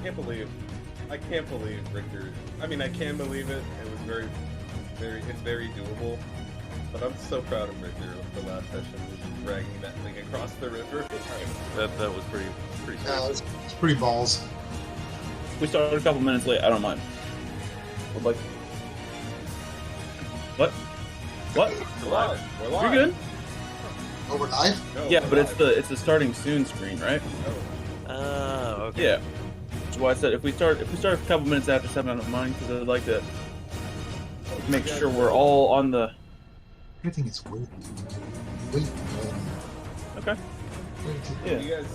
I can't believe Richter. I mean, I can believe it. It was it's very doable. But I'm so proud of Richter with the last session, just dragging that thing across the river. That was pretty sweet. Yeah, it's pretty balls. We started a couple minutes late. I don't mind. What? What? We're live. You're good. Oh, we're live? No, Yeah, we're but live. it's the starting soon screen, right? Oh. Okay. Yeah. That's why I said if we start a couple minutes after 7, I don't mind, because I'd like to make sure we're all on the. Everything is weird. Wait. Okay. Did Yeah. you guys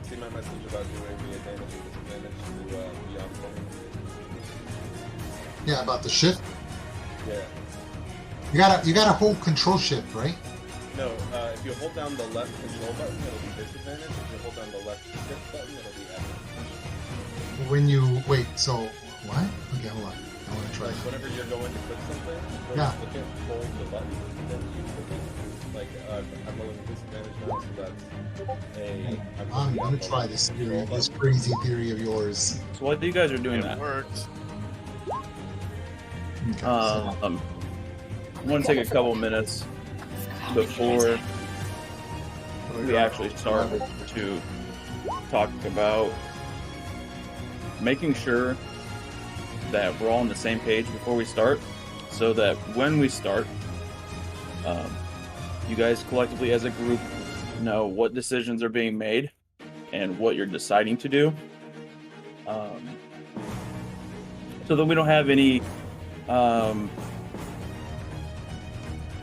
see my message about doing the advantage and disadvantage to Beyond Playing? Yeah, about the shift. Yeah. You gotta hold control shift, right? No, if you hold down the left control button, it'll be disadvantage. If you hold down the left shift button, it'll be advantage. When you wait, so what? Okay, hold on. I want to try. Like whenever you're going to click something, Yeah. you can't hold the button, then you click it. Like I'm rolling disadvantage now, so that's I'm gonna try this theory, this crazy theory of yours. So while you guys are doing that, Worked. Okay, I want to take a couple minutes before we actually start to talk about making sure that we're all on the same page before we start, so that when we start, you guys collectively as a group know what decisions are being made and what you're deciding to do, so that we don't have any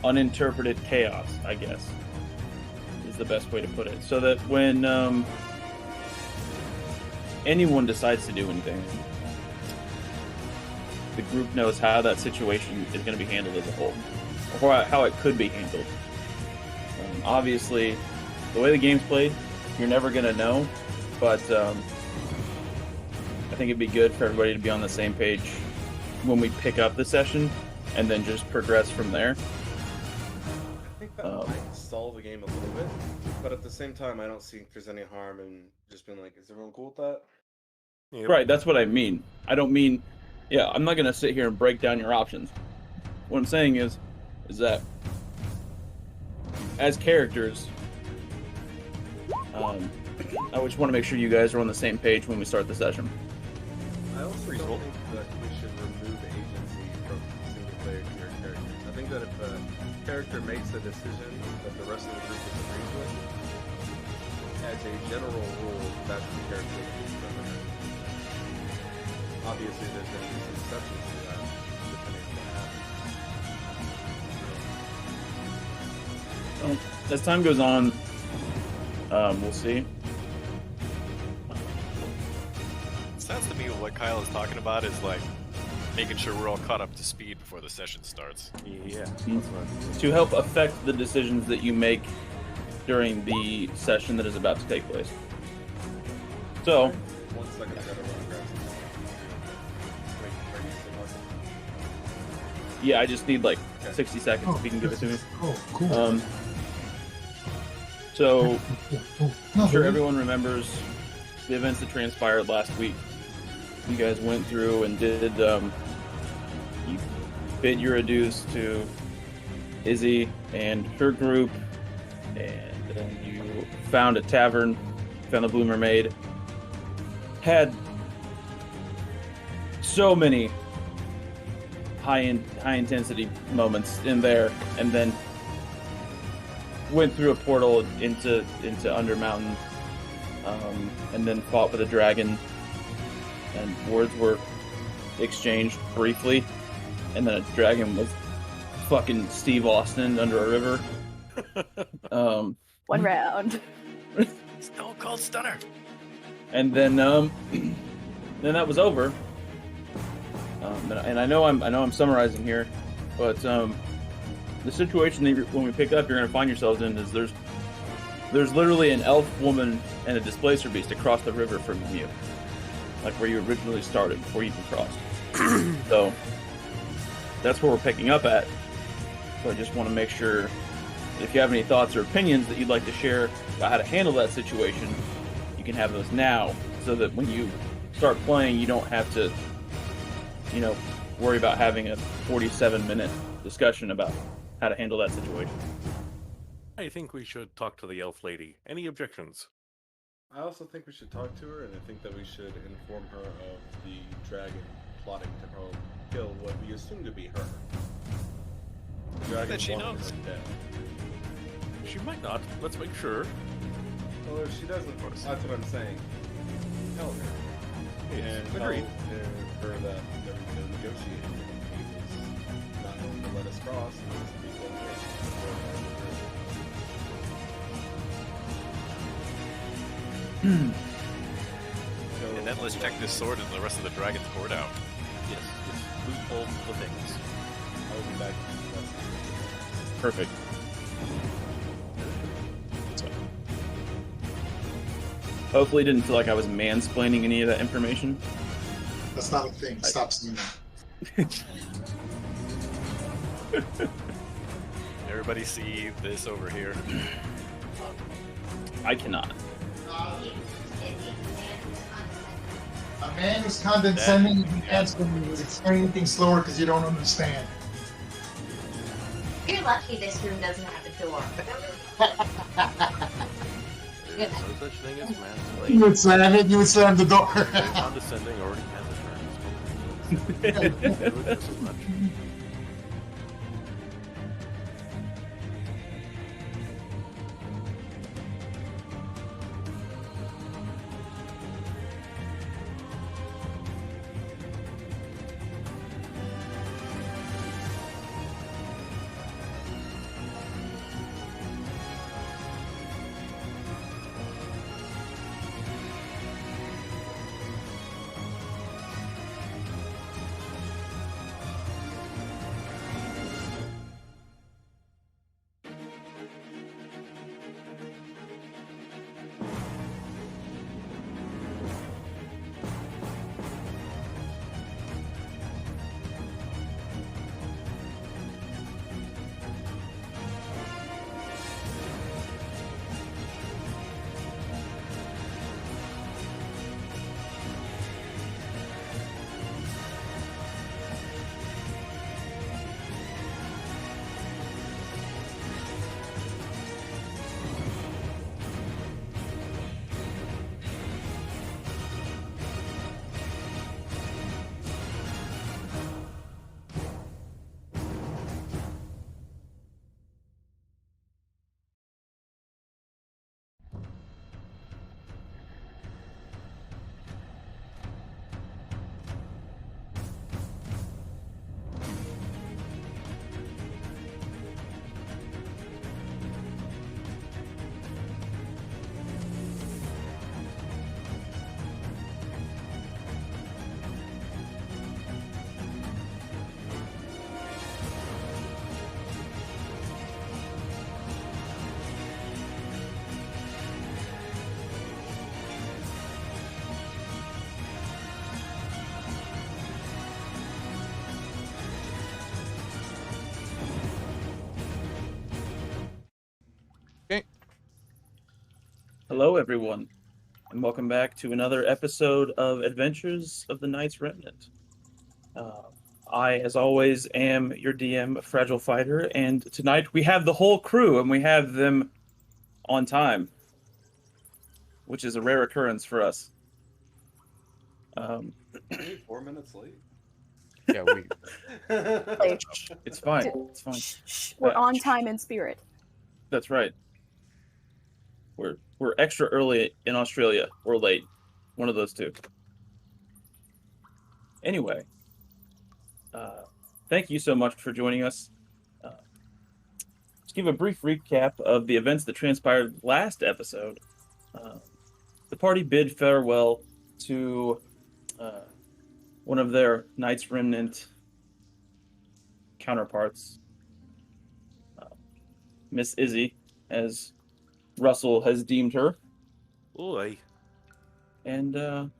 uninterpreted chaos, I guess, is the best way to put it. So that when anyone decides to do anything, the group knows how that situation is going to be handled as a whole, or how it could be handled. Obviously, the way the game's played, you're never going to know, but I think it'd be good for everybody to be on the same page when we pick up the session, and then just progress from there. I think that might solve the game a little bit, but at the same time, I don't think there's any harm in just being like, is everyone cool with that? Yep. Right, that's what I mean. I don't mean, yeah, I'm not going to sit here and break down your options. What I'm saying is that as characters, I just want to make sure you guys are on the same page when we start the session. I also don't think that we should remove agency from single-player characters. I think that if a character makes a decision that the rest of the group disagrees with, as a general rule, that's the character that is permanent. Obviously, there's going to be some exceptions to that, depending on what happens. As time goes on, we'll see. Sounds to me what Kyle is talking about is like making sure we're all caught up to speed before the session starts. Yeah. To help affect the decisions that you make during the session that is about to take place. So, 1 second, I gotta run and grab some. Wait, are you still talking? yeah, I just need like Okay. 60 seconds if you can give it to me. Oh, cool. So, No, I'm sure everyone remembers the events that transpired last week. You guys went through and did, you bid your adieus to Izzy and her group, and then you found a tavern, found the Blue Mermaid. Had so many high intensity moments in there, and then went through a portal into Undermountain, and then fought with a dragon, and words were exchanged briefly, and then a dragon was fucking Steve Austin under a river. One round. Stone Cold Stunner. And then that was over. And I know I'm summarizing here, but the situation that when we pick up, you're going to find yourselves in is there's literally an elf woman and a displacer beast across the river from you, like where you originally started before you even crossed. So that's where we're picking up at. So I just want to make sure that if you have any thoughts or opinions that you'd like to share about how to handle that situation, you can have those now, so that when you start playing, you don't have to, worry about having a 47-minute discussion about how to handle that situation. I think we should talk to the elf lady. Any objections? I also think we should talk to her, and I think that we should inform her of the dragon plotting to kill what we assume to be her. The dragon Bet she wanted knows. her dead. She might not. Let's make sure. Well, if she doesn't, that's what I'm saying. Tell her. And tell Agreed. her that they're negotiating. He's not going to let us cross. And this will be And then let's check this sword and the rest of the dragon's cord out. Yes, loophole the things. I'll be back. Perfect. Hopefully, didn't feel like I was mansplaining any of that information. That's not a thing. Stop saying that. Everybody see this over here? I cannot. A man who's condescending and answering you is explaining anything slower because you don't understand. You're lucky this room doesn't have a door. There's no such thing as You mansplaining. would slam it. You would slam the door. Condescending already has a term. Do it just as much. Hello, everyone, and welcome back to another episode of Adventures of the Knights Remnant. I, as always, am your DM, Fragile Fighter, and tonight we have the whole crew, and we have them on time, which is a rare occurrence for us. 4 minutes late. Yeah, we. It's fine. It's fine. We're on time in spirit. That's right. We're extra early in Australia, or late. One of those two. Anyway, thank you so much for joining us. Let's give a brief recap of the events that transpired last episode. The party bid farewell to one of their Knights Remnant counterparts, Miss Izzy, as Russell has deemed her. Oi. And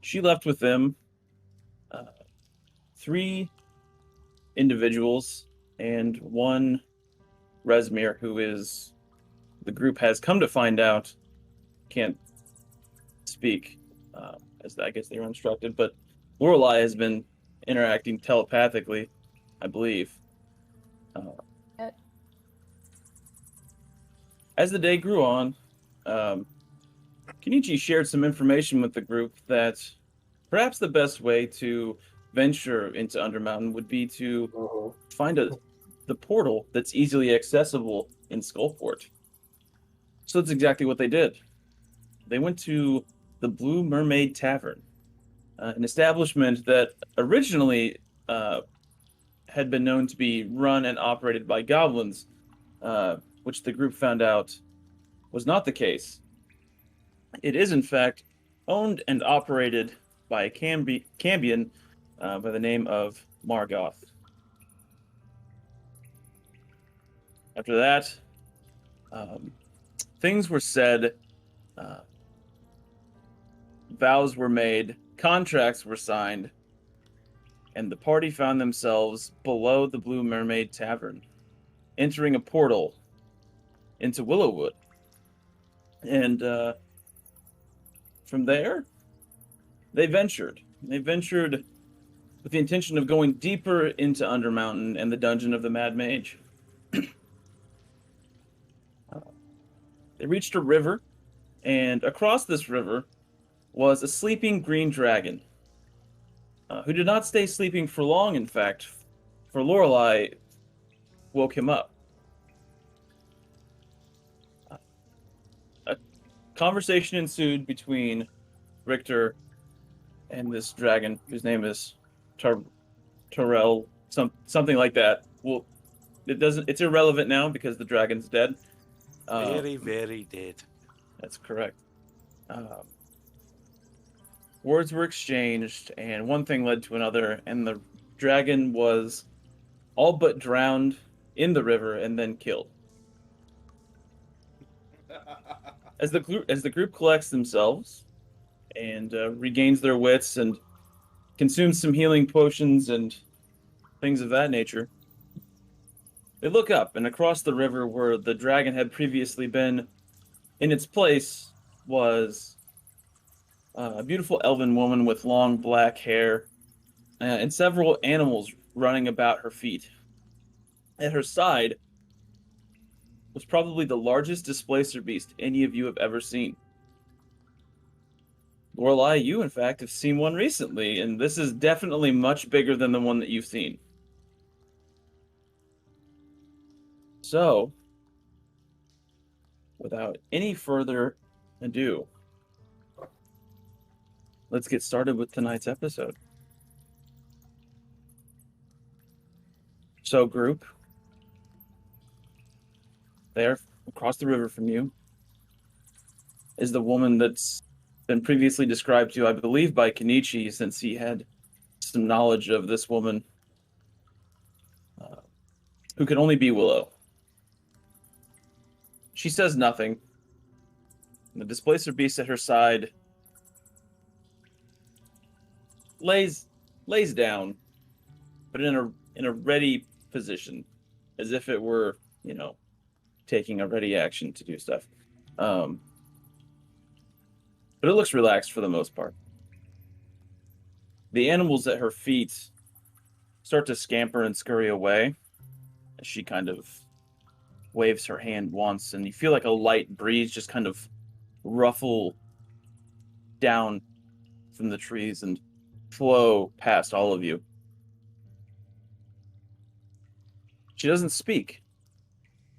she left with them 3 individuals and 1 Resmir, who is, the group has come to find out, can't speak, as I guess they were instructed. But Lorelei has been interacting telepathically, I believe. As the day grew on, Kenichi shared some information with the group that perhaps the best way to venture into Undermountain would be to find the portal that's easily accessible in Skullport. So that's exactly what they did. They went to the Blue Mermaid Tavern, an establishment that originally had been known to be run and operated by goblins, which the group found out was not the case. It is, in fact, owned and operated by a Cambion by the name of Margoth. After that, things were said, vows were made, contracts were signed, and the party found themselves below the Blue Mermaid Tavern, entering a portal into Willowwood. And from there, they ventured. They ventured with the intention of going deeper into Undermountain and the dungeon of the Mad Mage. They reached a river, and across this river was a sleeping green dragon, who did not stay sleeping for long, in fact, for Lorelei woke him up. A conversation ensued between Richter and this dragon, whose name is Terrell, something like that. Well, it's irrelevant now because the dragon's dead. Very, very dead. That's correct. Words were exchanged, and one thing led to another, and the dragon was all but drowned in the river and then killed. As the group collects themselves and regains their wits and consumes some healing potions and things of that nature, they look up, and across the river where the dragon had previously been, in its place was a beautiful elven woman with long black hair and several animals running about her feet. At her side was probably the largest displacer beast any of you have ever seen. Lorelei, you in fact have seen one recently, and this is definitely much bigger than the one that you've seen. So, without any further ado, let's get started with tonight's episode. So, group, there, across the river from you, is the woman that's been previously described to, I believe, by Kenichi, since he had some knowledge of this woman, who could only be Willow. She says nothing. The displacer beast at her side lays down, but in a ready position, as if it were, taking a ready action to do stuff. But it looks relaxed for the most part. The animals at her feet start to scamper and scurry away as she kind of waves her hand once, and you feel like a light breeze just kind of ruffle down from the trees and flow past all of you. She doesn't speak.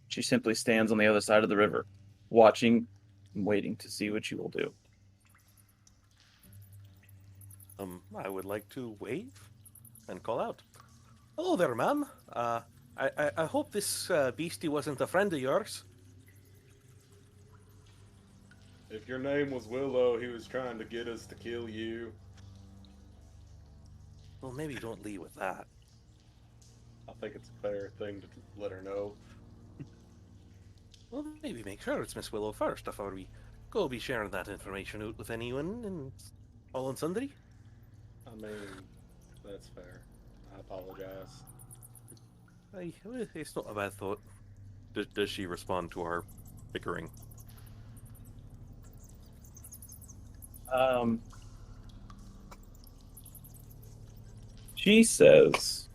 She simply stands on the other side of the river, watching and waiting to see what you will do. I would like to wave and call out. Hello there, ma'am. I hope this beastie wasn't a friend of yours. If your name was Willow, he was trying to get us to kill you. Well, maybe don't lead with that. I think it's a fair thing to let her know. Well, maybe make sure it's Miss Willow first before we go be sharing that information out with anyone and all and sundry. I mean, that's fair. I apologize. It's not a bad thought. Does she respond to our bickering? She says,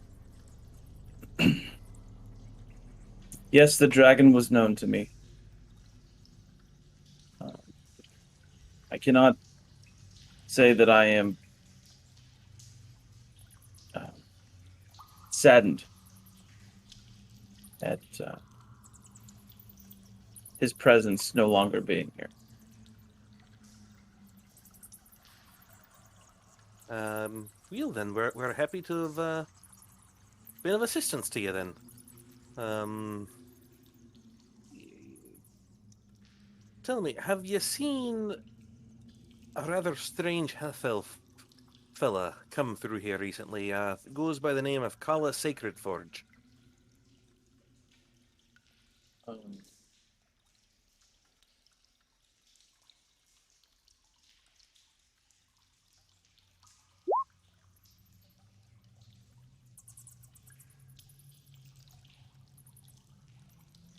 yes, the dragon was known to me. I cannot say that I am saddened at his presence no longer being here. Well then, we're happy to have been of assistance to you then. Tell me, have you seen a rather strange half-elf fella come through here recently? Goes by the name of Kala Sacred Forge.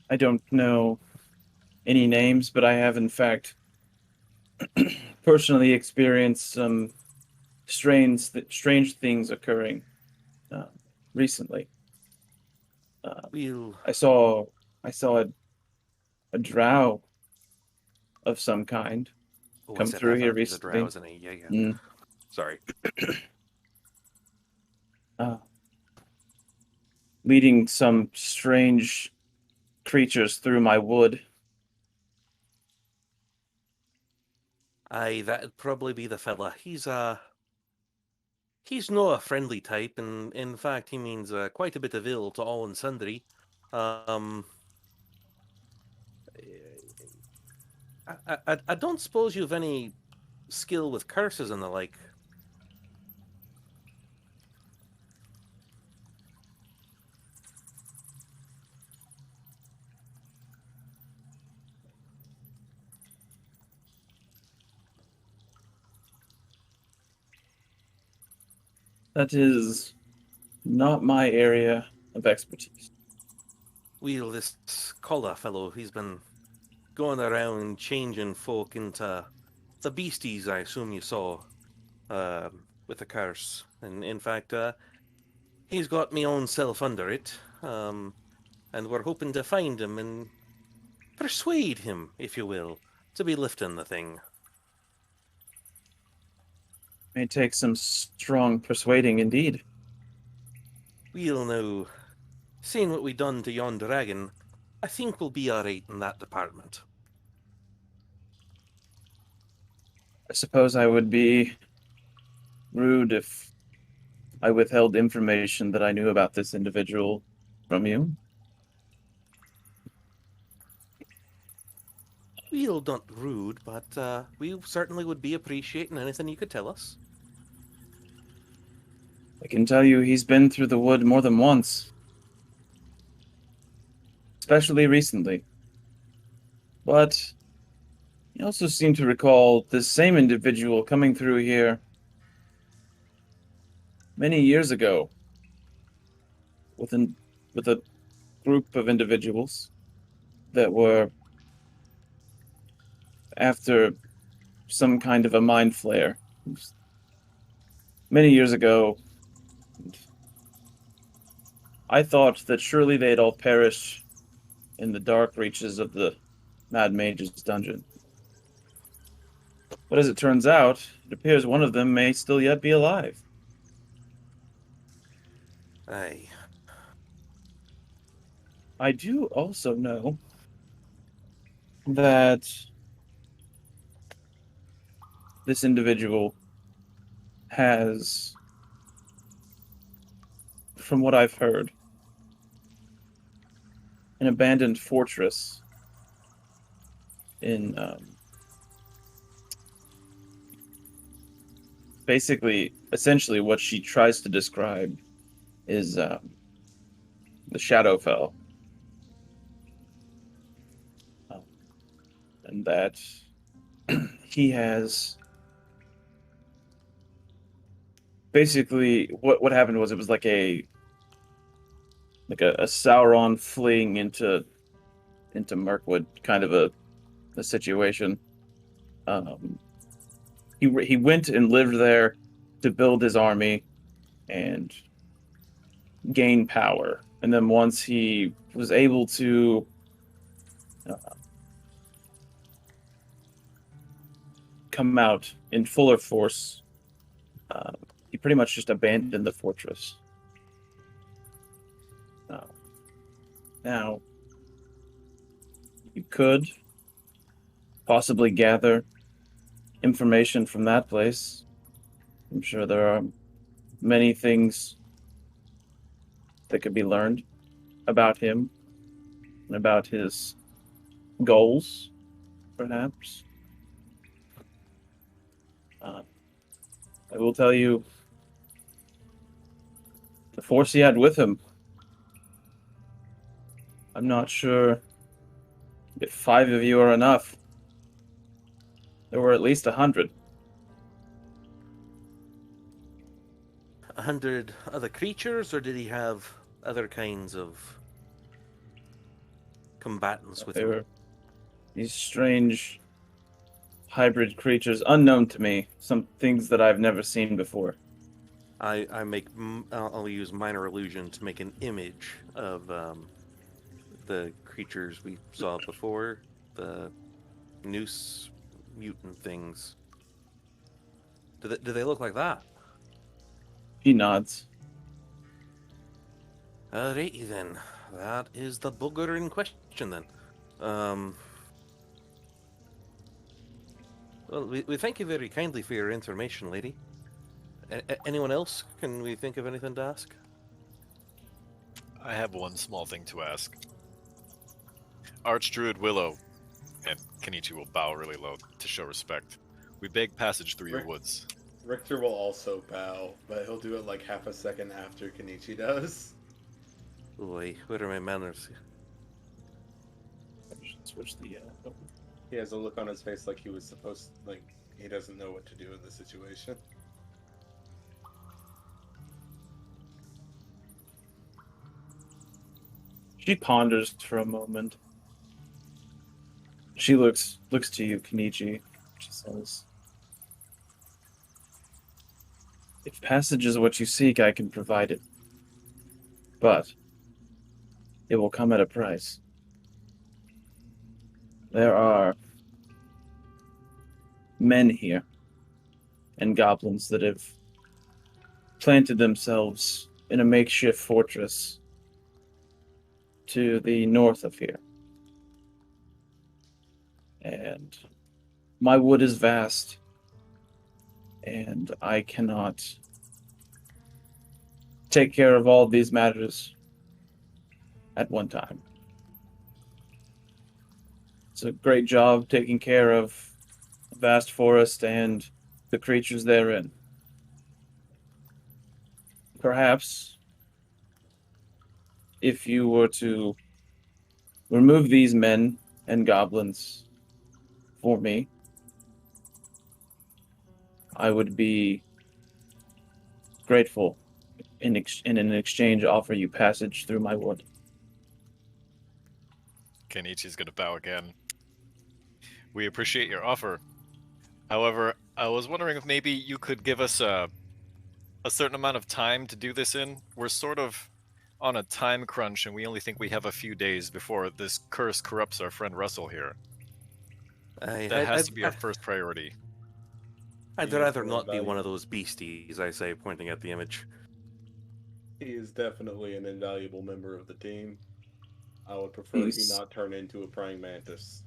I don't know any names, but I have, in fact, personally experienced some strange things occurring recently. Well, I saw a drow of some kind come through here he's a recently. drow, isn't he? Yeah. Mm. Sorry. Leading some strange creatures through my wood. Aye, that'd probably be the fella. He's no a friendly type, and in fact, he means quite a bit of ill to all and sundry. I don't suppose you've any skill with curses and the like. That is not my area of expertise. Well, this Kolla fellow, he's been going around changing folk into the beasties I assume you saw with the curse. And in fact, he's got me own self under it. And we're hoping to find him and persuade him, if you will, to be lifting the thing. May take some strong persuading indeed. We'll now, seeing what we done to yon dragon, I think we'll be alright in that department. I suppose I would be rude if I withheld information that I knew about this individual from you. We'll not rude, but we certainly would be appreciating anything you could tell us. I can tell you he's been through the wood more than once. Especially recently. But he also seemed to recall this same individual coming through here many years ago with a group of individuals that were after some kind of a mind flare. Many years ago, I thought that surely they'd all perish in the dark reaches of the Mad Mage's dungeon. But as it turns out, it appears one of them may still yet be alive. Aye. I do also know that this individual has, from what I've heard, an abandoned fortress in essentially what she tries to describe is the Shadowfell. And that he has basically what happened was it was like a Sauron fleeing into Mirkwood kind of a situation. He went and lived there to build his army, and gain power. And then once he was able to come out in fuller force, he pretty much just abandoned the fortress. Now, you could possibly gather information from that place. I'm sure there are many things that could be learned about him and about his goals, perhaps. I will tell you, the force he had with him, I'm not sure if 5 of you are enough. There were at least 100. 100 other creatures, or did he have other kinds of combatants with They him? were these strange hybrid creatures, unknown to me. Some things that I've never seen before. I'll use minor illusion to make an image of the creatures we saw before, the noose mutant things. Do they look like that? He nods. Alrighty then. That is the booger in question then. Well, we thank you very kindly for your information, lady. Anyone else? Can we think of anything to ask? I have one small thing to ask. Archdruid Willow, and Kenichi will bow really low to show respect. We beg passage through your woods. Richter will also bow, but he'll do it like half a second after Kenichi does. Boy, where are my manners? I should switch the. He has a look on his face like he was supposed, like he doesn't know what to do in the situation. She ponders for a moment. She looks to you, Kenichi. She says, "If passage is what you seek, I can provide it. But it will come at a price. There are men here and goblins that have planted themselves in a makeshift fortress to the north of here. And my wood is vast, and I cannot take care of all these matters at one time. It's a great job taking care of the vast forest and the creatures therein. Perhaps, if you were to remove these men and goblins for me, I would be grateful and in exchange offer you passage through my wood." Kenichi's gonna bow again. We appreciate your offer. However, I was wondering if maybe you could give us a certain amount of time to do this in. We're sort of on a time crunch, and we only think we have a few days before this curse corrupts our friend Russell here. That has to be our first priority. I'd He is rather more not be one valuable. of those beasties, I say, pointing at the image. He is definitely an invaluable member of the team. I would prefer he He's- not turn into a praying mantis.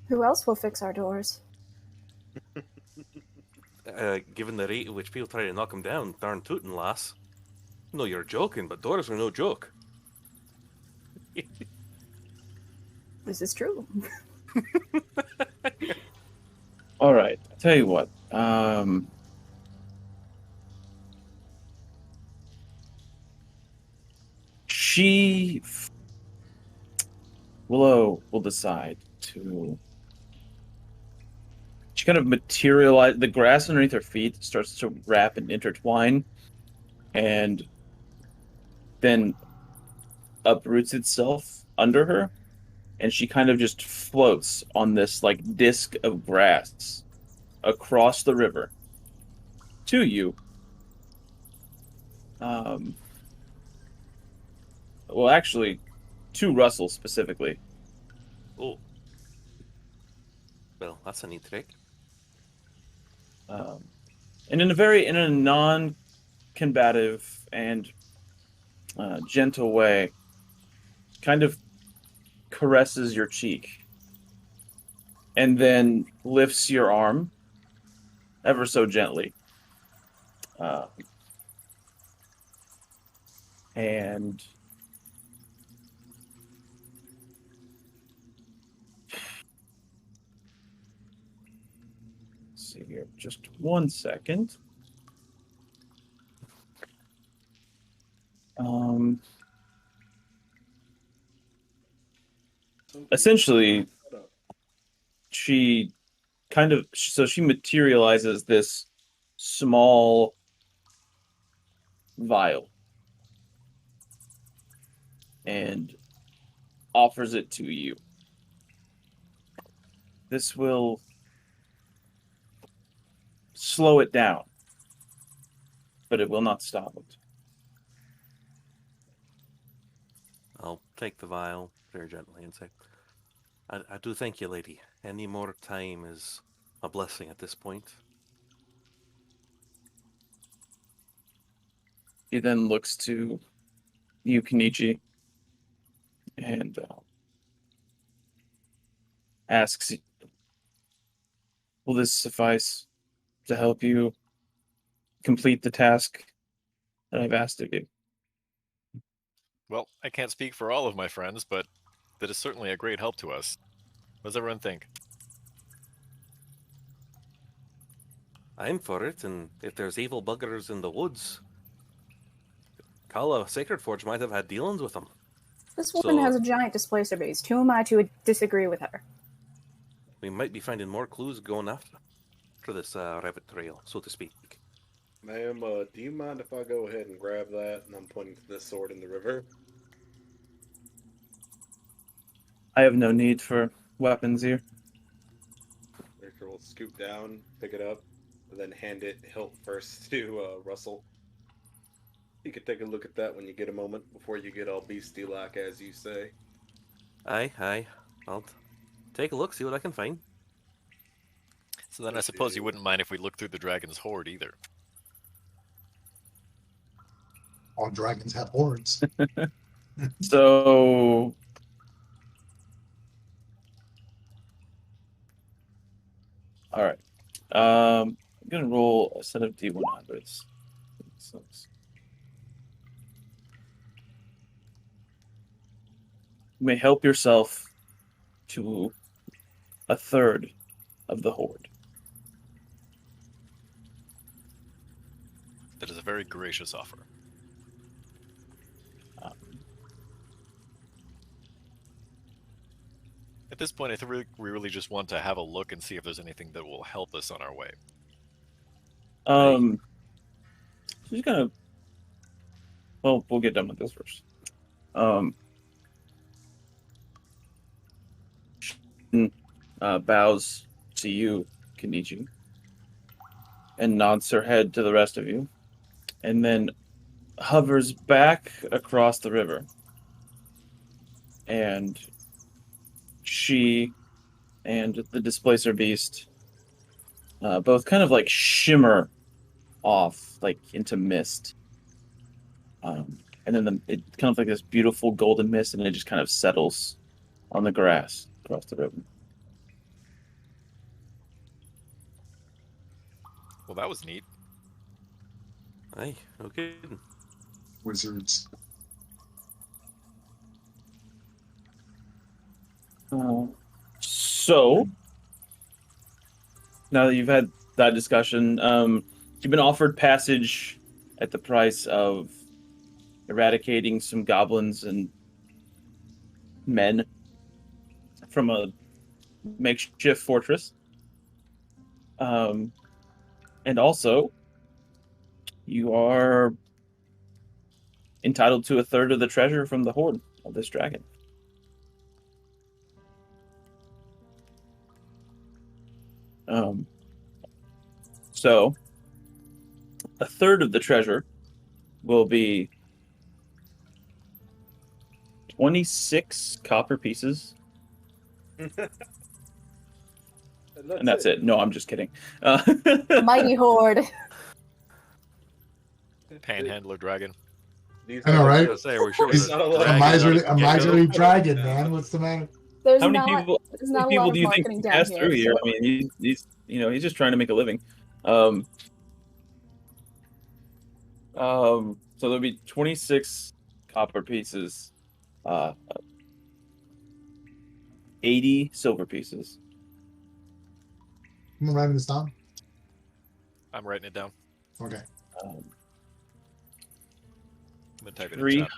Who else will fix our doors? Given the rate at which people try to knock him down, darn tootin', lass. No, you're joking, but doors are no joke. This is true. All right, I'll tell you what. Willow will decide to. She kind of materialize. The grass underneath her feet starts to wrap and intertwine, and then uproots itself under her, and she kind of just floats on this like disc of grass across the river to you. Well, actually, 2 Russells specifically. Oh. Well, that's a neat trick. And in a non-combative and gentle way, kind of caresses your cheek, and then lifts your arm ever so gently. And let's see here, just 1 second. Essentially, she she materializes this small vial and offers it to you. This will slow it down, but it will not stop it. I'll take the vial very gently and say, I do thank you, lady. Any more time is a blessing at this point. He then looks to you, Kenichi, and asks, will this suffice to help you complete the task that I've asked of you? Well, I can't speak for all of my friends, but that is certainly a great help to us. What does everyone think? I'm for it, and if there's evil buggers in the woods, Kala Sacred Forge might have had dealings with them. This woman So- has a giant displacer beast. Who am I to disagree with her? We might be finding more clues going after this rabbit trail, so to speak. Ma'am, do you mind if I go ahead and grab that? And I'm pointing to this sword in the river. I have no need for weapons here. Victor will scoot down, pick it up, and then hand it hilt first to Russell. You can take a look at that when you get a moment before you get all beastie-like, as you say. Aye. I'll take a look, see what I can find. So then I suppose you wouldn't mind if we look through the dragon's hoard either. All dragons have horns. So, all right. I'm gonna roll a set of D100s. You may help yourself to a third of the hoard. That is a very gracious offer. At this point, I think we really just want to have a look and see if there's anything that will help us on our way. She's gonna. Well, we'll get done with this first. Bows to you, Kenichi, and nods her head to the rest of you, and then hovers back across the river. And she and the displacer beast both kind of like shimmer off like into mist. And then it kind of like this beautiful golden mist, and it just kind of settles on the grass across the river. Well, that was neat. Aye, okay. Wizards. So, now that you've had that discussion, you've been offered passage at the price of eradicating some goblins and men from a makeshift fortress. And also, you are entitled to a third of the treasure from the hoard of this dragon. So, a third of the treasure will be 26 copper pieces. And that's it. No, I'm just kidding. Mighty horde. Panhandler dragon. These I know, are- right? I was gonna say, we're sure He's the not a lot. A dragon miserly, on a the miserly get-go. dragon, man. What's the matter? There's How many not, people? there's How not many a lot people of do you think marketing can down pass here. through here? so- I mean, he's just trying to make a living. So there'll be 26 copper pieces, 80 silver pieces. I'm writing this down. I'm writing it down. Okay. Um, I'm gonna type it in Three- chat.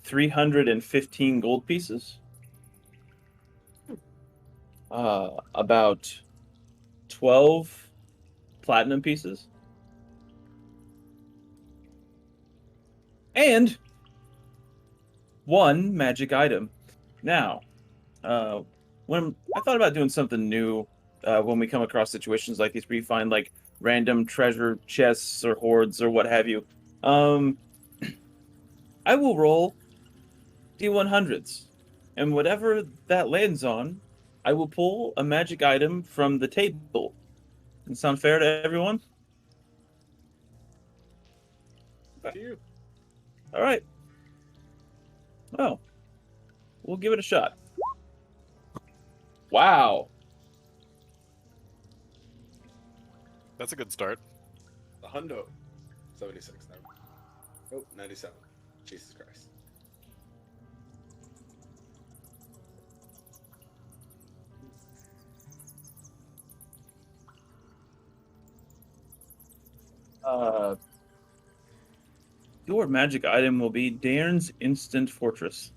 315 gold pieces. About 12 platinum pieces. And one magic item. Now, when I thought about doing something new, when we come across situations like these where you find like random treasure chests or hoards or what have you, I will roll D100s, and whatever that lands on, I will pull a magic item from the table. Does that sound fair to everyone? To you. All right. Well, we'll give it a shot. Wow. That's a good start. The hundo. 76 now. Oh, 97. Jesus Christ. Your magic item will be Dairn's Instant Fortress.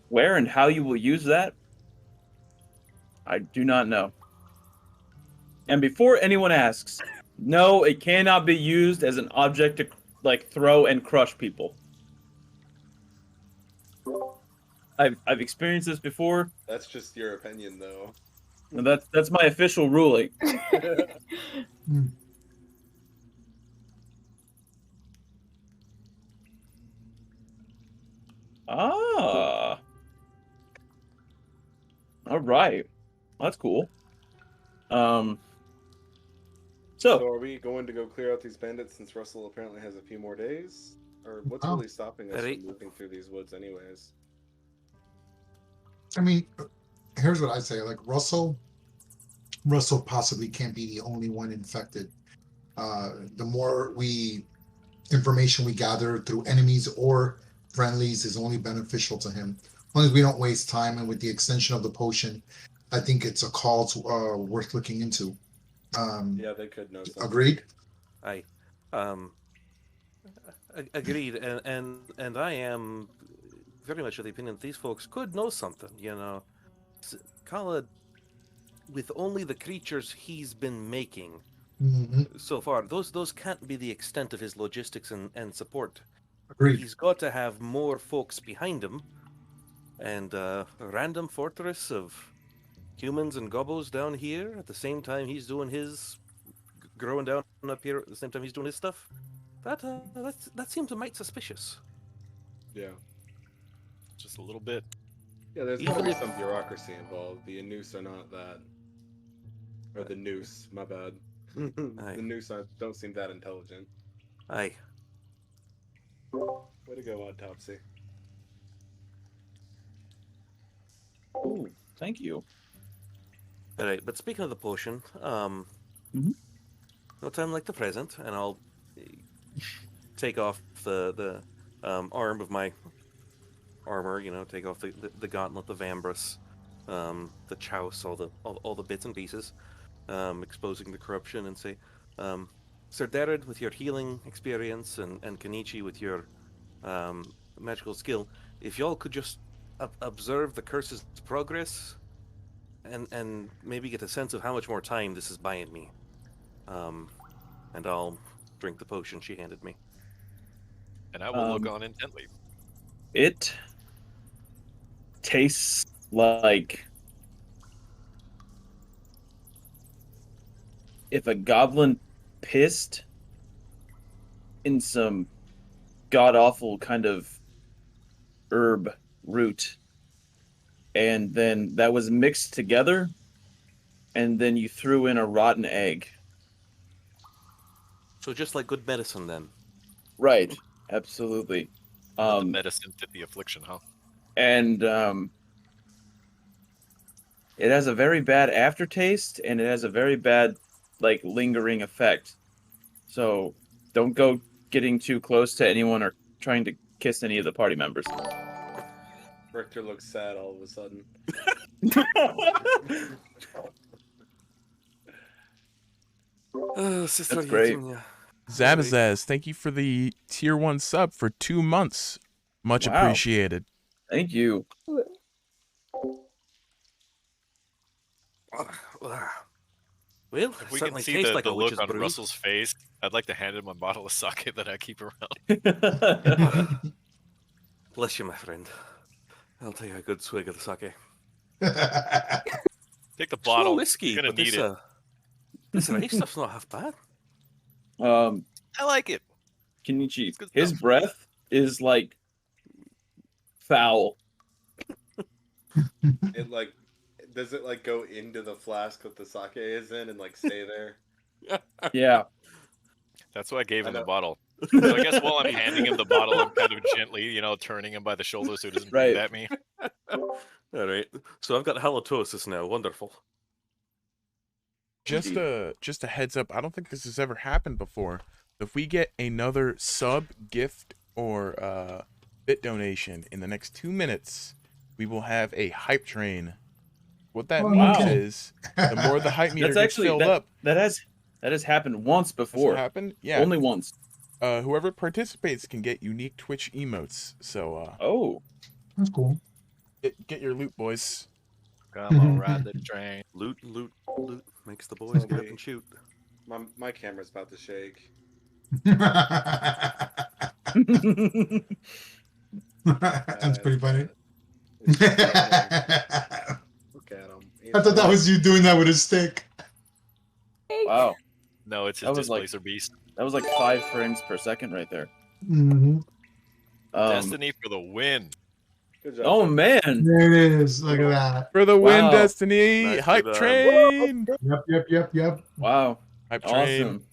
Where and how you will use that, I do not know. And before anyone asks, no, it cannot be used as an object to like throw and crush people. I've experienced this before, That's just your opinion, though. and that's my official ruling. Ah. All right. That's cool. So So are we going to go clear out these bandits since Russell apparently has a few more days? Or what's Oh. really stopping us Right. from moving through these woods anyways? I mean, here's what I say. Like Russell possibly can't be the only one infected. The more information we gather through enemies or friendlies is only beneficial to him. As long as we don't waste time, and with the extension of the potion, I think it's a call to worth looking into. Yeah, they could know something. Agreed. Agreed, and I am very much of the opinion that these folks could know something. You know, Kala, with only the creatures he's been making Hmm. so far, those can't be the extent of his logistics and support. Agreed. He's got to have more folks behind him, and a random fortress of humans and gobos down here at the same time he's doing his growing down up here at the same time he's doing his stuff. That seems a mite suspicious. Yeah. Just a little bit. Yeah, there's got to be some bureaucracy involved. The Noose are not that. Or the Noose, my bad. Aye. The Noose don't seem that intelligent. Aye. Way to go, Autopsy. Ooh, thank you. All right, but speaking of the potion, Mhm. no time like the present, and I'll take off the arm of my armor. You know, take off the gauntlet, the vambrace, the chouse, all the bits and pieces, exposing the corruption, and say, Sir Darred, with your healing experience, and Kenichi with your magical skill, if y'all could just observe the curse's progress, and maybe get a sense of how much more time this is buying me, and I'll drink the potion she handed me. And I will look on intently. It tastes like if a goblin pissed in some god awful kind of herb root, and then that was mixed together, and then you threw in a rotten egg. So just like good medicine, then. Right. Absolutely. The medicine fit the affliction, huh? And it has a very bad aftertaste, and it has a very bad, like, lingering effect. So don't go getting too close to anyone or trying to kiss any of the party members. Richter looks sad all of a sudden. Sister That's great. Yetunya. Zabazaz, thank you for the tier 1 sub for 2 months. Much Wow. appreciated. Thank you. Well, If we can certainly see tastes the, like the a look witch's on brew. Russell's face, I'd like to hand him a bottle of sake that I keep around. Bless you, my friend. I'll take a good swig of the sake. Take the Slow bottle. whiskey, You're gonna but need it. this rice stuff's not half bad. I like it. Kenichi, It's good his stuff. breath is like foul. It like, does it like go into the flask that the sake is in and like stay there? Yeah. That's why I gave I him the know. bottle. So I guess while I'm handing him the bottle, I'm kind of gently, turning him by the shoulder so he doesn't breathe Right. at me. All right. So I've got halitosis now. Wonderful. Just a heads up, I don't think this has ever happened before. If we get another sub, gift, or bit donation in the next 2 minutes, we will have a hype train. What that Oh, means okay. is the more the hype meter That's gets actually filled that, up. that has happened once Has it before. happened? Yeah. Only once. Whoever participates can get unique Twitch emotes. So Oh. That's cool. get your loot, boys. Come on, ride the train. Loot, loot, loot makes the boys get up and shoot. My camera's about to shake. That's pretty funny. It's just funny. I Look at him. thought that was you doing that with a stick. Wow. No, it's his That was like- Displacer Beast. That was like 5 frames per second right there. Mm-hmm. Destiny for the win. Good job. Oh man. There it is. Look at that. For the win, Wow. Destiny! Nicely Hype done. train! Yep. Wow. Hype train. Awesome.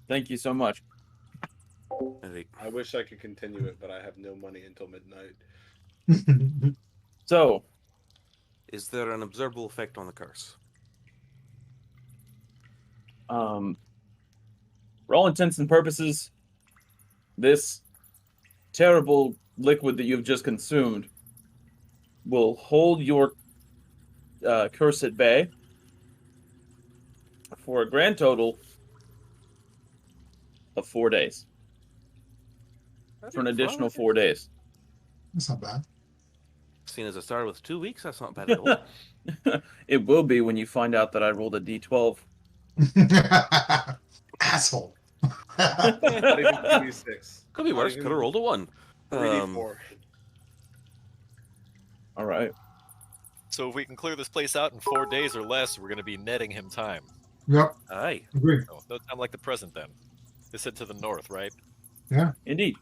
Thank you so much. All right. I wish I could continue it, but I have no money until midnight. So, Is there an observable effect on the curse? for all intents and purposes, this terrible liquid that you've just consumed will hold your curse at bay for a grand total of 4 days. For an additional 4 days. That's not bad. Seen as a star with 2 weeks, that's not bad at all. It will be when you find out that I rolled a d12. Asshole. Not even 2d6. Could be Not worse. even Could have rolled a 1. 3d4. All right. So if we can clear this place out in 4 days or less, we're going to be netting him time. Yep. Aye. Agree. So no time like the present then. This head to the north, right? Indeed.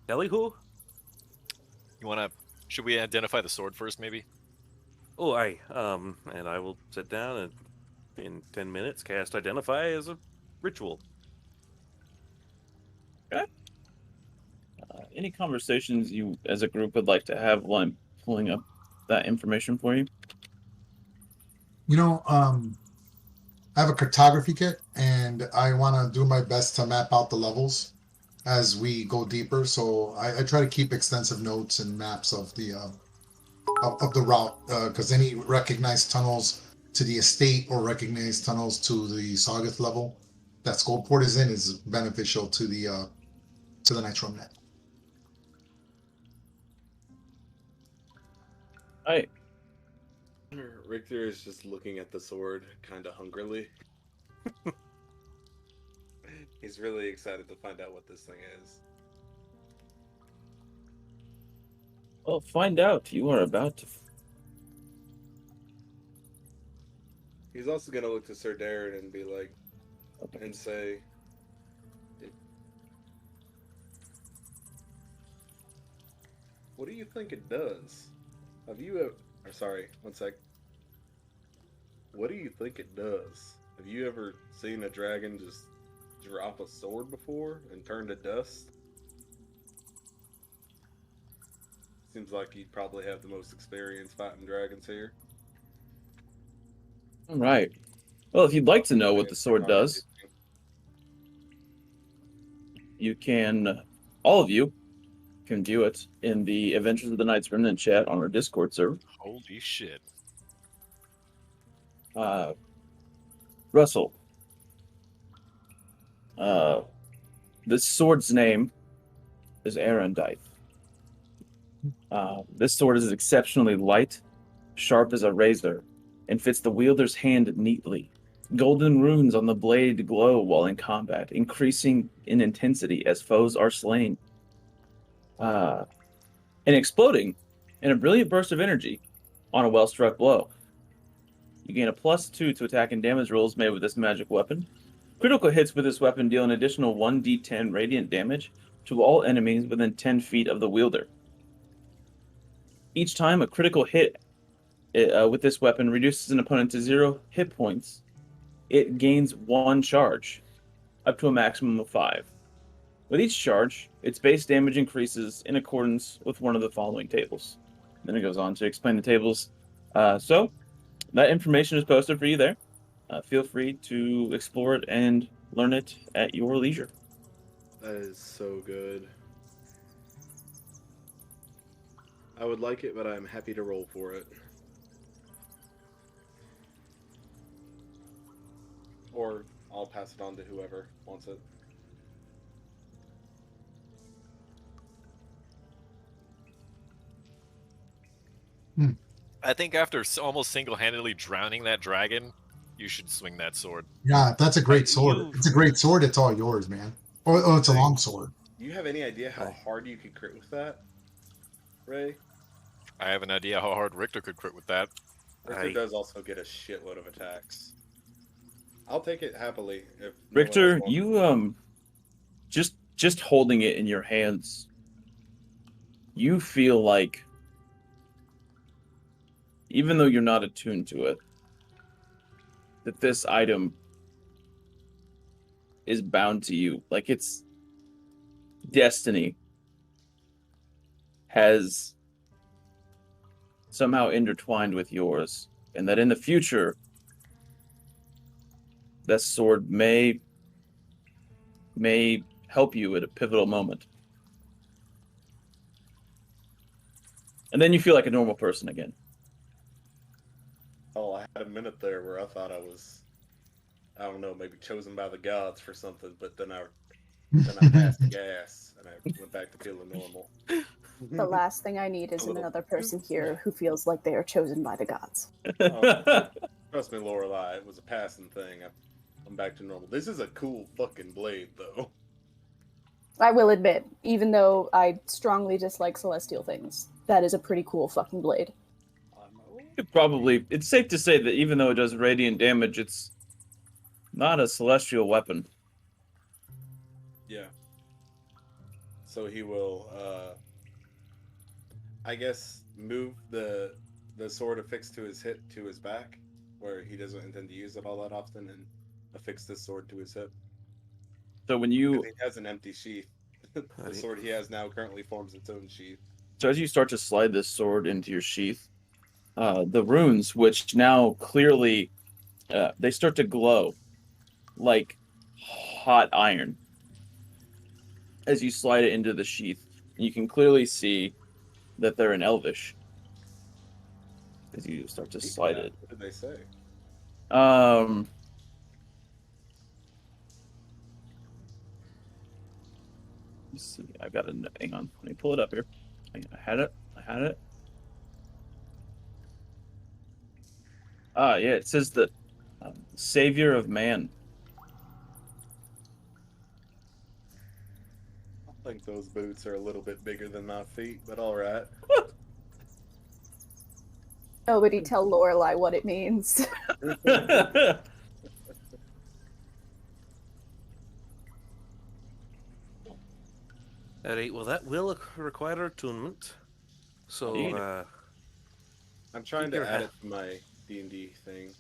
Elihu? Should we identify the sword first, maybe? Oh, aye. And I will sit down and in 10 minutes cast Identify as a ritual. Any conversations you, as a group, would like to have while I'm pulling up that information for you? I have a cartography kit, and I want to do my best to map out the levels as we go deeper. So I try to keep extensive notes and maps of the route, because any recognized tunnels to the estate or recognized tunnels to the Saugeth level that Skullport is in is beneficial to the Knights Remnant. Right. Richter is just looking at the sword kind of hungrily. He's really excited to find out what this thing is. Well, find out. You are about to. He's also gonna look to Sir Darren and be like, and say, "What do you think it does? Have you ever? Or sorry, one sec. What do you think it does? Have you ever seen a dragon just drop a sword before and turn to dust? Seems like you'd probably have the most experience fighting dragons here." All right. Well, if you'd like to know what the sword does, you can, all of you, can view it in the Adventures of the Knights Remnant chat on our Discord server. Holy shit. Russell, this sword's name is Erendite. This sword is exceptionally light, sharp as a razor, and fits the wielder's hand neatly. Golden runes on the blade glow while in combat, increasing in intensity as foes are slain. And exploding in a brilliant burst of energy on a well-struck blow. You gain a +2 to attack and damage rolls made with this magic weapon. Critical hits with this weapon deal an additional 1d10 radiant damage to all enemies within 10 feet of the wielder. Each time a critical hit with this weapon reduces an opponent to 0 hit points, it gains 1 charge, up to a maximum of 5. With each charge, its base damage increases in accordance with one of the following tables. Then it goes on to explain the tables. So, that information is posted for you there. Feel free to explore it and learn it at your leisure. That is so good. I would like it, but I'm happy to roll for it. Or I'll pass it on to whoever wants it. I think after almost single-handedly drowning that dragon, you should swing that sword. Yeah, that's a great sword. It's a great sword. It's all yours, man. Oh, it's a long sword. Do you have any idea how hard you could crit with that, Ray? I have an idea how hard Richter could crit with that. Richter does also get a shitload of attacks. I'll take it happily. If Richter, you just holding it in your hands, you feel like, even though you're not attuned to it, that this item is bound to you. Like its destiny has somehow intertwined with yours, and that in the future, that sword may help you at a pivotal moment. And then you feel like a normal person again. Oh, I had a minute there where I thought I was, I don't know, maybe chosen by the gods for something, but then I passed the gas and I went back to feeling normal. The last thing I need is another person here who feels like they are chosen by the gods. Oh, trust me, Lorelai, it was a passing thing. I'm back to normal. This is a cool fucking blade, though. I will admit, even though I strongly dislike celestial things, that is a pretty cool fucking blade. It's safe to say that even though it does radiant damage, it's not a celestial weapon. Yeah. So he will, I guess, move the sword affixed to his hip to his back, where he doesn't intend to use it all that often, and affix this sword to his hip. So when you... He has an empty sheath. The sword he has now currently forms its own sheath. So as you start to slide this sword into your sheath, the runes, which now clearly, they start to glow like hot iron as you slide it into the sheath. And you can clearly see that they're in Elvish as you start to slide it. What did they say? Let's see. I've got a... Hang on. Let me pull it up here. I had it. Yeah, it says the Savior of Man. I think those boots are a little bit bigger than my feet, but all right. Nobody tell Lorelai what it means. Alright, well that will require attunement. So, Indeed. I'm trying Keep to your add ha- it to my D&D thing.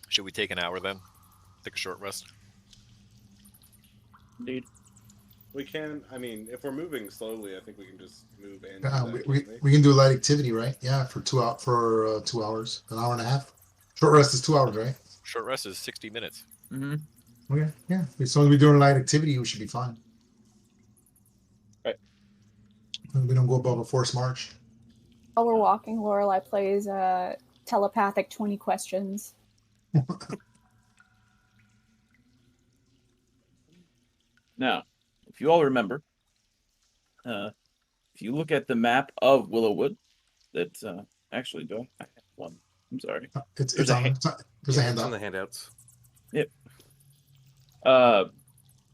Should we take an hour then? Take a short rest. Indeed. We can, I mean, if we're moving slowly, I think we can just move and do Yeah, that, we can't we can do light activity, right? Yeah, for 2 hours, an hour and a half. Short rest is 2 hours, right? Short rest is 60 minutes. Mm-hmm. Okay, yeah. As long as we're doing light activity, we should be fine. Right. And we don't go above a forced march. While we're walking, Lorelai plays telepathic 20 questions. Now, if you all remember, if you look at the map of Willowwood, that actually do I have one? I'm sorry. It's There's a on. hand- There's a it's in handout. the handouts.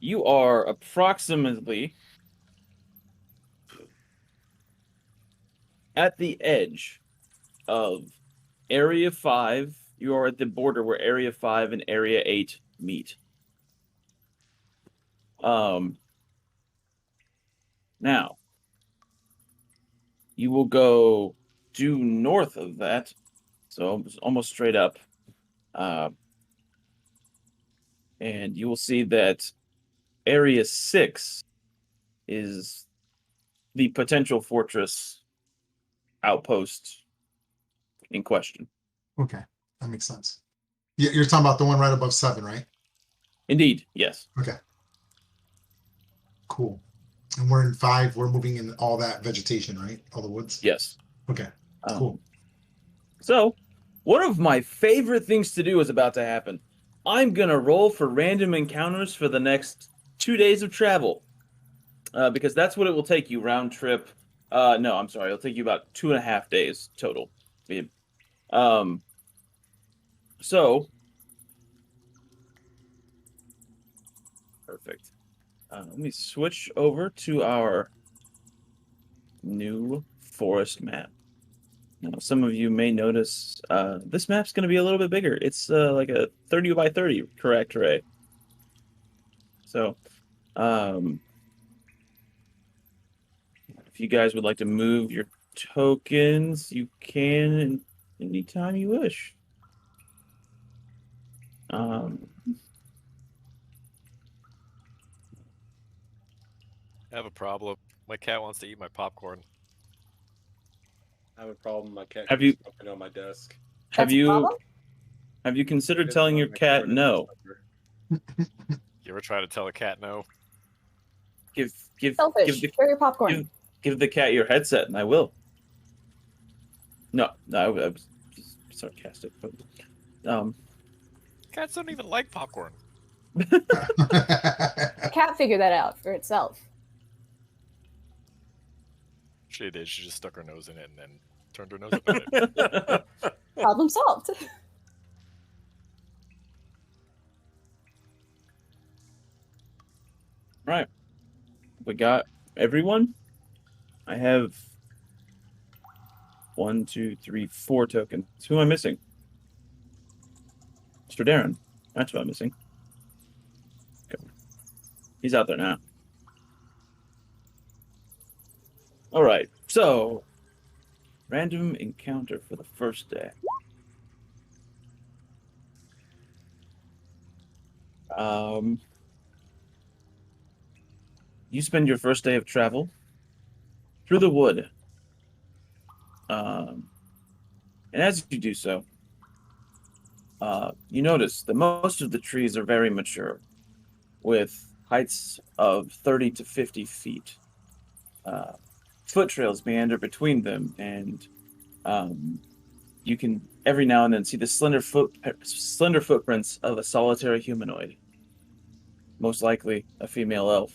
You are approximately at the edge of Area 5. You are at the border where Area 5 and Area 8 meet. Now, you will go due north of that, so almost straight up. And you will see that Area 6 is the potential fortress outpost in question. Okay, that makes sense. Yeah, you're talking about the one right above 7, right? Indeed, yes. Okay. Cool. And we're in 5. We're moving in all that vegetation, right? All the woods. Yes. Okay. Cool. So, one of my favorite things to do is about to happen. I'm going to roll for random encounters for the next 2 days of travel. Because that's what it will take you round trip. No, I'm sorry. It'll take you about 2.5 days total. So, perfect. Let me switch over to our new forest map. Now, some of you may notice this map's going to be a little bit bigger. It's like a 30 by 30, correct, Ray? So, if you guys would like to move your tokens, you can anytime you wish. I have a problem. My cat wants to eat my popcorn. I have a problem. My cat Have keeps you- jumping on my desk. Have That's a you problem? have you considered It's telling not your my cat favorite no? supper. You ever try to tell a cat no? Give Selfish. Share your popcorn. give the cat your headset, and I will. No, I was just sarcastic, but Cats don't even like popcorn. The cat figured that out for itself. She did. She just stuck her nose in it and then turned her nose about it. Problem solved. Right. We got everyone. I have 1, 2, 3, 4 tokens. Who am I missing? Mr. Darren. That's what I'm missing. Okay. He's out there now. All right. So, random encounter for the first day. You spend your first day of travel through the wood. And as you do so, you notice that most of the trees are very mature, with heights of 30 to 50 feet. Foot trails meander between them, and you can every now and then see the slender footprints of a solitary humanoid, most likely a female elf.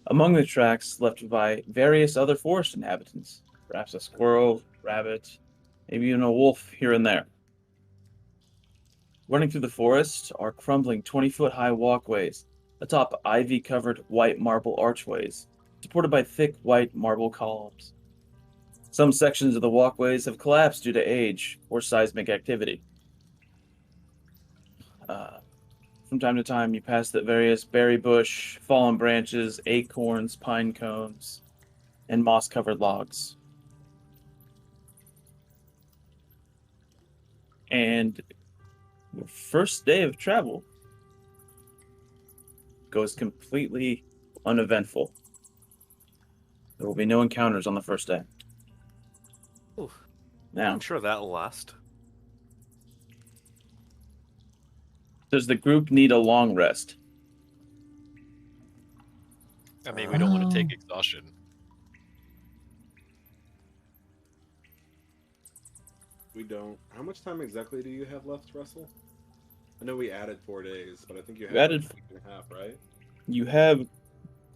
Among the tracks left by various other forest inhabitants, perhaps a squirrel, rabbit, maybe even a wolf here and there. Running through the forest are crumbling 20-foot-high walkways atop ivy-covered white marble archways, supported by thick white marble columns. Some sections of the walkways have collapsed due to age or seismic activity. From time to time, you pass the various berry bush, fallen branches, acorns, pine cones, and moss-covered logs. And your first day of travel goes completely uneventful. There will be no encounters on the first day. Ooh, Now, I'm sure that'll last. does the group need a long rest? I mean, we don't want to take exhaustion. We don't. How much time exactly do you have left, Russell? I know we added 4 days, but I think you had added- like a week and a half, right? You have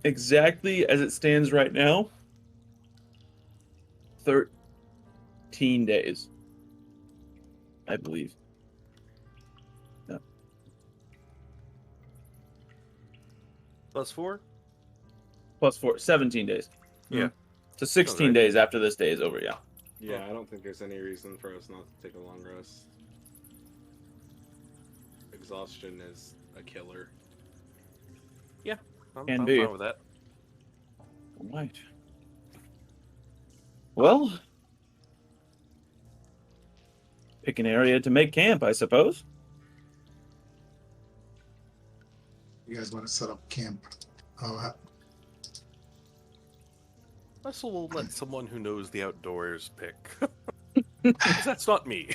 exactly as it stands right now 13 days, I believe. No. +4? Plus 4, 17 days. Yeah. So 16 right. days after this day is over, yeah. Yeah, I don't think there's any reason for us not to take a long rest. Exhaustion is a killer. I'm Can fine be. with that. All right. Well, pick an area to make camp, I suppose. You guys want to set up camp? Oh, Russell will let someone who knows the outdoors pick. 'Cause that's not me.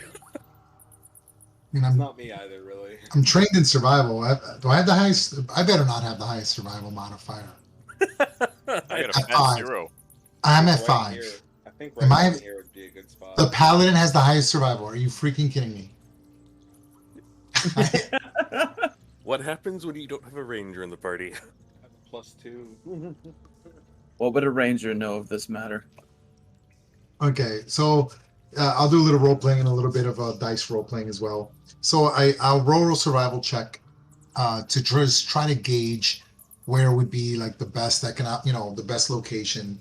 I mean, It's not me either, really. I'm trained in survival. Do I have the highest? I better not have the highest survival modifier. I got a At fat 5. 0. I'm at Right 5. here- I think Am right I- in here would be a good spot. The paladin has the highest survival. Are you freaking kidding me? What happens when you don't have a ranger in the party? +2. What would a ranger know of this matter? Okay, so I'll do a little role playing and a little bit of dice role playing as well. So I'll roll a survival check to just try to gauge where would be like the best the best location.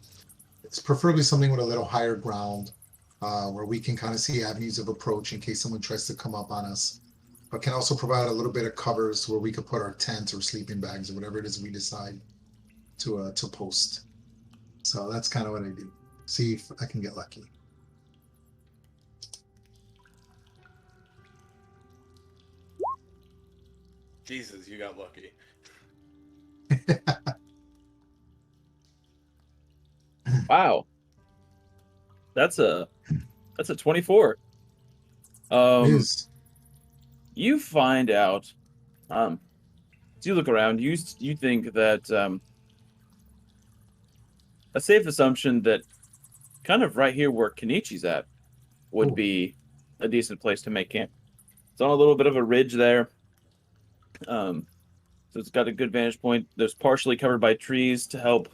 It's preferably something with a little higher ground where we can kind of see avenues of approach in case someone tries to come up on us, but can also provide a little bit of covers where we could put our tents or sleeping bags or whatever it is we decide to post. So that's kind of what I do. See if I can get lucky. Jesus, you got lucky. Wow. That's a 24. It is. You find out, as you look around, you think that a safe assumption that kind of right here where Kenichi's at would Ooh. be a decent place to make camp. It's on a little bit of a ridge there. So it's got a good vantage point. There's partially covered by trees to help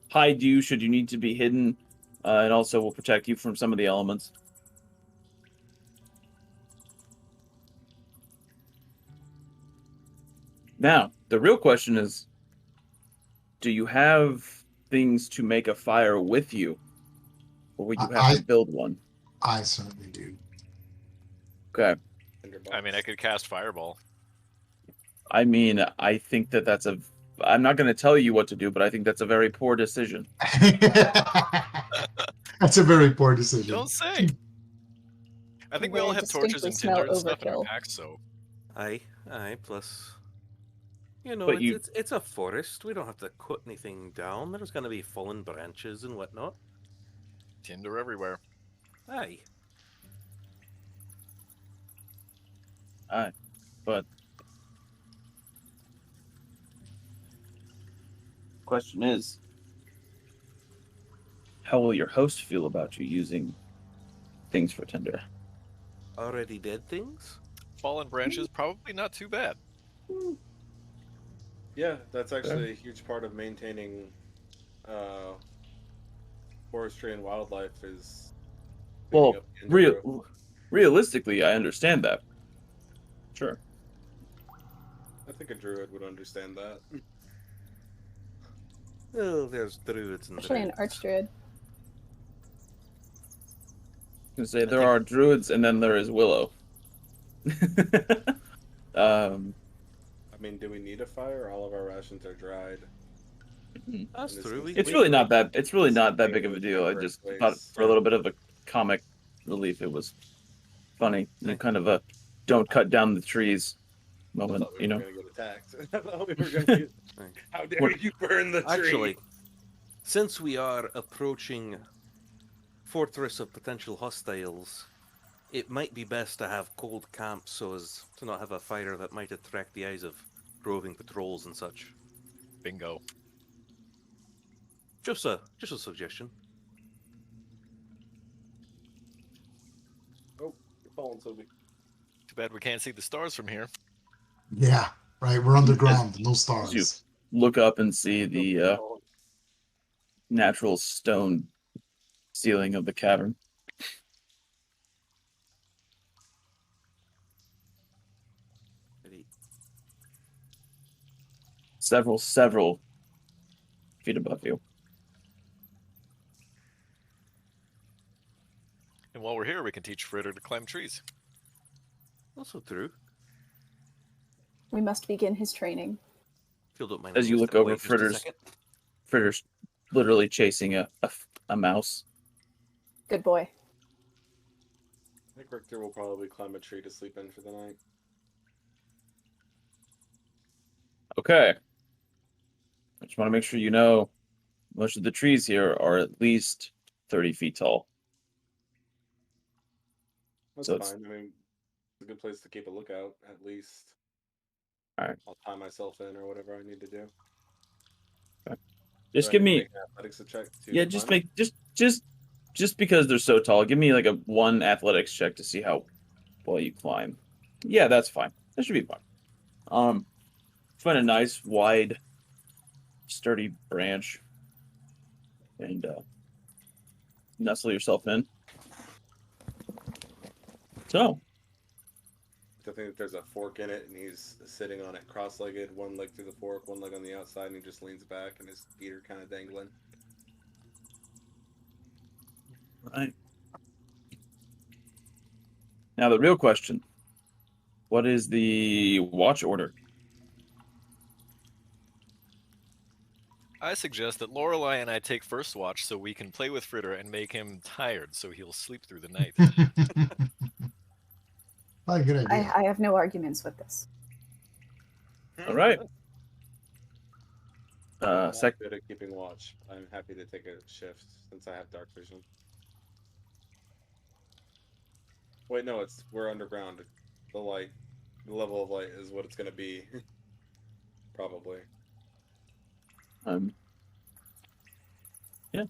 hide you should you need to be hidden, and also will protect you from some of the elements. Now, the real question is, do you have things to make a fire with you? Or would you have to build one? I certainly do. Okay. I mean, I could cast Fireball. I mean, I think that's I'm not going to tell you what to do, but I think that's a very poor decision. That's a very poor decision. Don't say. I think we all Really have torches distinctly and smell tinder and stuff in our overkill. packs, so Aye, plus... You know, But it's a forest. We don't have to cut anything down. There's going to be fallen branches and whatnot. tinder everywhere. Aye. But question is, how will your host feel about you using things for tinder? Already dead things? Fallen branches, probably not too bad. Yeah, that's actually a huge part of maintaining forestry and wildlife is. Well, picking up timber. realistically, I understand that. Sure. I think a druid would understand that. Oh, there's druids and Especially an druids. archdruid. Gonna say I there think- are druids, and then there is Willow. um, I mean, do we need a fire? All of our rations are dried. That's And true. it's really not that. It's really not that big of a deal. I just thought for a little bit of a comic relief, it was funny. You kind of a don't cut down the trees I moment. thought we You were know. gonna get attacked. I thought we were gonna get. How dare you burn the tree? Actually, since we are approaching fortress of potential hostiles, it might be best to have cold camps so as to not have a fire that might attract the eyes of roving patrols and such. Bingo. Just a suggestion. Oh, you're falling, Sylvie. Too bad we can't see the stars from here. Yeah, right. We're underground, no you- stars. Look up and see the You're falling. natural stone ceiling of the cavern. Several feet above you. And while we're here, we can teach Fritter to climb trees. Also true. We must begin his training. If you don't mind, As I'll you just look step away over just a Fritter's second. Fritter's literally chasing a mouse. Good boy. I think Richter will probably climb a tree to sleep in for the night. Okay. I just want to make sure you know most of the trees here are at least 30 feet tall. That's So it's- fine. I mean, it's a good place to keep a lookout, at least. Alright. I'll tie myself in or whatever I need to do. Just Do I give need to me make an athletics check to yeah, just make just because they're so tall, give me like a one athletics check to see how well you climb. Yeah, that's fine. That should be fine. Find a nice wide sturdy branch and nestle yourself in. So, I think that there's a fork in it, and he's sitting on it cross-legged, one leg through the fork, one leg on the outside, and he just leans back, and his feet are kind of dangling. right. Now the real question. What is the watch order? I suggest that Lorelei and I take first watch so we can play with Fritter and make him tired so he'll sleep through the night. Not a good idea. I have no arguments with this. All right. I'm not Sec good at keeping watch. I'm happy to take a shift since I have dark vision. Wait, no, we're underground. The level of light is what it's gonna be. Probably. yeah.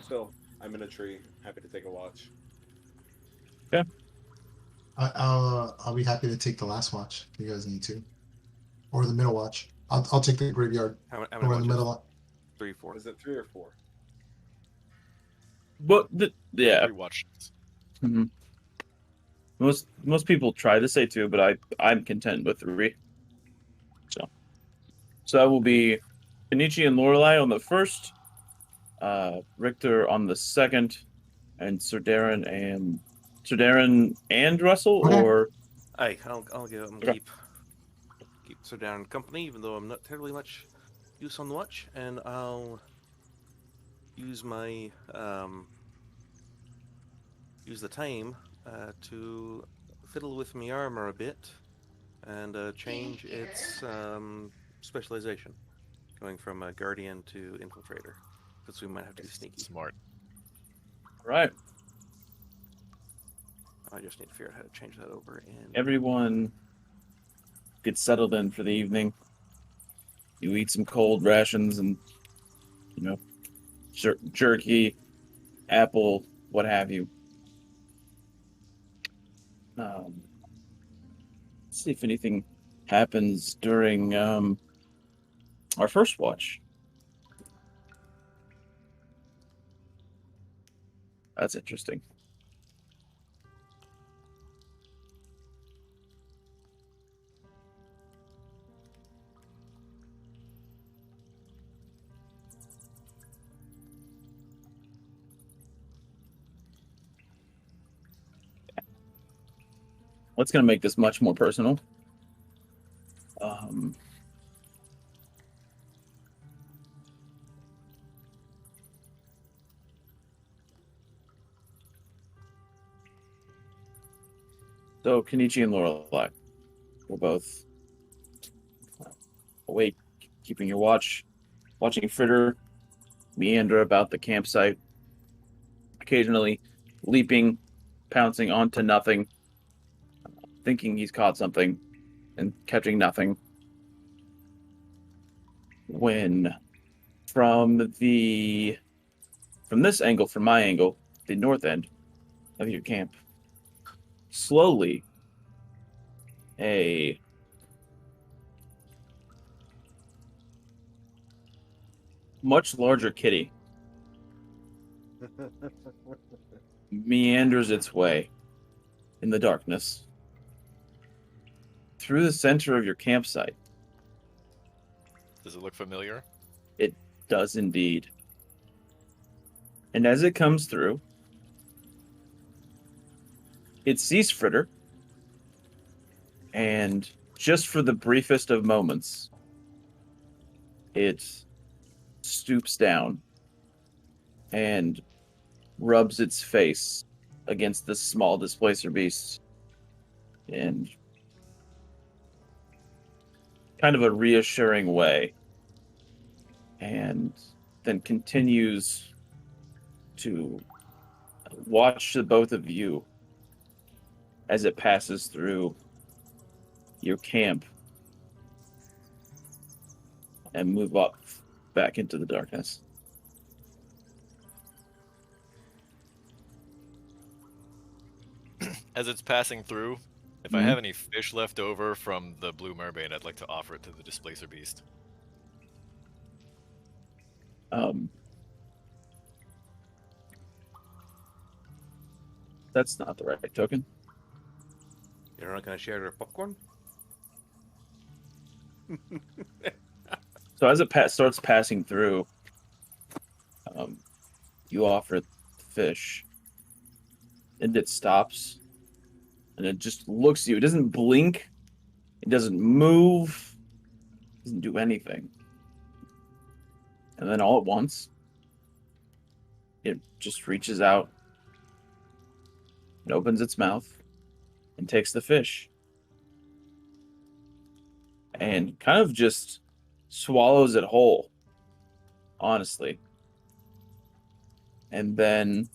Still, I'm in a tree. Happy to take a watch. I'll be happy to take the last watch if you guys need to, or the middle watch. I'll take the graveyard. How Or many in the watches? middle. 3, 4. Is it 3 or 4? But yeah, 3 watches. mhm. Most people try to say 2, but I'm content with 3. So that will be Kenichi and Lorelei on the first, Richter on the second, and Sir Darren and Russell, Okay. or Aye, I'll give him Okay. keep Sir Darren company, even though I'm not terribly much use on the watch, and I'll use my use the time to fiddle with my armor a bit and change its specialization, going from a guardian to infiltrator, because we might have to be sneaky. Smart. right. I just need to figure out how to change that over. And Everyone gets settled in for the evening. You eat some cold rations and, jerky, apple, what have you. Let's see if anything happens during our first watch. That's interesting. What's going to make this much more personal? So Kenichi and Lorelai were both awake, keeping your watch, watching Fritter meander about the campsite, occasionally leaping, pouncing onto nothing, thinking he's caught something, and catching nothing. When from this angle, from my angle, the north end of your camp, slowly a much larger kitty meanders its way in the darkness through the center of your campsite. Does it look familiar? It does indeed. And as it comes through, it sees Fritter, and just for the briefest of moments, it stoops down and rubs its face against this small displacer beast in kind of a reassuring way, and then continues to watch the both of you as it passes through your camp and move up back into the darkness. As it's passing through, if I have any fish left over from the Blue Mermaid, I'd like to offer it to the Displacer Beast. That's not the right token. You're not going to share your popcorn? So as it starts passing through, you offer it the fish, and it stops, and it just looks at you. It doesn't blink, it doesn't move, it doesn't do anything. And then all at once, it just reaches out and opens its mouth and takes the fish and kind of just swallows it whole, honestly. And then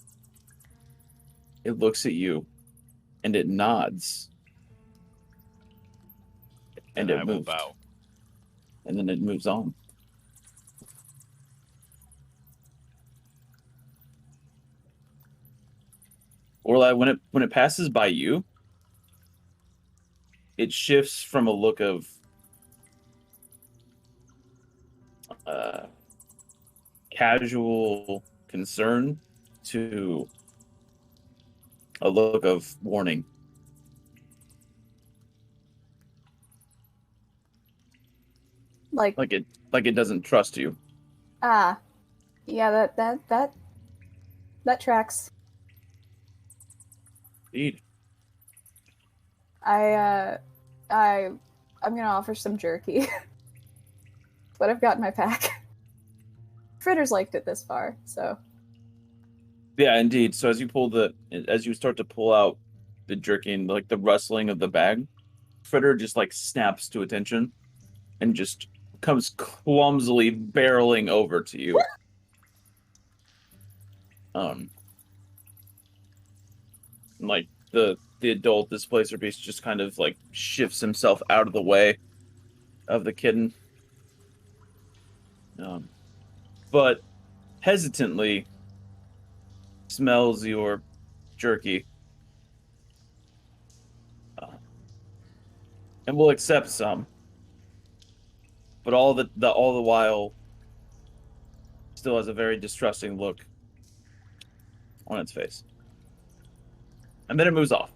it looks at you and it nods. And it I will moves. bow. And then it moves on. Or like when it passes by you, it shifts from a look of casual concern to a look of warning. Like it doesn't trust you. yeah, that tracks. Indeed. I'm gonna offer some jerky. What I've got in my pack. Fritter's liked it this far, so. Yeah, indeed. So as you start to pull out the jerky and like the rustling of the bag, Fritter just like snaps to attention and just comes clumsily barreling over to you. Like the adult displacer beast just kind of like shifts himself out of the way of the kitten. But hesitantly smells your jerky and will accept some, but all the while still has a very distrusting look on its face, and then it moves off.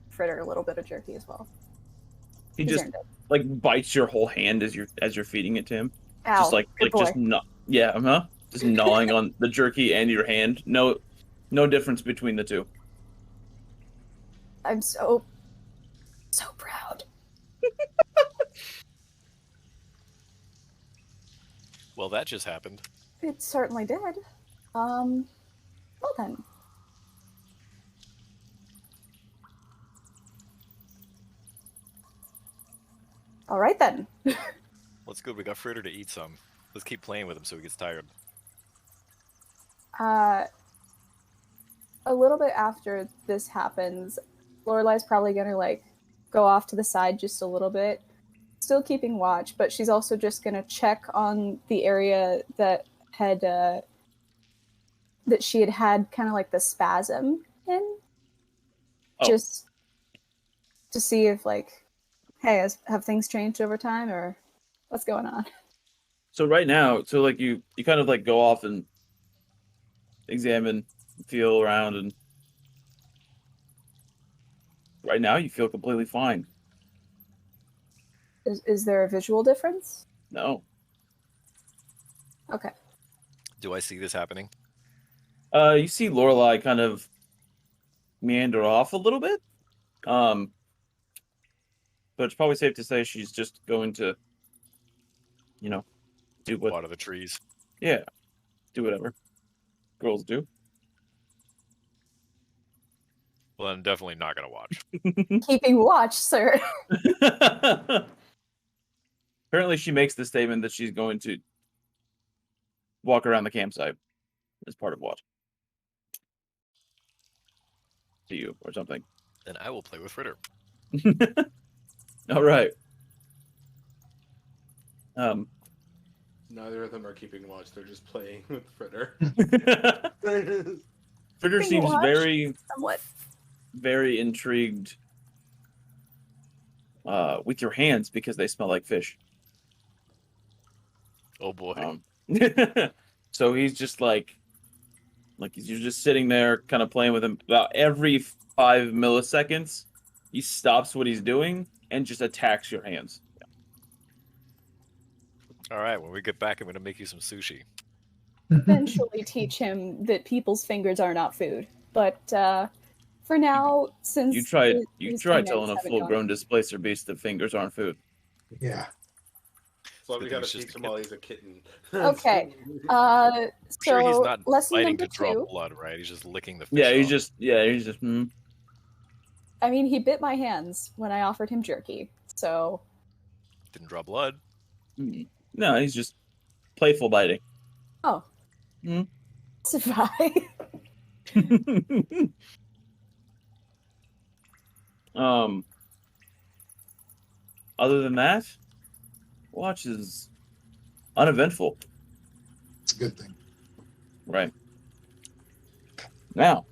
Fritter a little bit of jerky as well. He He's just earned it. like bites your whole hand as you're feeding it to him. Ow, Just good boy. just gnawing on the jerky and your hand. No No difference between the two. I'm so proud. Well, that just happened. It certainly did. Well then. All right then. That's good. We got Fritter to eat some. Let's keep playing with him so he gets tired. A little bit after this happens, Lorelai's probably gonna like go off to the side just a little bit, still keeping watch, but she's also just gonna check on the area that had that she had kind of like the spasm in, just to see if like, hey, have things changed over time or what's going on? So right now, so like you kind of like go off and examine, feel around, and right now you feel completely fine. Is there a visual difference? No. Okay. Do I see this happening? You see Lorelai kind of meander off a little bit. But it's probably safe to say she's just going to, do what... Water the trees. Yeah. Do whatever girls do. Well, I'm definitely not going to watch. Keeping watch, sir. Apparently she makes the statement that she's going to walk around the campsite as part of watch. To you or something. Then I will play with Fritter. All right. Neither of them are keeping watch. They're just playing with Fritter. Fritter seems watch? very, Somewhat. very intrigued with your hands because they smell like fish. Oh boy. So he's just like you're just sitting there kind of playing with him. About every 5 milliseconds, he stops what he's doing and just attacks your hands. All right, when we get back, I'm going to make you some sushi. Eventually teach him that people's fingers are not food. But for now, since You try his telling fingers a haven't full-grown gone- displacer beast that fingers aren't food. Yeah. So Good we thing gotta he's just teach a him while he's a kitten. Okay. I'm sure he's So not lesson fighting number to draw 2. blood, right? He's just licking the fish Yeah, he's off. just I mean, he bit my hands when I offered him jerky. So Didn't draw blood. No, he's just playful biting. oh, survive. Other than that, watch is uneventful. It's a good thing. Right. Now,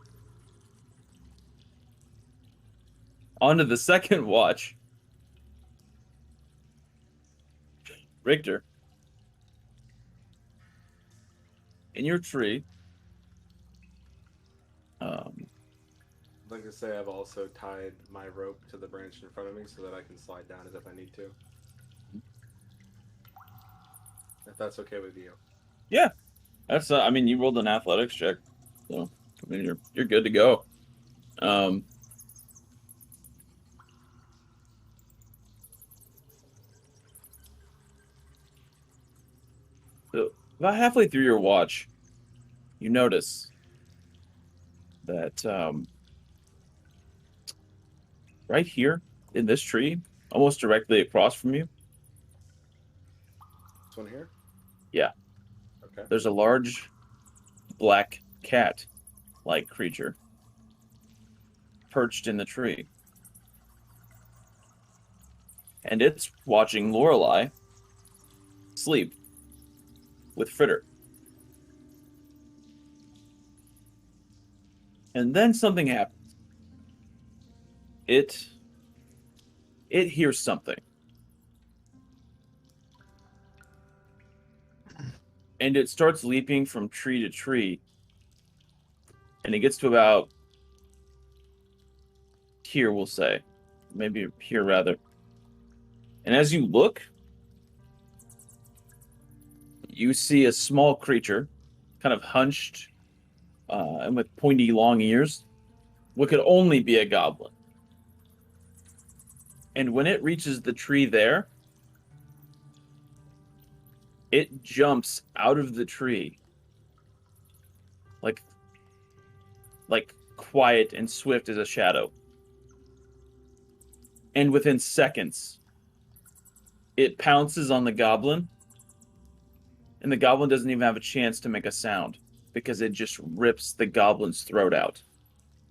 on to the second watch. Richter, in your tree, I'd like to say I've also tied my rope to the branch in front of me so that I can slide down as if I need to. If that's okay with you. yeah, that's. I mean, you rolled an athletics check, so I mean, you're good to go. So about halfway through your watch, you notice that right here in this tree, almost directly across from you, This one here? Yeah. Okay. there's a large black cat-like creature perched in the tree. And it's watching Lorelai sleep with Fritter. And then something happens. It hears something. And it starts leaping from tree to tree. And it gets to about here, we'll say. Maybe here, rather. And as you look, you see a small creature kind of hunched and with pointy long ears, what could only be a goblin. And when it reaches the tree there, it jumps out of the tree like quiet and swift as a shadow. And within seconds, it pounces on the goblin, and the goblin doesn't even have a chance to make a sound because it just rips the goblin's throat out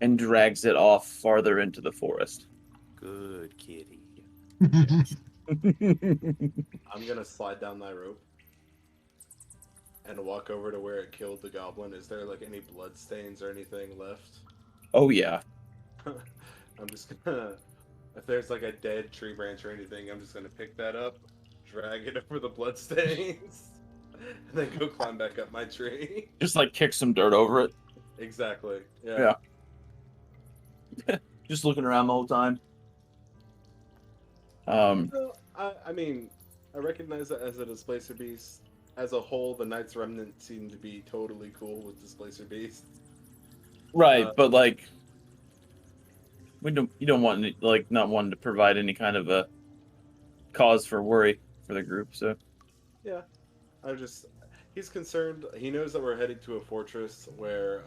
and drags it off farther into the forest. Good kitty. I'm gonna slide down my rope and walk over to where it killed the goblin. Is there like any blood stains or anything left? Oh yeah. I'm just gonna, if there's like a dead tree branch or anything, I'm just gonna pick that up, drag it over the blood stains, and then go climb back up my tree. Just like kick some dirt over it. Exactly. Yeah. Just looking around the whole time. So, I mean, I recognize it as a displacer beast. As a whole, the Knights Remnant seem to be totally cool with displacer beasts. Right, but like you don't want like not wanting to provide any kind of a cause for worry for the group, so Yeah, he's concerned. He knows that we're heading to a fortress where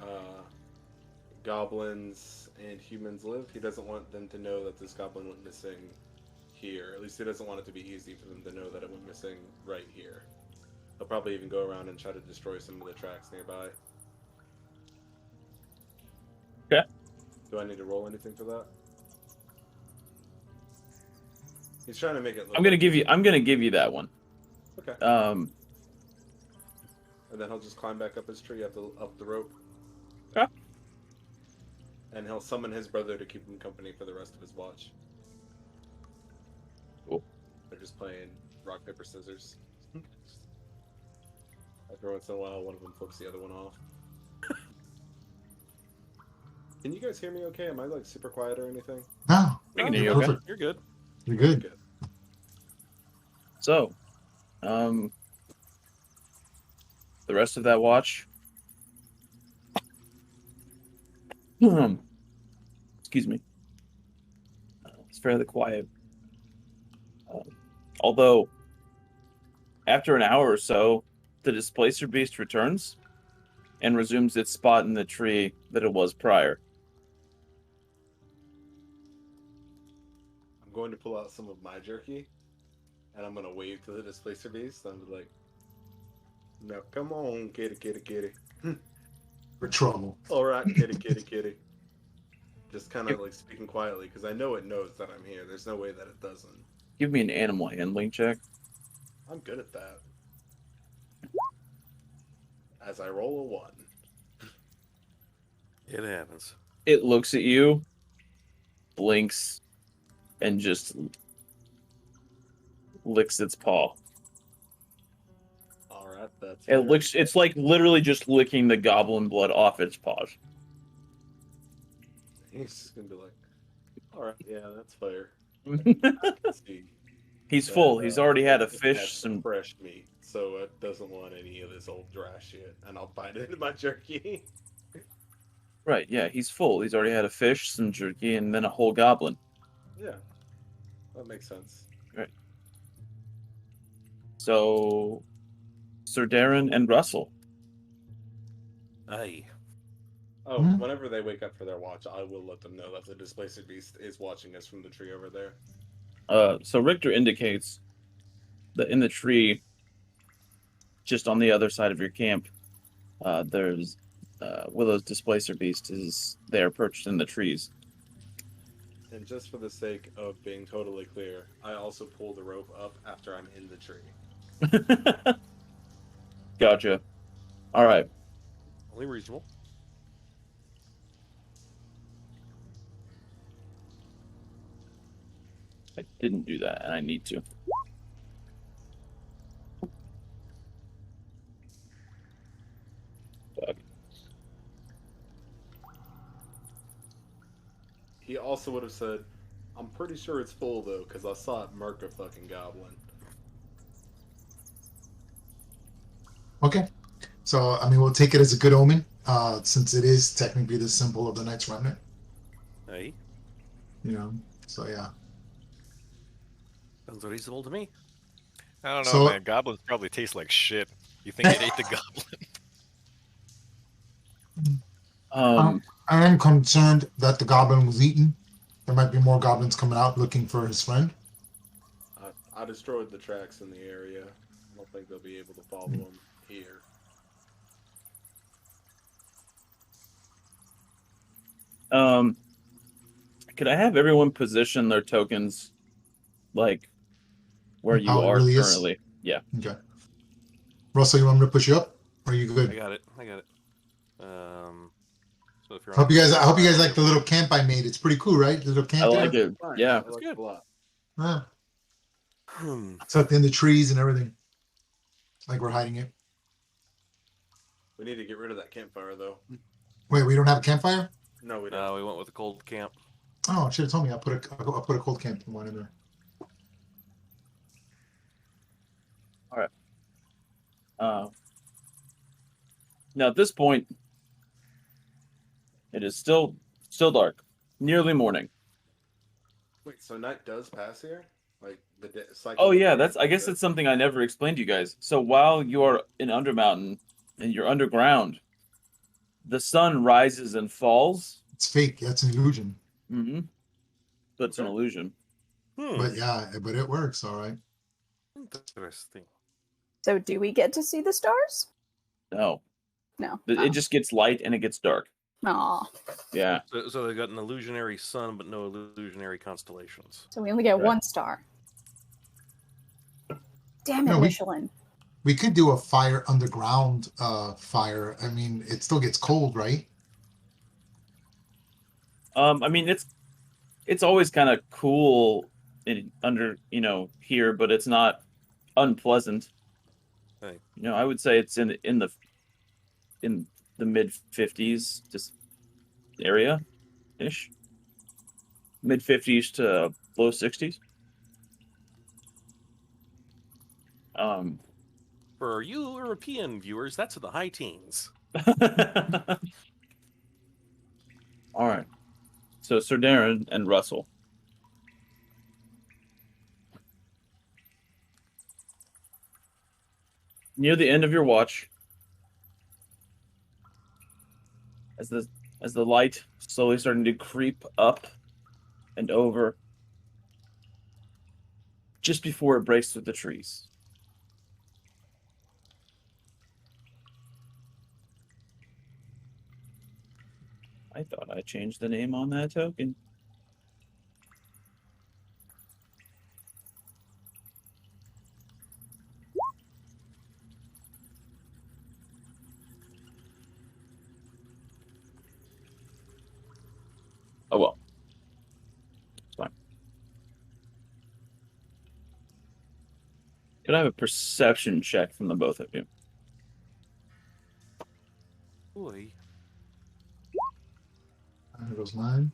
goblins and humans live. He doesn't want them to know that this goblin went missing here. At least he doesn't want it to be easy for them to know that it went missing right here. He'll probably even go around and try to destroy some of the tracks nearby. Okay. Do I need to roll anything for that? He's trying to make it look I'm gonna give you that one. Okay. Um And then he'll just climb back up his tree up the rope. Okay. And he'll summon his brother to keep him company for the rest of his watch. Cool. They're just playing rock, paper, scissors. Every once in a while, one of them flips the other one off. Can you guys hear me okay? Am I like super quiet or anything? No, We can hear you're you, okay? perfect. You're good. You're good. Good. So, the rest of that watch. Excuse me. It's fairly quiet. Although, after an hour or so, the displacer beast returns and resumes its spot in the tree that it was prior. I'm going to pull out some of my jerky, and I'm going to wave to the displacer beast. I'm like, now come on, kitty, kitty, kitty. For trouble. All right, kitty, kitty, kitty. Just kind of like speaking quietly, because I know it knows that I'm here. There's no way that it doesn't. Give me an animal handling check. I'm good at that. As I roll a 1. It happens. It looks at you, blinks, and just licks its paw. All right, that's. It looks. It's like literally just licking the goblin blood off its paws. He's just gonna be like, all right, yeah, that's fair. See, He's that, full. He's already had a it fish, has some. fresh meat, so it doesn't want any of this old dry shit, and I'll bite it into my jerky. Right, yeah, he's full. He's already had a fish, some jerky, and then a whole goblin. Yeah, that makes sense. So, Sir Darren and Russell. Aye. Oh, Mhm. whenever they wake up for their watch, I will let them know that the displacer beast is watching us from the tree over there. So Richter indicates that in the tree, just on the other side of your camp, there's Willow's displacer beast is there perched in the trees. And just for the sake of being totally clear, I also pull the rope up after I'm in the tree. Gotcha. All right. Only reasonable. I didn't do that, and I need to. Fuck. He also would have said, I'm pretty sure it's full though, because I saw it murk a fucking goblin. Okay. So, I mean, we'll take it as a good omen. since it is technically the symbol of the Knights Remnant. Hey, So yeah. sounds reasonable to me. I don't know, So- man. Goblins probably taste like shit. You think it ate the goblin? I am concerned that the goblin was eaten. There might be more goblins coming out looking for his friend. I destroyed the tracks in the area. I don't think they'll be able to follow them here. Could I have everyone position their tokens, like where you How it are really is? currently? Yeah. Okay. Russell, you want me to push you up? Or are you I good? got it. So if you're I hope you guys on- like the little camp I made. It's pretty cool, right? The little camp. I there? like it. Fine. Yeah. I like it a lot. Yeah. Hmm. Tucked in the trees and everything. Like we're hiding it. We need to get rid of that campfire, though. Wait, we don't have a campfire? No, we don't. No, we went with the cold camp. Oh, should have told me. I'll put a cold camp one in there. Now at this point, it is still dark, nearly morning. Wait, so night does pass here? Like the cycle? Oh of yeah, days I guess does? that's something I never explained to you guys. So while you're in Undermountain and you're underground, the sun rises and falls. It's fake. That's an illusion. Mm-hmm. But it's an Okay. illusion. But yeah, but it works. All right. Interesting. So do we get to see the stars? No, No. it just gets light and it gets dark. Aw. Yeah. So they got an illusionary sun, but no illusionary constellations. So we only get Right. one star. Damn it, No, we- Michelin. We could do a fire underground fire. I mean, it still gets cold, right? I mean it's always kind of cool under here, but it's not unpleasant. Hey. I would say it's in the mid 50s, just area ish. Mid 50s to low 60s. For our European viewers, that's in the high teens. All right. So Sir Darren and Russell. Near the end of your watch, as the light slowly starting to creep up and over, just before it breaks through the trees. I thought I changed the name on that token. Oh well. It's fine. Could I have a perception check from the both of you? Boy. There goes mine.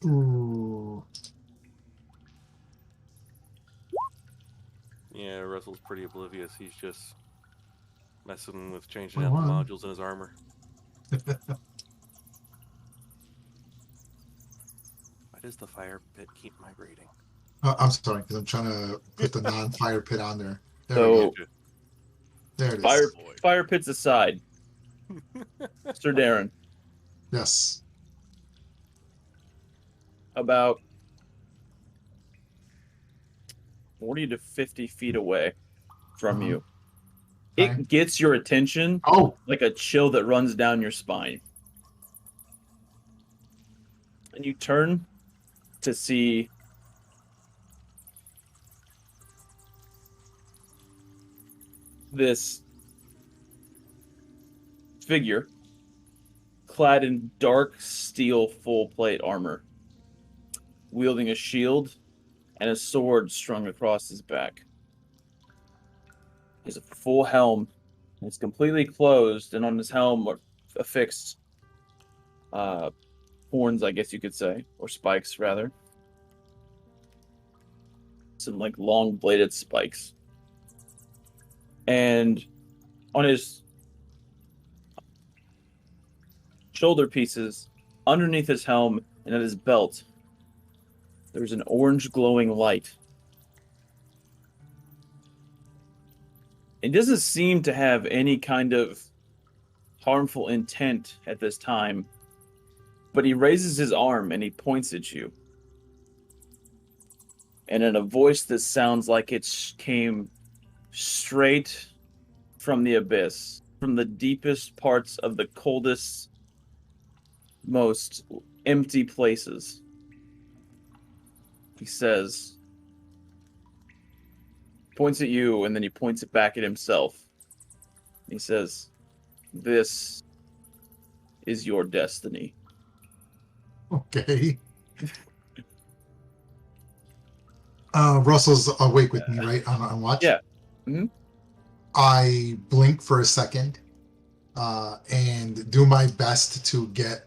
Ooh. Yeah, Russell's pretty oblivious. He's just messing with changing out the 21. modules in his armor. Why does the fire pit keep migrating? I'm sorry, because I'm trying to put the non-fire pit on there. There, So there it is. fire pits aside. Sir Darren, Yes. about 40 to 50 feet away from you. Okay. It gets your attention Oh, like a chill that runs down your spine. And you turn to see this figure clad in dark steel full plate armor, wielding a shield and a sword strung across his back. He has a full helm. It's completely closed, and on his helm are affixed horns, I guess you could say, or spikes rather. Some like long bladed spikes. And on his shoulder pieces, underneath his helm, and at his belt, there's an orange glowing light. It doesn't seem to have any kind of harmful intent at this time, but he raises his arm and he points at you. And in a voice that sounds like it came straight from the abyss, from the deepest parts of the coldest, most empty places. He says, points at you, and then he points it back at himself. He says, "This is your destiny." Okay. Russell's awake with me, right? On watch? Yeah. Mm-hmm. I blink for a second and do my best to get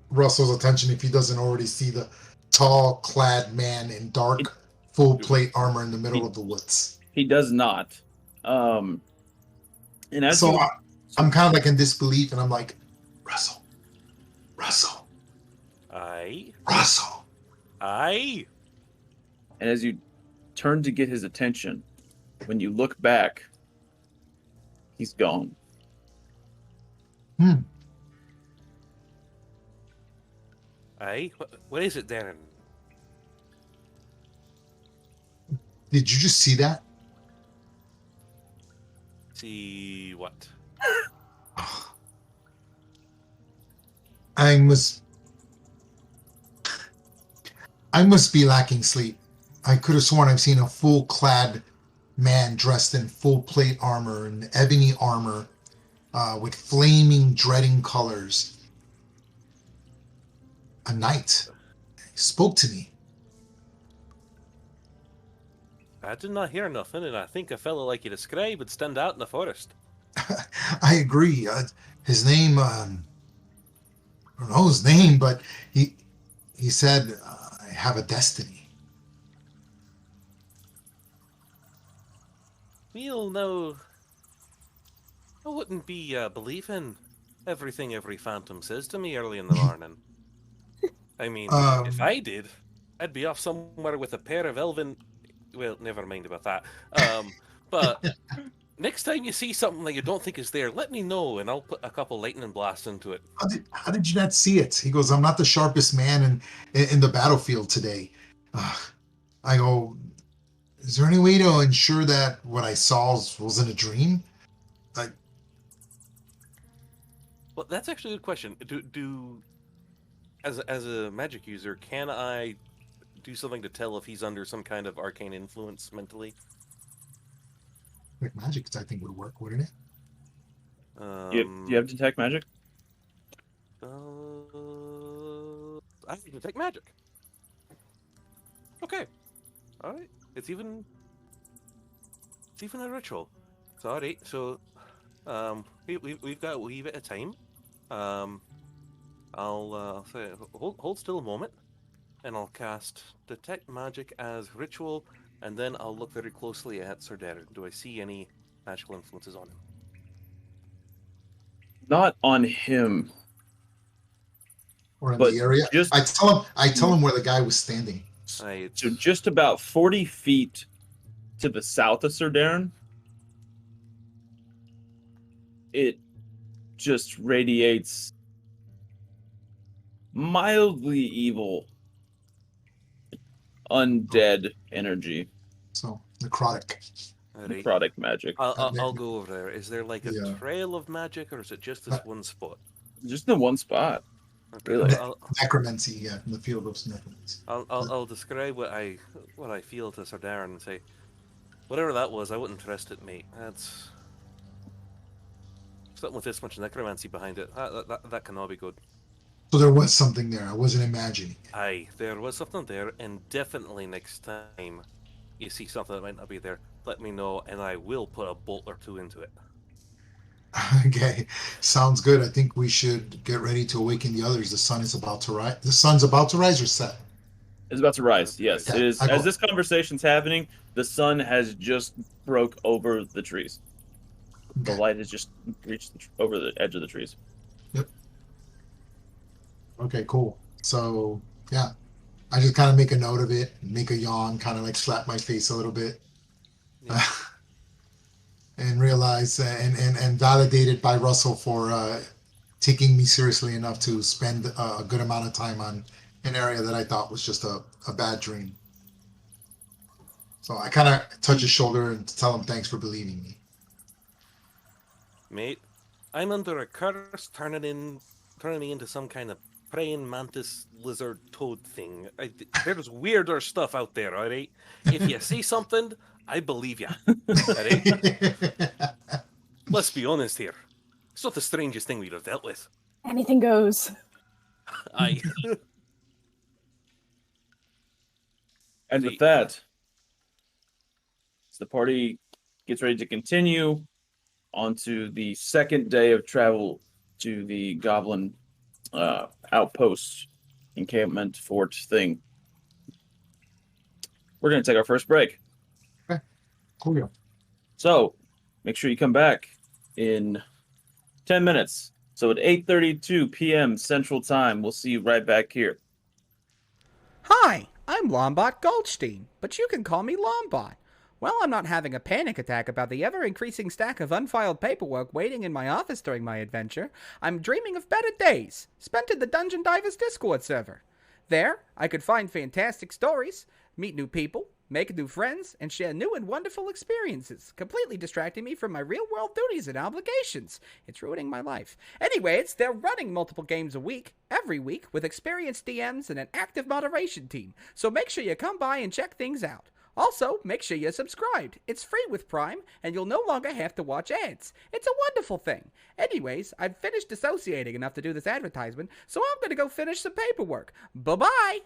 Russell's attention if he doesn't already see the tall, clad man in dark, full plate armor in the middle of the woods. He does not. And as So you, I'm kind of like in disbelief, and I'm like, Russell, Aye. Russell. Aye. and as you turn to get his attention, when you look back, he's gone. Aye. What is it, Darren? Did you just see that? See what? I must be lacking sleep. I could have sworn I've seen a full-clad man dressed in full plate armor and ebony armor with flaming, dreading colors. A knight. He spoke to me. I did not hear nothing, and I think a fellow like you described would stand out in the forest. I agree. His name, I don't know his name, but he said, I have a destiny. We'll know. I wouldn't be believing everything every phantom says to me early in the morning. I mean, if I did, I'd be off somewhere with a pair of elven... Well, never mind about that. But next time you see something that you don't think is there, let me know, and I'll put a couple lightning blasts into it. How did you not see it? He goes, I'm not the sharpest man in the battlefield today. I go, is there any way to ensure that what I saw wasn't a dream? Well, that's actually a good question. As a magic user, can I do something to tell if he's under some kind of arcane influence mentally? Like magic, I think would work, wouldn't it? Do you have detect magic? I can detect magic. Okay. All right. It's even a ritual. Sorry. So, we've got a wee bit of time. I'll say hold still a moment, and I'll cast detect magic as ritual, and then I'll look very closely at Sir Darren. Do I see any magical influences on him? Not on him. Or in But the area? just- I tell him where the guy was standing. So just about 40 feet to the south of Sir Darren, it just radiates mildly evil, undead energy, So necrotic. Alright. necrotic magic. I'll go over there. Is there like a Yeah. trail of magic, or is it just this one spot? Just in one spot. Okay, Really? Necromancy, yeah, in the field of necromancy. I'll describe what I feel to Sir Darren and say, whatever that was, I wouldn't trust it, mate. That's something with this much necromancy behind it. That cannot be good. So there was something there. I wasn't imagining it. Aye, there was something there, and definitely next time you see something that might not be there, let me know, and I will put a bolt or two into it. Okay, sounds good. I think we should get ready to awaken the others. The sun is about to rise. The sun's about to rise or set? It's about to rise. Yes, Yeah, it is. I go- As this conversation's happening, the sun has just broke over the trees. The Okay. light has just reached over the edge of the trees. Okay, cool. So yeah, I just kind of make a note of it, make a yawn, kind of like slap my face a little bit, Yeah. and realize and validated by Russell for taking me seriously enough to spend a good amount of time on an area that I thought was just a bad dream. So I kind of touch his shoulder and tell him thanks for believing me. Mate, I'm under a curse turning me into some kind of praying mantis lizard toad thing. There's weirder stuff out there, alright? If you see something, I believe you. Alright? Let's be honest here. It's not the strangest thing we'd have dealt with. Anything goes. I And with that, as the party gets ready to continue onto the second day of travel to the Goblin outpost encampment fort thing, we're going to take our first break. Cool. So make sure you come back in 10 minutes. So at 8:32 p.m. Central Time, we'll see you right back here. Hi, I'm Lombot Goldstein, but you can call me Lombot. Well, I'm not having a panic attack about the ever-increasing stack of unfiled paperwork waiting in my office during my adventure. I'm dreaming of better days, spent in the Dungeon Divers Discord server. There, I could find fantastic stories, meet new people, make new friends, and share new and wonderful experiences, completely distracting me from my real-world duties and obligations. It's ruining my life. Anyways, they're running multiple games a week, every week, with experienced DMs and an active moderation team, so make sure you come by and check things out. Also, make sure you're subscribed. It's free with Prime, and you'll no longer have to watch ads. It's a wonderful thing. Anyways, I've finished dissociating enough to do this advertisement, so I'm gonna go finish some paperwork. Bye-bye!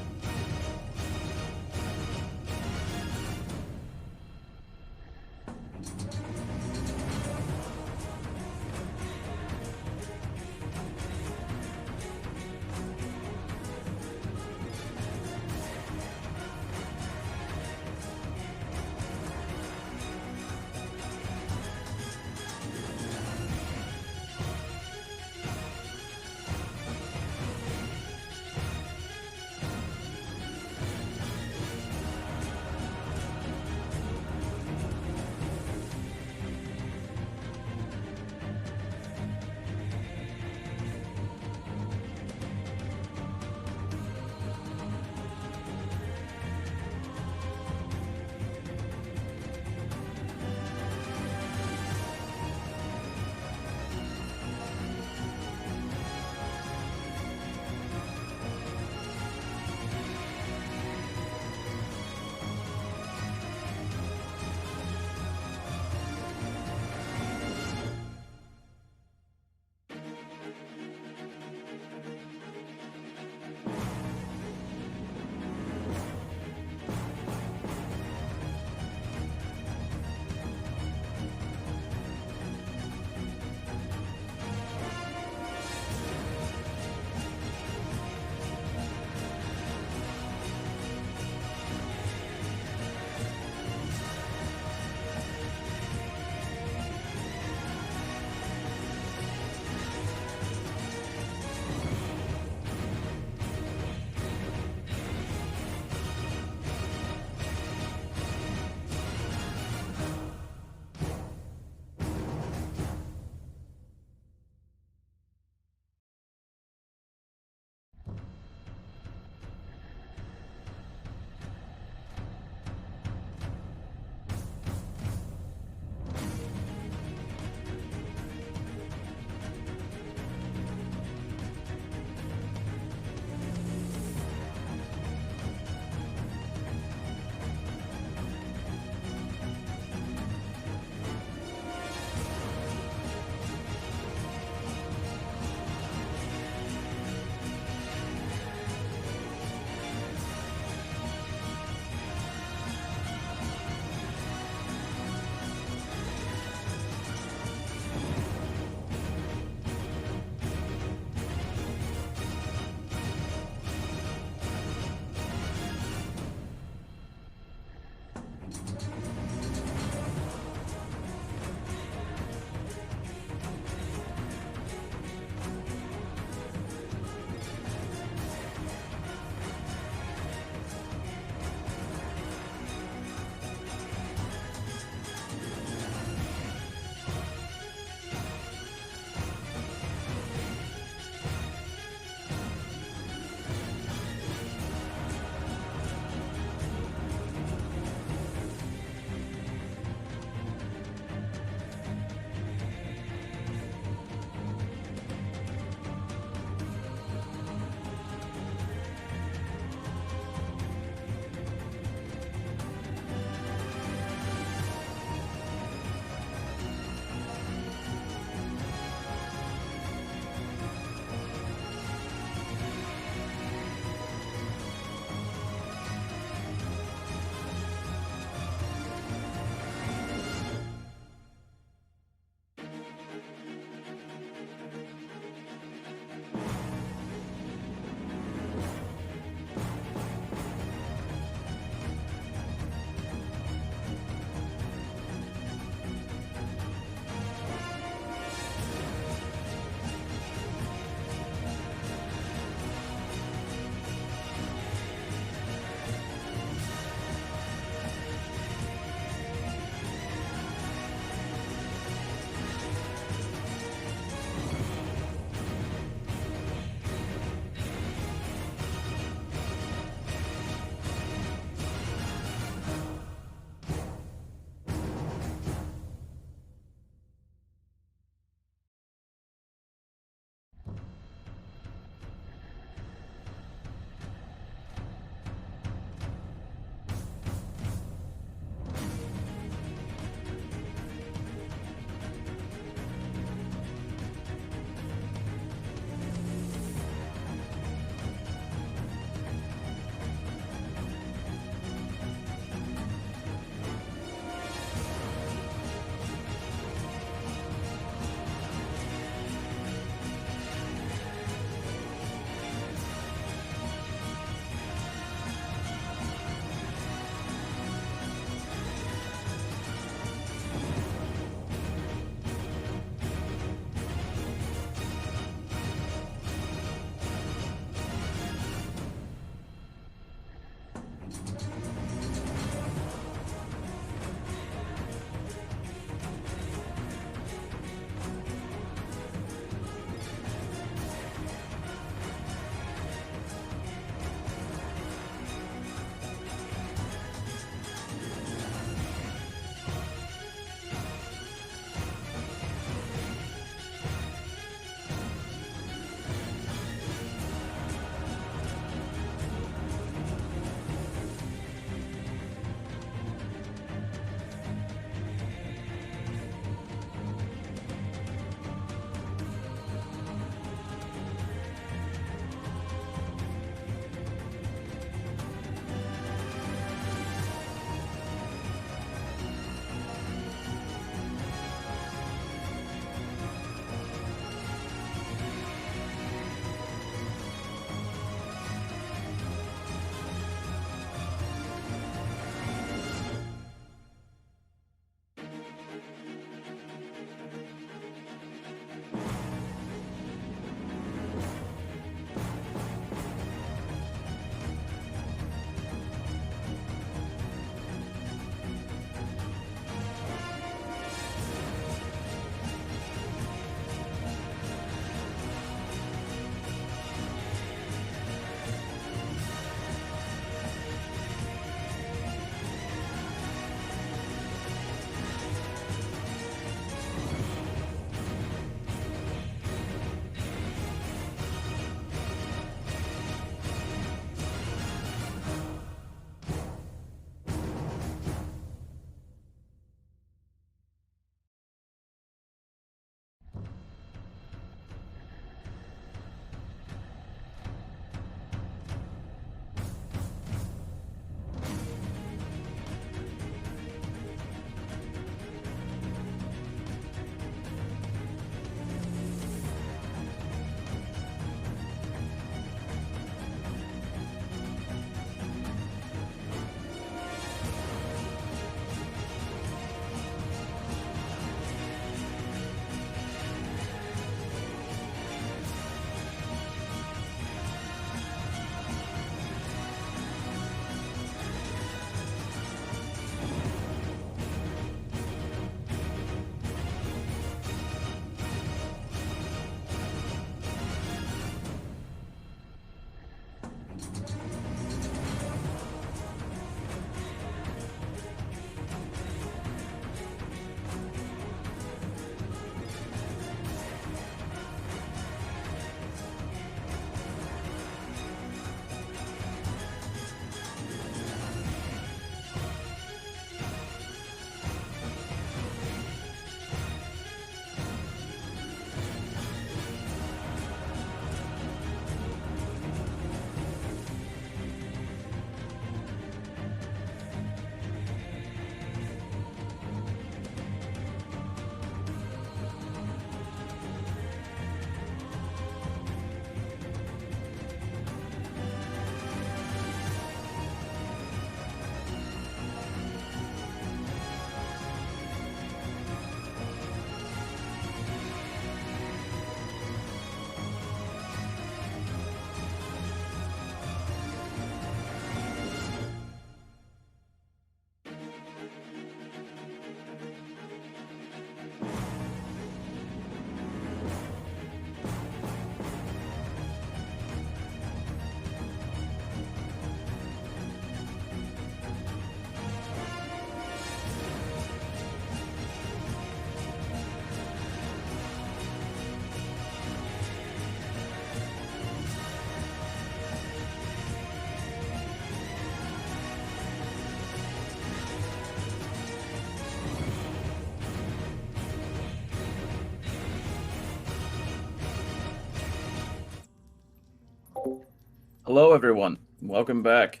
Hello, everyone. Welcome back.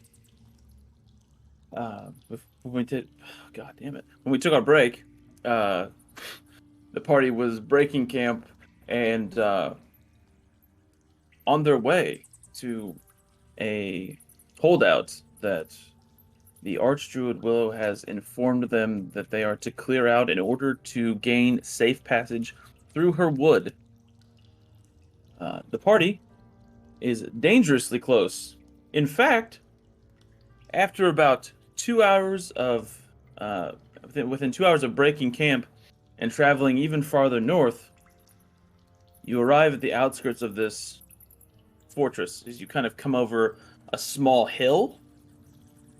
When we did, God damn it, when we took our break, the party was breaking camp and on their way to a holdout that the Archdruid Willow has informed them that they are to clear out in order to gain safe passage through her wood. The party is dangerously close. In fact, after about 2 hours of within 2 hours of breaking camp and traveling even farther north, you arrive at the outskirts of this fortress as you kind of come over a small hill.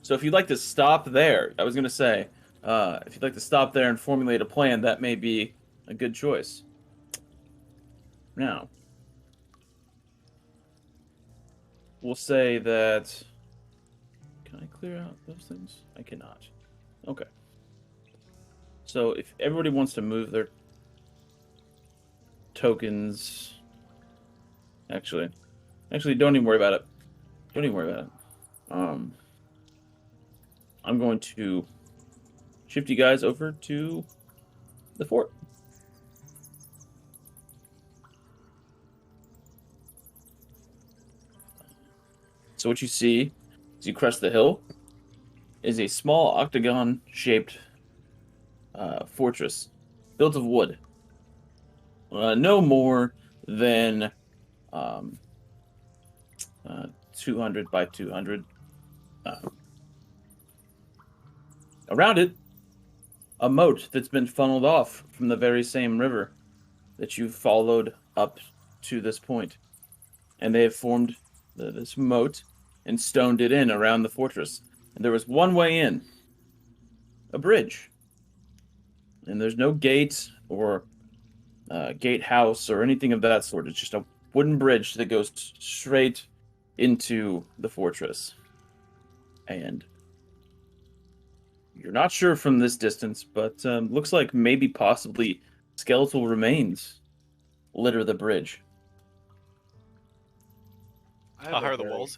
So if you'd like to stop there, I was going to say, if you'd like to stop there and formulate a plan, that may be a good choice. Now, we'll say that... Can I clear out those things? I cannot. Okay. So if everybody wants to move their tokens... Actually, don't even worry about it. Don't even worry about it. I'm going to shift you guys over to the fort. So what you see as you crest the hill is a small octagon-shaped fortress built of wood. No more than 200 by 200. Around it, a moat that's been funneled off from the very same river that you've followed up to this point. And they have formed this moat and stoned it in around the fortress. And there was one way in, a bridge. And there's no gate or gatehouse or anything of that sort. It's just a wooden bridge that goes straight into the fortress. And you're not sure from this distance, but looks like maybe possibly skeletal remains litter the bridge. How high are the walls?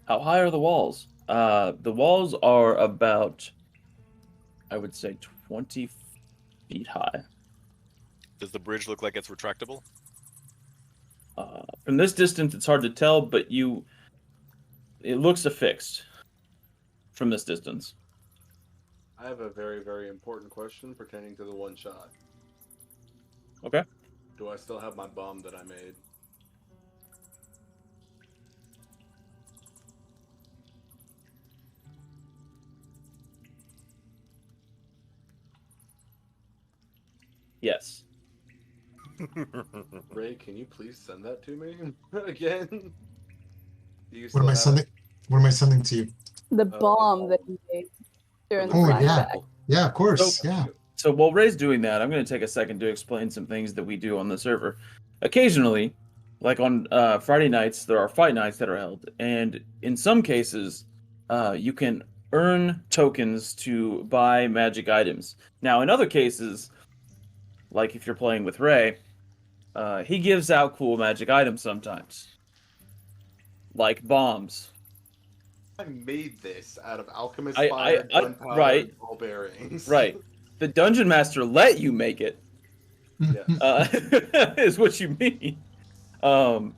How high are the walls? The walls are about, I would say, 20 feet high. Does the bridge look like it's retractable? From this distance, it's hard to tell, but it looks affixed from this distance. I have a very, very important question pertaining to the one shot. Okay. Do I still have my bomb that I made? Yes. Ray, can you please send that to me again? Do you What still am I have sending? What am I sending to you? The bomb that you made during the Oh yeah, flashback. yeah, of course, So- yeah. So while Ray's doing that, I'm going to take a second to explain some things that we do on the server. Occasionally, like on Friday nights, there are fight nights that are held, and in some cases, you can earn tokens to buy magic items. Now, in other cases, like if you're playing with Ray, he gives out cool magic items sometimes, like bombs. I made this out of alchemist I- fire, I- gunpowder, right. and ball bearings. Right. The Dungeon Master let you make it. Yes. Is what you mean. And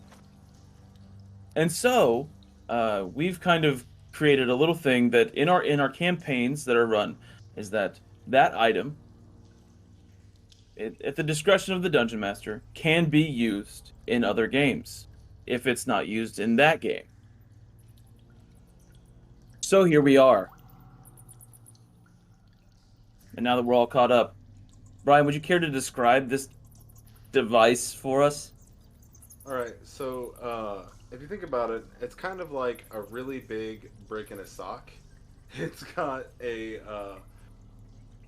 so we've kind of created a little thing that in our campaigns that are run is that item, at the discretion of the Dungeon Master, can be used in other games if it's not used in that game. So here we are. And now that we're all caught up, Brian, would you care to describe this device for us? Alright, so if you think about it, it's kind of like a really big brick in a sock. It's got a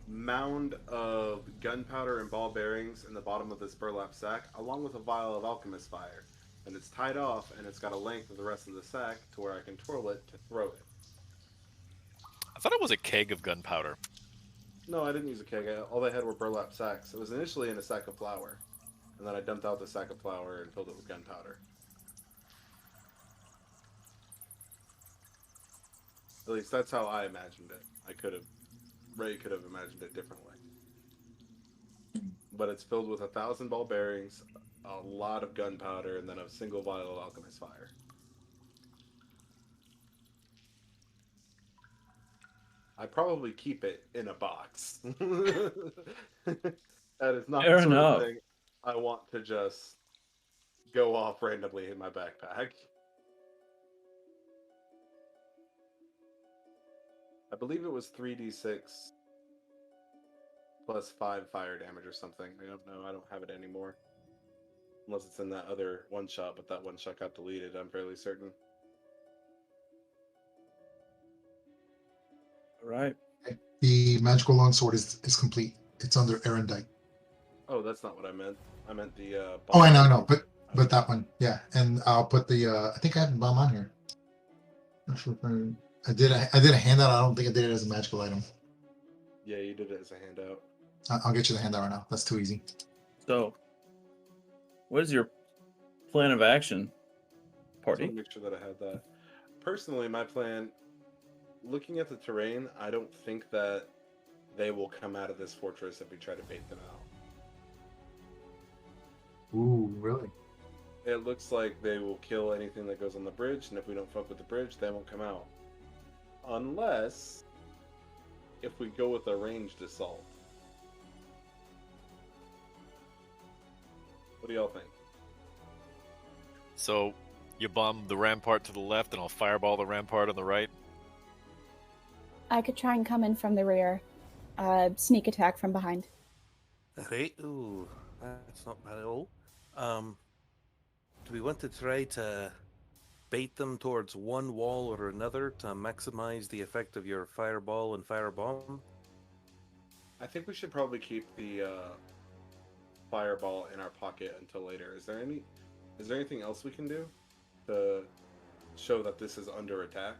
mound of gunpowder and ball bearings in the bottom of this burlap sack, along with a vial of alchemist fire. And it's tied off, and it's got a length of the rest of the sack to where I can twirl it to throw it. I thought it was a keg of gunpowder. No, I didn't use a keg. All they had were burlap sacks. It was initially in a sack of flour. And then I dumped out the sack of flour and filled it with gunpowder. At least that's how I imagined it. Ray could have imagined it differently. But it's filled with 1,000 ball bearings, a lot of gunpowder, and then a single vial of alchemist fire. I probably keep it in a box. That is not Fair the sort enough. of thing I want to just go off randomly in my backpack. I believe it was 3d6 plus 5 fire damage or something. I don't know. I don't have it anymore. Unless it's in that other one shot, but that one shot got deleted, I'm fairly certain. All right. The magical longsword is complete. It's under erendite. Oh, that's not what I meant. I meant the Oh, I bomb. know, but that one, yeah. And I'll put the I think I have the bomb on here. Not sure if I did a handout. I don't think I did it as a magical item. Yeah, you did it as a handout. I'll get you the handout right now. That's too easy. So, what is your plan of action, I party? want to make sure that I had that. Personally, my plan, looking at the terrain, I don't think that they will come out of this fortress if we try to bait them out. Ooh, really? It looks like they will kill anything that goes on the bridge, and if we don't fuck with the bridge, they won't come out. Unless if we go with a ranged assault. What do y'all think? So, you bomb the rampart to the left, and I'll fireball the rampart on the right. I could try and come in from the rear. Sneak attack from behind. Right. Ooh, that's not bad at all. Do we want to try to bait them towards one wall or another to maximize the effect of your fireball and firebomb? I think we should probably keep the fireball in our pocket until later. Is there anything else we can do to show that this is under attack?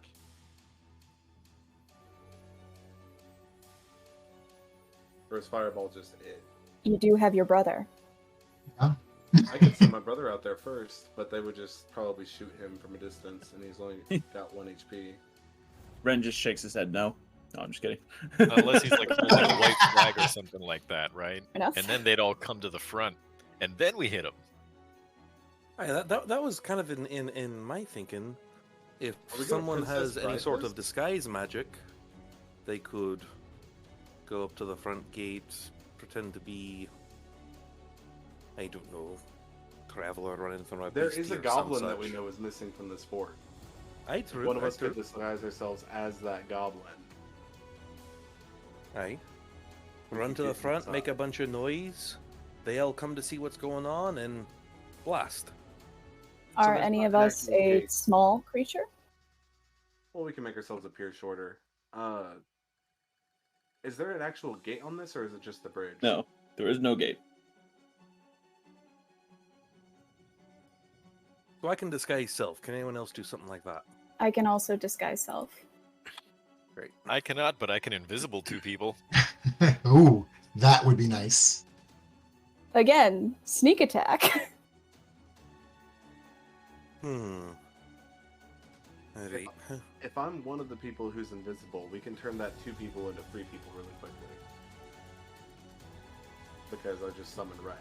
Or is fireball just it? You do have your brother. I could send my brother out there first, but they would just probably shoot him from a distance, and he's only got 1 HP. Ren just shakes his head no. No, I'm just kidding. Unless he's like holding a white flag or something like that, right? Enough. And then they'd all come to the front, and then we hit them. That was kind of in my thinking. If Are we going someone Princess has any Bride sort first? of disguise magic, they could go up to the front gate, pretend to be, I don't know, traveler running from a There beastie is a or some goblin that we such. know is missing from this fort. Aye, true. One of aye, us could true. disguise ourselves as that goblin. Aye. We Run could to the get front, make inside. a bunch of noise. They all come to see what's going on and blast. Are there's any not of an us actual a gate. small creature? Well, we can make ourselves appear shorter. Is there an actual gate on this, or is it just the bridge? No, there is no gate. So I can disguise self. Can anyone else do something like that? I can also disguise self. Great. I cannot, but I can invisible 2 people. Ooh, that would be nice. Again, sneak attack. Alright. If I'm one of the people who's invisible, we can turn that 2 people into 3 people really quickly. Because I just summoned Ray.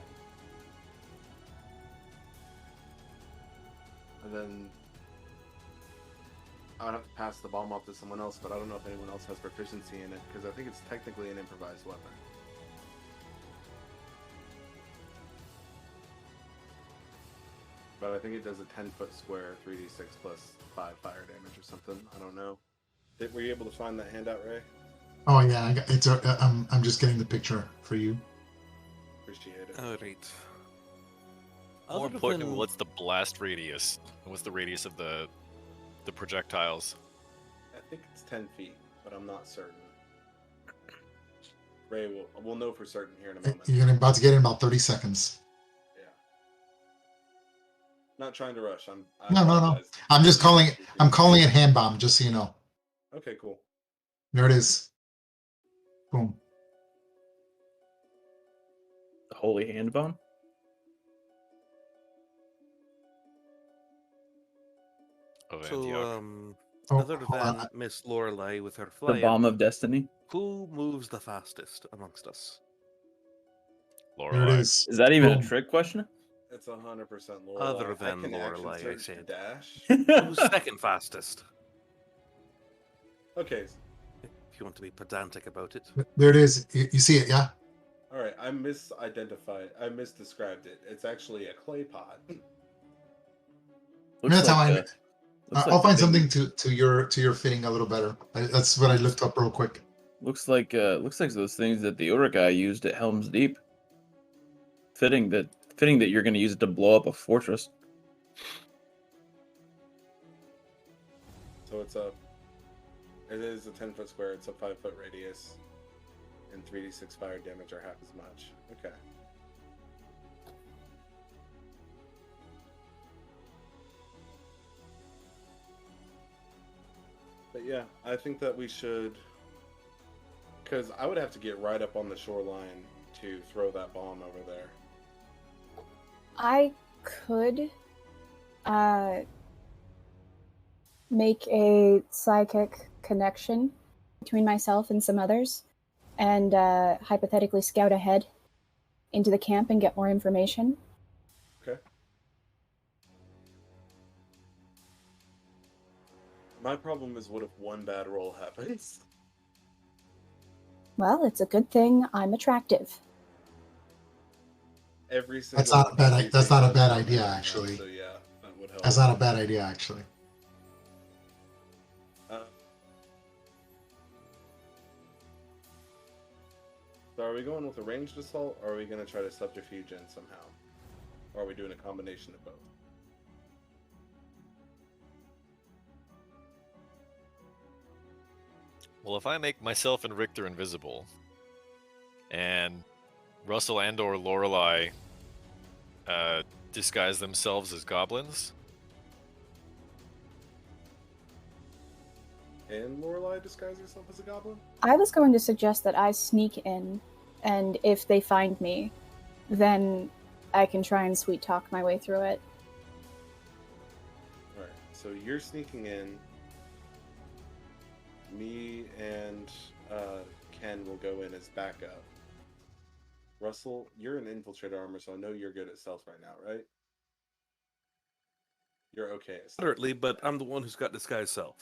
And then I would have to pass the bomb off to someone else, but I don't know if anyone else has proficiency in it, because I think it's technically an improvised weapon. But I think it does a 10-foot square, 3d6 plus 5 fire damage or something. I don't know. Were you able to find that handout, Ray? Oh yeah, it's I'm just getting the picture for you. Appreciate it. Alright. More Other importantly, than- what's the blast radius? What's the radius of the projectiles? I think it's 10 feet, but I'm not certain. Ray we'll know for certain here in a moment. You're about to get it in about 30 seconds. Yeah. Not trying to rush. I No. apologize. I'm just calling it. I'm calling it hand bomb, just so you know. Okay, cool. There it is. Boom. The holy hand bomb? Of So, Antioch. Oh, Other hold on. than Miss Lorelei with her The flying, bomb of destiny. who moves the fastest amongst us? Here it Lorelei. is. Is that even a Boom. trick question? It's 100% Lorelei. Other I than can action Lorelei, I search to said. dash. Who's second fastest? Okay, If you want to be pedantic about it. There it is. You see it, yeah? all right. I misidentified. I misdescribed it. It's actually a clay pot. Looks That's how like, I. looks I'll like find the big- something to your fitting a little better. That's what I looked up real quick. Looks like those things that the Uruk-hai used at Helm's Deep. Fitting that you're going to use it to blow up a fortress. So it is a 10-foot square. It's a 5-foot radius, and 3d6 fire damage are half as much. Okay. But yeah, I think that we should, because I would have to get right up on the shoreline to throw that bomb over there. I could make a psychic connection between myself and some others and hypothetically scout ahead into the camp and get more information. Okay. My problem is, what if one bad roll happens? Well, it's a good thing I'm attractive. Every single. That's not a bad. NPC That's not a does bad that, idea, so actually. yeah, that would help. That's not a bad idea, actually. So are we going with a ranged assault, or are we going to try to subterfuge in somehow? Or are we doing a combination of both? Well, if I make myself and Richter invisible, and Russell and/or Lorelei disguise themselves as goblins, And Lorelei disguise herself as a goblin? I was going to suggest that I sneak in, and if they find me, then I can try and sweet talk my way through it. Alright, so you're sneaking in. Me and Ken will go in as backup. Russell, you're in infiltrator armor, so I know you're good at stealth right now, right? You're okay at stealth. Moderately, but I'm the one who's got disguise self.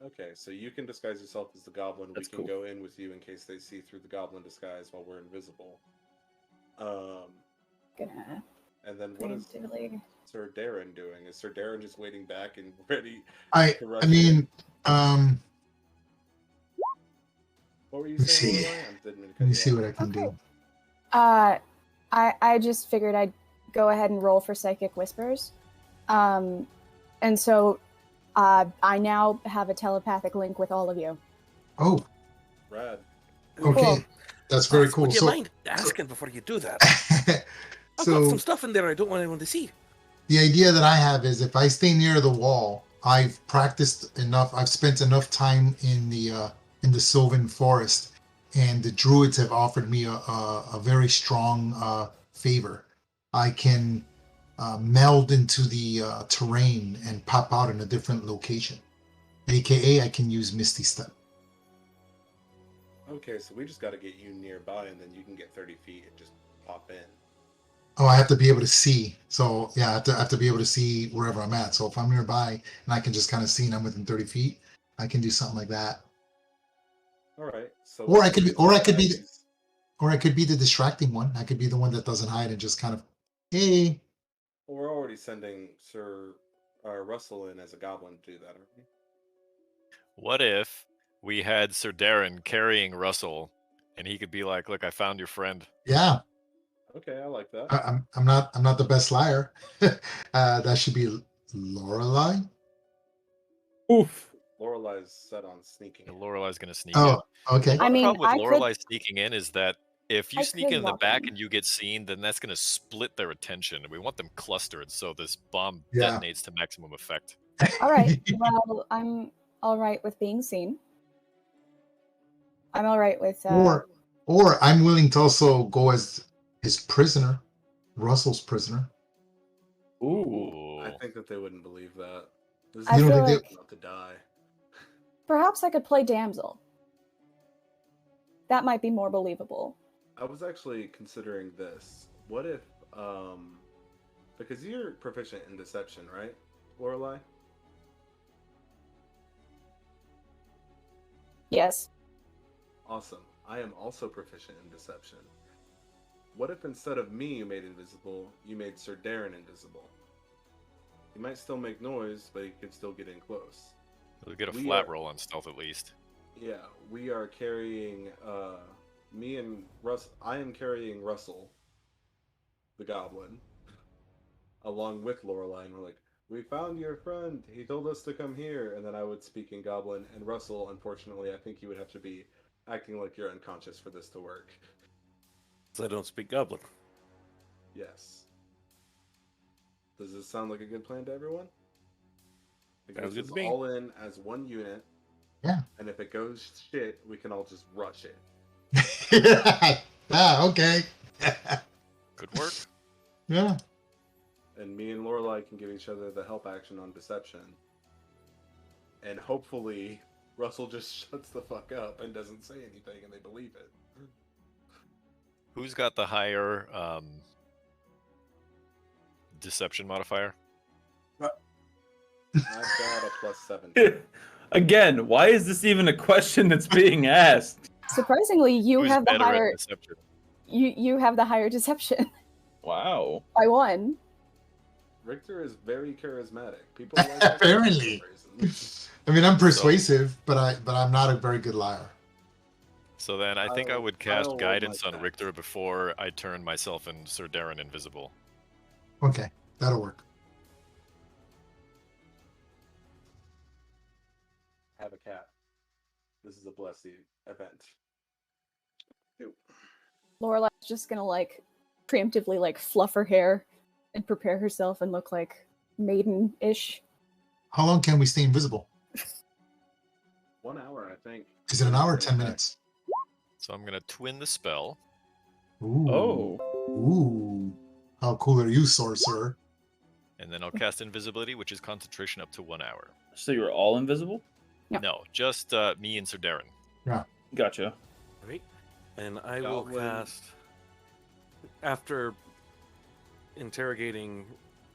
Okay, so you can disguise yourself as the goblin. That's we can cool. go in with you in case they see through the goblin disguise while we're invisible. Gonna And then what is preemptively. Sir Darren doing? Is Sir Darren just waiting back and ready I to rush mean, in? What were you let's saying, see. Lorelei? I didn't mean to cut Let me you see off. what I can do. I just figured I'd go ahead and roll for Psychic Whispers. And so I now have a telepathic link with all of you. Oh, Rad. okay. Cool. That's very cool. Would you So, mind asking before you do that? I've got so some stuff in there I don't want anyone to see. the idea that I have is if I stay near the wall, I've practiced enough. I've spent enough time in the Sylvan Forest, and the druids have offered me a very strong favor. I can meld into the terrain and pop out in a different location, aka I can use Misty Step. Okay, so we just got to get you nearby, and then you can get 30 feet and just pop in. Oh, I have to be able to see. So yeah, I have to be able to see wherever I'm at. So if I'm nearby and I can just kind of see and I'm within 30 feet, I can do something like that. All right. So Or I let's could be, use or I could be, these- or I could be the distracting one. I could be the one that doesn't hide and just kind of, hey. Well, we're already sending Sir Russell in as a goblin to do that, aren't we? what if we had Sir Darren carrying Russell, and he could be like, "Look, I found your friend." Yeah, Okay, I like that. I'm not the best liar. That should be Lorelei. Oof. Lorelei's set on sneaking. And in. Lorelei's gonna sneak Oh, in. okay. One I mean, problem with I Lorelei could- sneaking in is that if you I sneak could in the walk back in. and you get seen, then that's gonna split their attention, and we want them clustered so this bomb Yeah. detonates to maximum effect. All right. Well, I'm all right with being seen. I'm all right with. Or I'm willing to also go as his prisoner, Russell's prisoner. Ooh. I think that they wouldn't believe that. This I You don't feel think like about to die. Perhaps I could play damsel. That might be more believable. I was actually considering this. What if, because you're proficient in deception, right, Lorelai? Yes. Awesome. I am also proficient in deception. What if instead of me you made invisible, you made Sir Darren invisible? He might still make noise, but he could still get in close. We'll get a flat roll on stealth at least. Yeah, we are carrying, me and Russ. I am carrying Russell, the goblin, along with Lorelai, and we're like, we found your friend. He told us to come here, and then I would speak in goblin, and Russell, unfortunately, I think he would have to be acting like you're unconscious for this to work. So I don't speak goblin. Yes. Does this sound like a good plan to everyone? It Sounds gets good to us me. all in as one unit. Yeah. And if it goes shit, we can all just rush it. Okay. Good work. Yeah. And me and Lorelai can give each other the help action on deception. And hopefully Russell just shuts the fuck up and doesn't say anything and they believe it. Who's got the higher deception modifier? I've got a +7. Again, why is this even a question that's being asked? Surprisingly, you Who's have the better at higher. deception? You have the higher deception Wow. by 1. Richter is very charismatic. People like that Apparently. for some reason. I mean, I'm persuasive, but I'm not a very good liar. So then I think I would I'll cast roll guidance my on best. Richter before I turn myself and Sir Darren invisible. Okay, that'll work. Have a cat. This is a blessed event. Ew. Lorelai's just gonna preemptively fluff her hair and prepare herself and look like maiden-ish. How long can we stay invisible? 1 hour, I think. Is it an hour or 10 minutes? So I'm going to twin the spell. Ooh. Oh. Ooh. How cool are you, sorcerer? And then I'll cast invisibility, which is concentration up to 1 hour. So you're all invisible? Yeah. No, just me and Sir Darren. Gotcha. Right? And I will Goblin. cast, after interrogating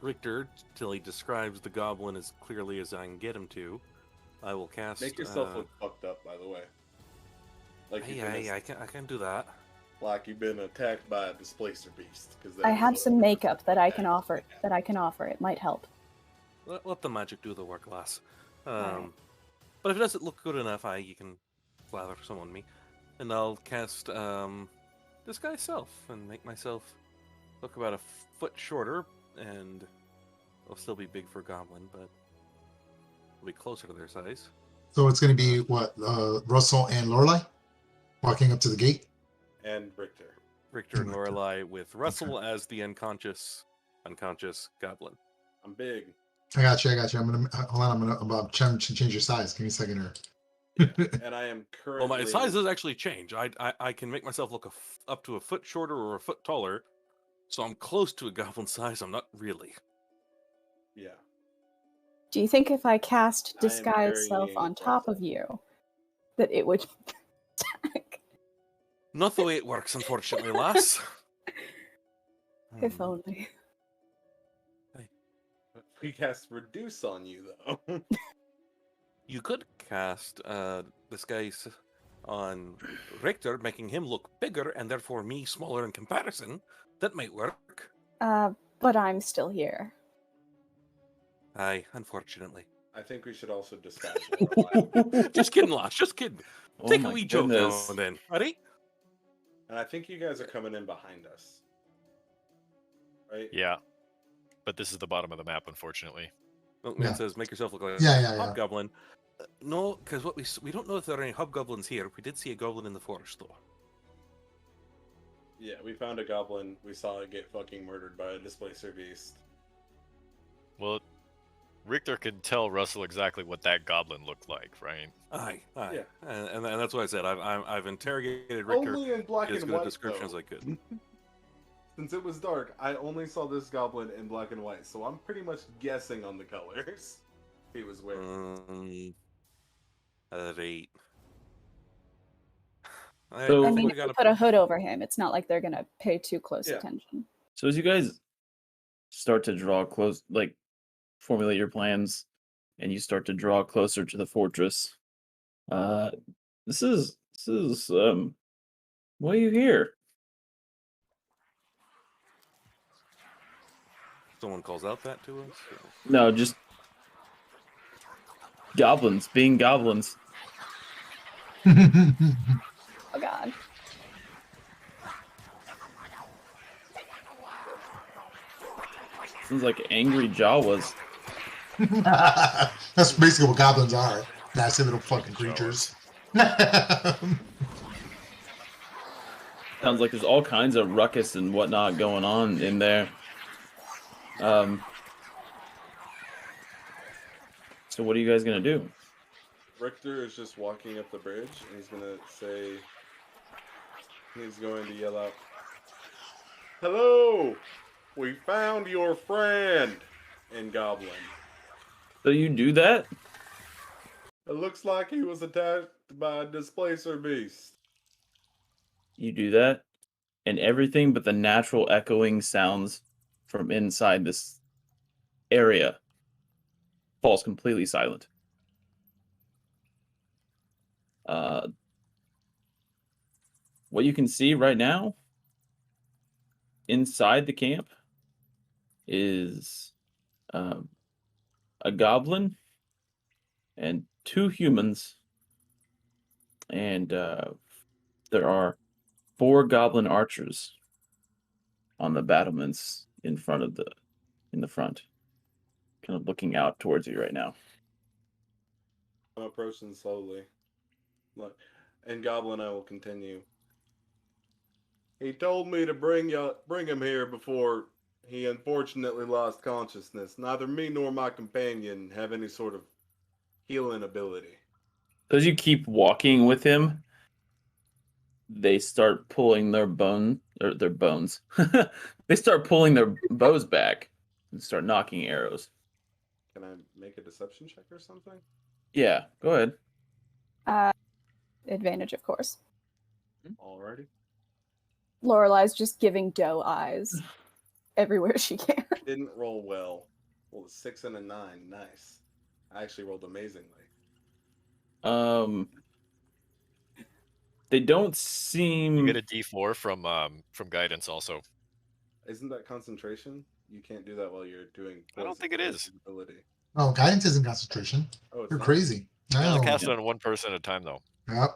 Richter till he describes the goblin as clearly as I can get him to, I will cast. Make yourself look fucked up, by the way. Like you've been Hey, I can do that. like you've been attacked by a displacer beast. I have some makeup that I can offer. It might help. Let the magic do the work, lass. Alright. But if it doesn't look good enough, you can slather some on me, and I'll cast disguise self and make myself look about a foot shorter, and I'll still be big for a goblin, but I'll be closer to their size. So it's going to be what? Russell and Lorelai walking up to the gate. And Richter. Richter and Lorelai with Russell as the unconscious goblin. I'm big. I got you. I'm gonna hold on. I'm about to change your size. Give me a second here. And I am currently. Well, my size does actually change. I can make myself look up to a foot shorter or a foot taller, so I'm close to a goblin size. I'm not really. Yeah. Do you think if I cast I am disguise self carrying on top Russell. of you, that it would attack? Not the way it works, unfortunately, lass. If only. We cast reduce on you though. You could cast disguise on Richter, making him look bigger and therefore me smaller in comparison. That might work. But I'm still here. Aye, unfortunately. I think we should also disguise Lorelai. Just kidding, lass. Just kidding. Oh Take a my wee joke now goodness. and then. Ready? And I think you guys are coming in behind us. Right? Yeah. But this is the bottom of the map, unfortunately. Well, Yeah. it says make yourself look like Yeah, a yeah, yeah. hobgoblin. No, because we don't know if there are any hobgoblins here. We did see a goblin in the forest, though. Yeah, we found a goblin. We saw it get fucking murdered by a displacer beast. Well, Richter could tell Russell exactly what that goblin looked like, right? Aye. Yeah. And that's what I said. I've interrogated Richter Only in black as and good a white. description Though. as I could. Since it was dark, I only saw this goblin in black and white, so I'm pretty much guessing on the colors he was wearing. Eight. So- I think mean, we if you gotta put a hood over him, it's not like they're gonna pay too close Yeah. attention. So as you guys start to draw close, like formulate your plans, and you start to draw closer to the fortress, this is what do you hear? Someone calls out that to us. No, just goblins being goblins. Oh god. Sounds like angry Jawas. That's basically what goblins are. Nasty little fucking creatures. Sounds like there's all kinds of ruckus and whatnot going on in there. So what are you guys gonna do? Richter is just walking up the bridge, and he's gonna say, he's going to yell out, "Hello! We found your friend!" in Goblin. So you do that? It looks like he was attacked by a displacer beast. You do that, and everything but the natural echoing sounds from inside this area falls completely silent. What you can see right now inside the camp is a goblin and two humans, and there are 4 goblin archers on the battlements in the front, kind of looking out towards you right now. I'm approaching slowly. Look, in Goblin, I will continue. He told me to bring him here before he unfortunately lost consciousness. Neither me nor my companion have any sort of healing ability. As you keep walking with him, they start pulling their bones. They start pulling their bows back and start knocking arrows. Can I make a deception check or something? Yeah, go ahead. Advantage, of course. Alrighty. Lorelai's just giving doe eyes everywhere she can. Didn't roll well. Well, a 6 and a 9. Nice. I actually rolled amazingly. They don't You seem. get a D4 from guidance also. Isn't that concentration? You can't do that while you're doing. I don't think it is. Ability. Oh, guidance isn't concentration. Oh, it's You're not? crazy. You only No. cast it on one person at a time though. Yep.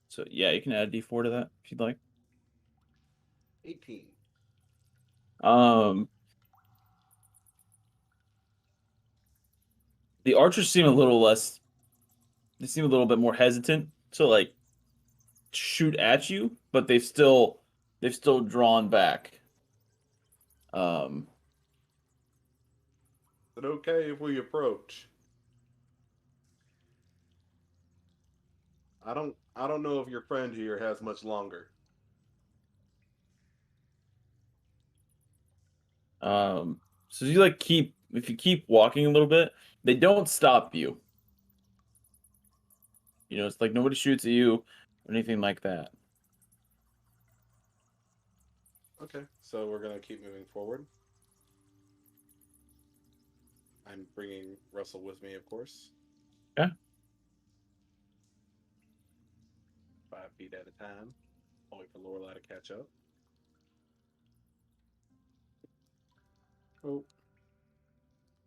So yeah, you can add a D4 to that if you'd like. 18. The archers seem a little less. They seem a little bit more hesitant to like shoot at you, but they've still drawn back. Is it okay if we approach? I don't know if your friend here has much longer. So you like if you keep walking a little bit, they don't stop you. You know, it's like nobody shoots at you or anything like that. Okay, so we're gonna keep moving forward. I'm bringing Russell with me, of course. Yeah. 5 feet at a time. I'll wait for Lorelai to catch up. Oh.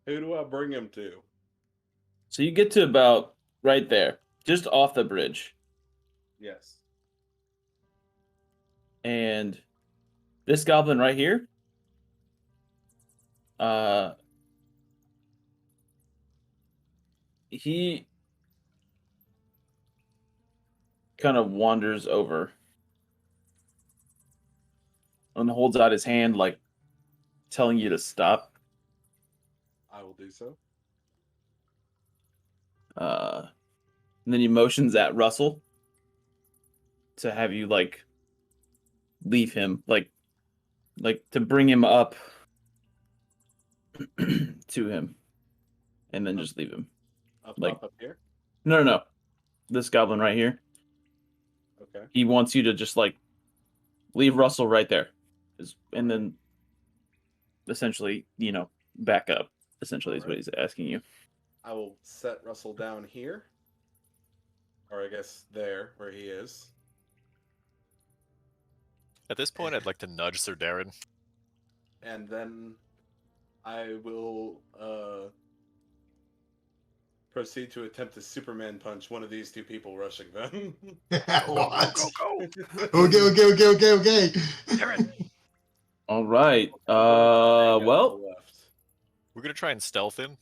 Who do I bring him to? So you get to about right there, just off the bridge. Yes. And this goblin right here, he kind of wanders over and holds out his hand, like telling you to stop. I will do so. And then he motions at Russell to have you like leave him, like to bring him up to him, and then just leave him. Up here? No. This goblin right here. Okay. He wants you to just like leave Russell right there, and then essentially, back up. Essentially, is what he's asking you. I will set Russell down here. Or I guess there, where he is. At this point, I'd like to nudge Sir Darren. And then I will proceed to attempt to Superman punch one of these two people rushing them. What? Go! Okay. Darren! All right. On Well, the left. We're gonna try and stealth him.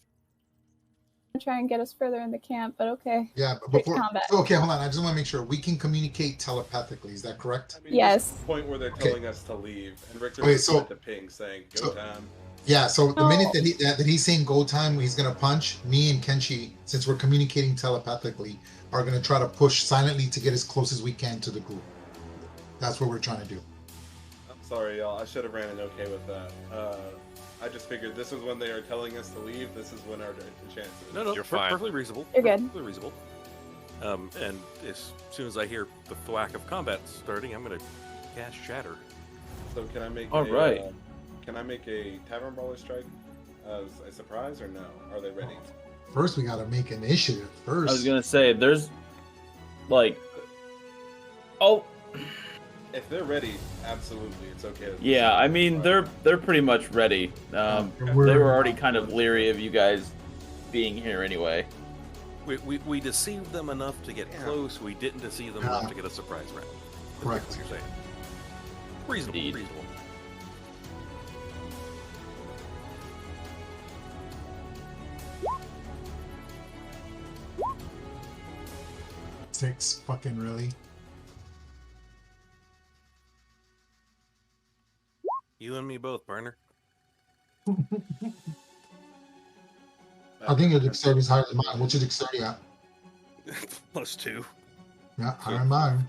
Try and get us further in the camp, but okay. Yeah, but Quick before. combat. Okay, hold on. I just want to make sure we can communicate telepathically. Is that correct? I mean, Yes. there's a point where they're Okay. telling us to leave, and Richter Okay, just so- sent a ping saying, "Go so- time." Yeah. So the No. minute that he's saying go time, he's gonna punch me and Kenshi. Since we're communicating telepathically, are gonna try to push silently to get as close as we can to the group. That's what we're trying to do. I'm sorry, y'all. I should have ran an okay with that. I just figured this is when they are telling us to leave. This is when our chance is. No, You're fine. perfectly reasonable. You're good. Perfectly reasonable. And as soon as I hear the thwack of combat starting, I'm gonna cast Shatter. So can I make All right. Can I make a Tavern Brawler strike as a surprise or no? Are they ready? First, we gotta make initiative. First. I was gonna say there's like, oh If they're ready, absolutely, it's okay. yeah. I mean they're pretty much ready. They We're- were already kind of leery of you guys being here anyway. We deceived them enough to get close. We didn't deceive them enough to get a surprise round. Correct. That's what you're saying. Reasonable. Indeed. Reasonable. Six. Fucking really. You and me both, partner. I think your dexterity is higher than mine. What's your dexterity at? +2. Yeah, higher than mine.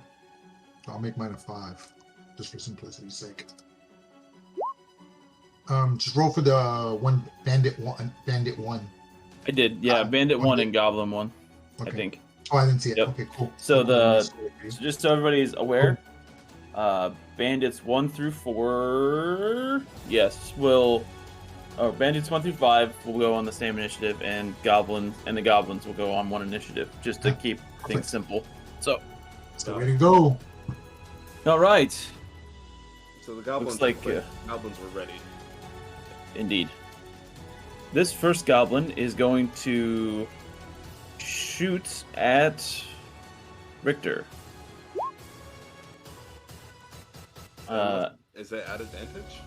So I'll make mine a 5, just for simplicity's sake. Just roll for the Bandit one. I did, yeah. Bandit one 1 did. and Goblin 1, Okay. I think. Oh, I didn't see it. Yep. Okay, cool. So so just so everybody's aware, Bandits 1 through 4, yes, Bandits 1 through 5 will go on the same initiative, and the Goblins will go on one initiative, just to Yeah, keep perfect. things simple. So, So way to go. all right, So the goblins, Looks like, goblins were ready. indeed. This first goblin is going to shoot at Richter. Is it at advantage?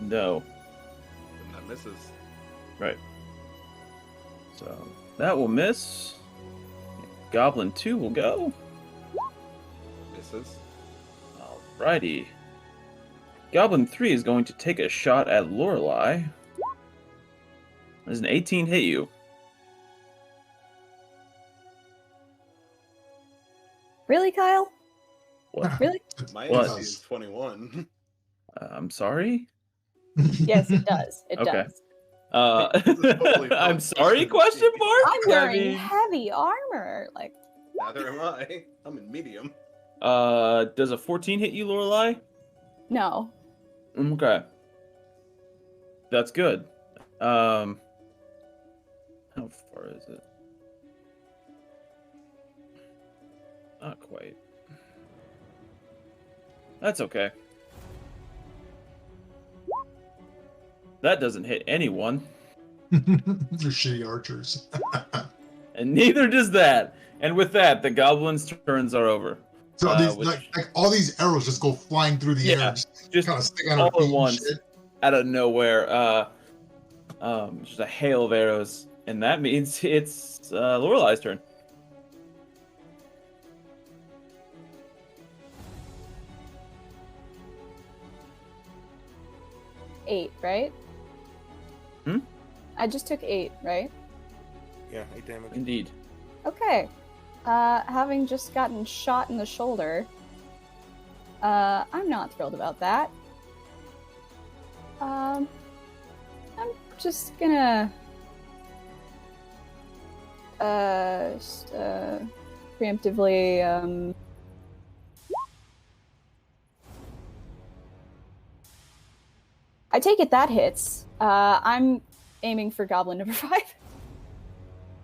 No. Then that misses. Right. So that will miss. Goblin 2 will go. Misses. Alrighty. Goblin 3 is going to take a shot at Lorelei. Does an 18 hit you? Really, Kyle? What? Really? My What? AC is 21. I'm sorry? Yes, it does. It Okay. does. Totally fine. I'm sorry? Question mark? I'm I wearing mean, heavy armor. Like, Neither am I. I'm in medium. does a 14 hit you, Lorelei? no. Okay. That's good. How far is it? Not quite. That's okay. That doesn't hit anyone, They're shitty archers. and neither does that. And with that, the goblins' turns are over. So these which- like all these arrows just go flying through the Yeah, air, just kind of stick on all our at feet and once. shit. Out of nowhere, just a hail of arrows, and that means it's Lorelei's turn. Eight, right? Hmm? I just took 8, right? Yeah, 8 damage. Indeed. Okay. Having just gotten shot in the shoulder, I'm not thrilled about that. I'm just gonna preemptively. I take it that hits. I'm aiming for goblin number 5.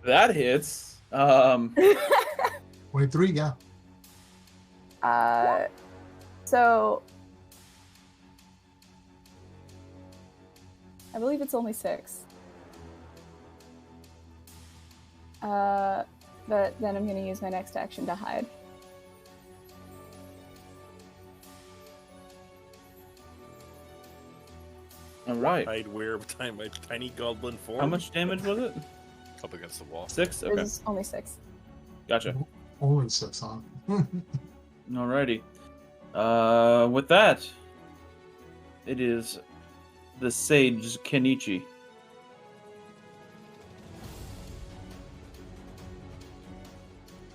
That hits. 23, yeah. So I believe it's only 6. But then I'm going to use my next action to hide. All right. Hide where behind my tiny goblin form. How much damage was it? Up against the wall. 6? Okay. It's only 6. Gotcha. Only 6 on. Alrighty. With that, it is the sage Kenichi.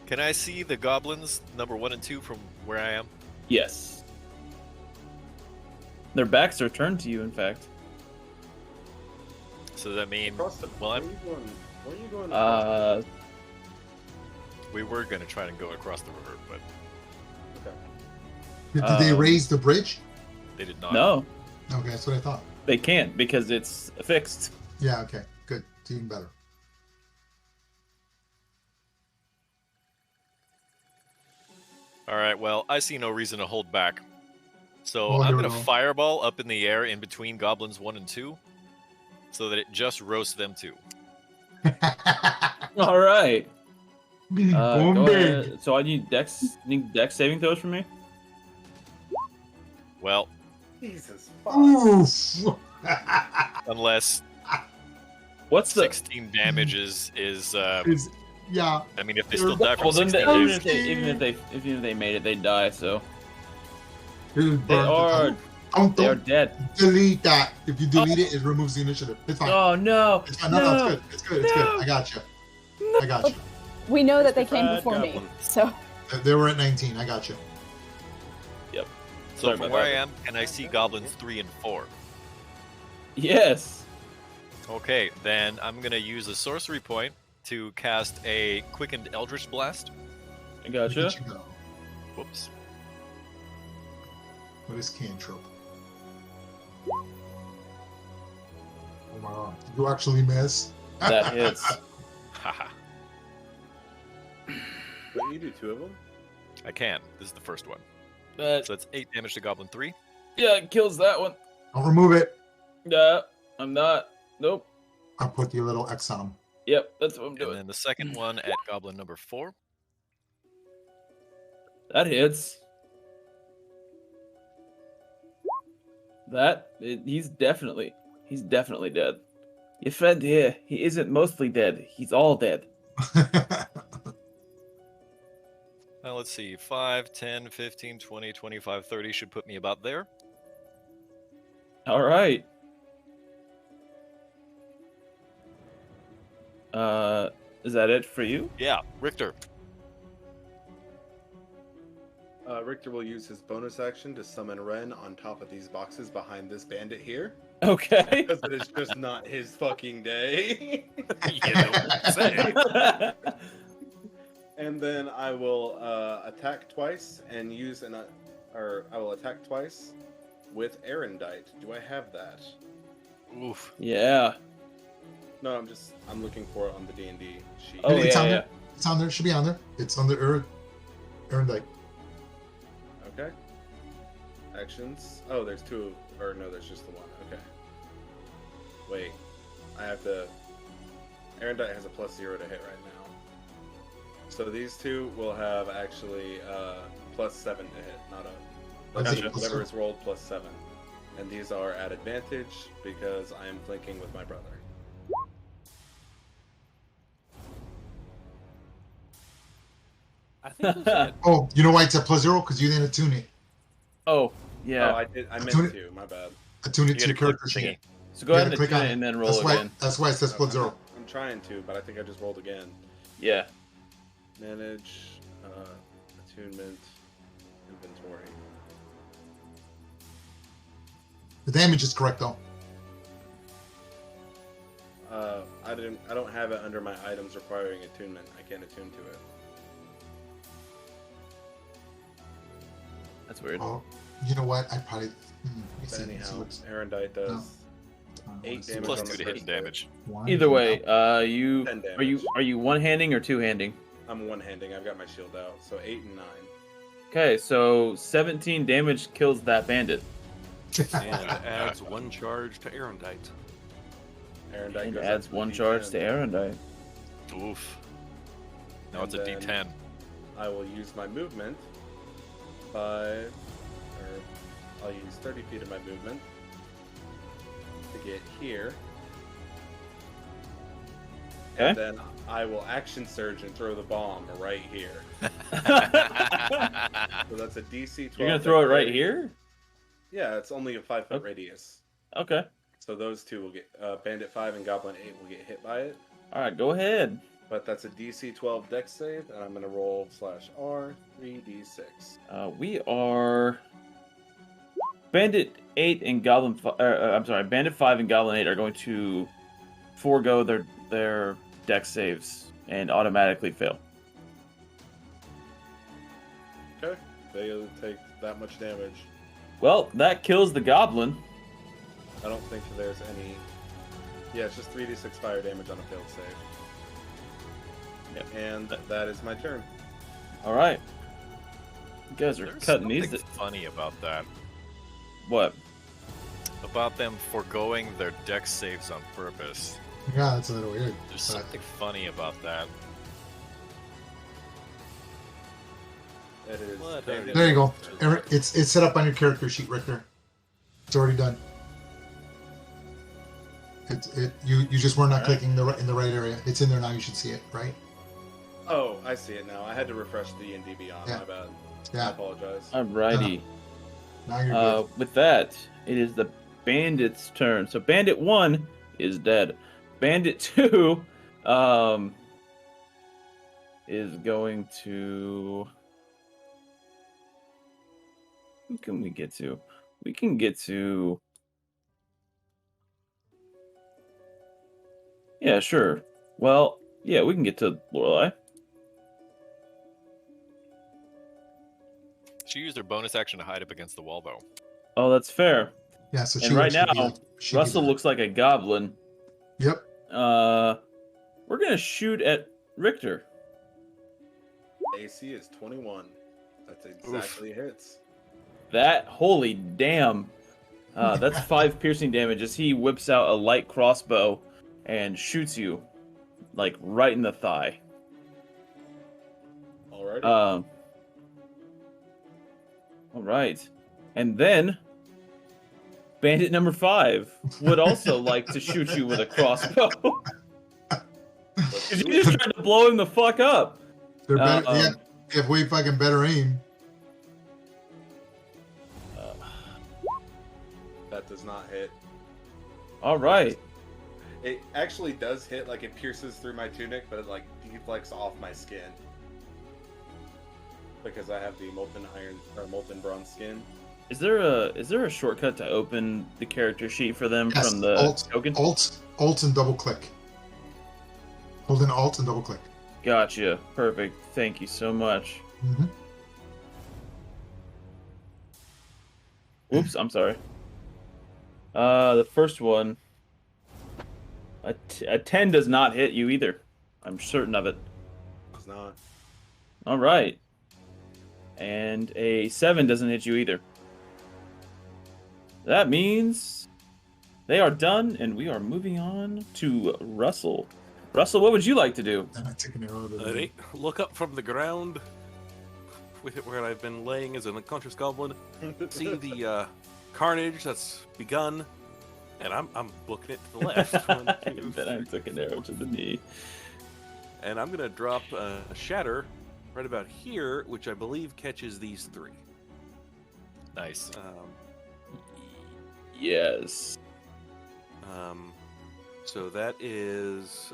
Can I see the goblins number 1 and 2 from where I am? Yes. Their backs are turned to you, in fact. So does that mean Across the. well, Where are you going? Where are you going? we were gonna try and go across the river, but Okay. Did they raise the bridge? they did not. No, Okay, that's what I thought. they can't because it's fixed. Yeah, okay, good. It's even better. All right. Well, I see no reason to hold back. So Oh, I'm no, gonna no. fireball up in the air in between goblins 1 and 2, so that it just roasts them 2. All right. Going Go big. ahead. So I need dex saving throws from me. Well, Jesus fuck. Oof. unless What's the? 16 damage is Yeah. I mean, if they still die from Well, then 16 even damage, if they made it, they die. So Here's they are Don't dead. delete that. If you delete it, it removes the initiative. It's fine. Oh no! It's fine. No, it's good. It's good. It's No. good. I got you. I got you. We know that they Mr. came Bad before me, Goblin. so They were at 19. I got you. Yep. so Sorry from about where that. I am, can I see goblins 3 and 4? Yes. Okay, then I'm gonna use a sorcery point to cast a quickened Eldritch Blast. I gotcha. Look at you go. Whoops. What is cantrip? Oh my god. Did you actually miss? That hits. Haha. Wait, you do 2 of them? I can. This is the first one. That So that's 8 damage to goblin 3. yeah, it kills that one. Don't remove it. Yeah, I'm not. Nope. I'll put the little X on them. Yep, that's what I'm And doing. then the second one at goblin number 4. That hits. He's definitely dead. Your friend here, he isn't mostly dead. He's all dead. Now let's see. 5, 10, 15, 20, 25, 30 should put me about there. All right. Is that it for you? Yeah, Richter. Richter will use his bonus action to summon Ren on top of these boxes behind this bandit here. Okay. Because it is just not his fucking day. You don't say. And then I will attack twice and use I will attack twice with Erendite. Do I have that? Oof. Yeah. No, I'm looking for it on the D&D sheet. Oh It's on yeah, yeah. there. It's on there. It should be on there. It's on the Erendite. Okay. Actions. Oh, there's 2. Or no, there's just the 1. Okay. Wait. I have to... Erendite has a +0 to hit right now. So these 2 will have actually +7 to hit, not a... Gotcha. Whatever is rolled +7. And these are at advantage because I am flanking with my brother. I think those hit. Oh, you know why it's at +0? Because you didn't attune it. Oh yeah. Oh, I meant Attune it. to. My bad. Attune it You to your gotta click character the sheet. thingy. So go You ahead and gotta click attune on it it. and then That's roll why. again. That's why it says +0. I'm trying to, but I think I just rolled again. Yeah. Manage, attunement, inventory. The damage is correct though. I don't have it under my items requiring attunement. I can't attune to it. That's weird. Oh, you know what? I probably. But anyhow, Erendite does 8 damage Plus on 2 the to first hit damage. Either way, 10 are damage. you one-handing or two-handing? I'm one-handing. I've got my shield out, so 8 and 9. Okay, so 17 damage kills that bandit. And adds 1 charge to Erendite. Erendite And goes adds up to 1 D10. charge to Erendite. Oof. Now And it's a then D10. I will use my movement. 5, or I'll use 30 feet of my movement to get here. Okay. And then I will action surge and throw the bomb right here. So that's a DC 12. You're gonna throw it right dex save. here? Yeah, it's only a 5-foot Okay. radius. Okay. So those two will get Bandit 5 and Goblin 8 will get hit by it. All right, go ahead. But that's a DC 12 dex save, and I'm gonna roll /R 3d6. We are Bandit 8 and Goblin. I'm sorry, Bandit 5 and Goblin 8 are going to forego their dex saves and automatically fail. Okay, they take that much damage. Well, that kills the goblin. I don't think there's any. Yeah, it's just 3d6 fire damage on a failed save. Yep. And that is my turn. All right. You guys are There's cutting these. something funny about that. What? About them foregoing their dex saves on purpose. Yeah, that's a little weird. There's but- something funny about that. It is. What? very There you go. difficult. It's set up on your character sheet right there. It's already done. You just were not Alright. clicking in the right area. It's in there now. You should see it, right? Oh, I see it now. I had to refresh D and D Beyond. Yeah. My bad. I Yeah. apologize. Alrighty. Now you're good. With that, it is the bandit's turn. So Bandit 1 is dead. Bandit 2 is going to... Who can we get to? We can get to... Yeah, sure. Well, yeah, we can get to Lorelei. She used her bonus action to hide up against the wall, though. Oh, that's fair. Yeah. So And she right should be now, like- she'd be Russell there. looks like a goblin. Yep. We're gonna shoot at Richter. AC is 21. That's exactly hits. That, holy damn. That's 5 piercing damage as he whips out a light crossbow and shoots you, like, right in the thigh. Alrighty. Alright. And then, Bandit number 5 would also like to shoot you with a crossbow. Let's Because do you it. just tried to blow him the fuck up. They're better. Um, Yeah, they have way fucking better aim. That does not hit. Alright. It actually does hit, like it pierces through my tunic, but it like deflects off my skin. Because I have the molten iron or molten bronze skin. Is there a shortcut to open the character sheet for them Yes, from the Alt, token? Alt and double click. Hold in Alt and double click. Gotcha. Perfect. Thank you so much. Mm-hmm. Oops, I'm sorry. The first one, a 10 does not hit you either. I'm certain of it. It's not. All right. And a 7 doesn't hit you either. That means they are done, and we are moving on to Russell. Russell, what would you like to do? And I take an arrow to the Alright, look up from the ground with it where I've been laying as an unconscious goblin. See the carnage that's begun, and I'm booking it to the left. One, two, Then I took an arrow to the knee. and I'm gonna drop a shatter right about here, which I believe catches these 3. Nice. Yes. So that is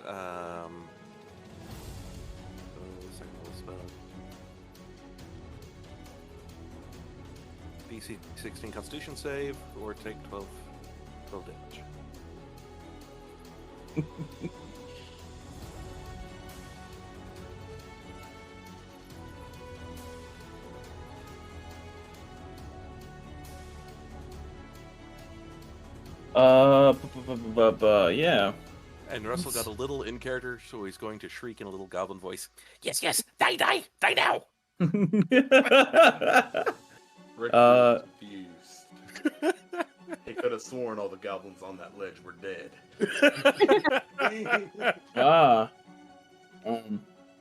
DC 16 Constitution save, or take 12 damage. Yeah. And Russell got a little in character, so he's going to shriek in a little goblin voice. Yes, yes, die, die, die now. Rick Uh, was confused. He could have sworn all the goblins on that ledge were dead.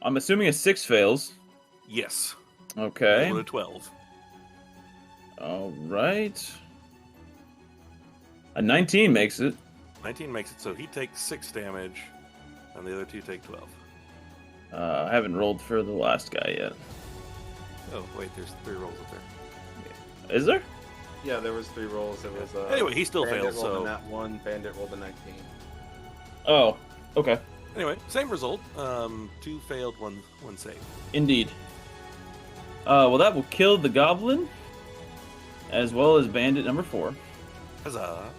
I'm assuming a 6 fails. Yes. Okay. Roll a 12. All right. A 19 makes it. 19 makes it so he takes 6 damage, and the other 2 take 12. I haven't rolled for the last guy yet. Oh, wait, there's 3 rolls up there. Is there? Yeah, there was 3 rolls. It was Anyway, he still Bandit failed, rolled so... a nat 1, Bandit rolled a 19. Oh, okay. Anyway, same result. 2 failed, 1 saved. Indeed. Well, that will kill the goblin, as well as bandit number 4. Huzzah.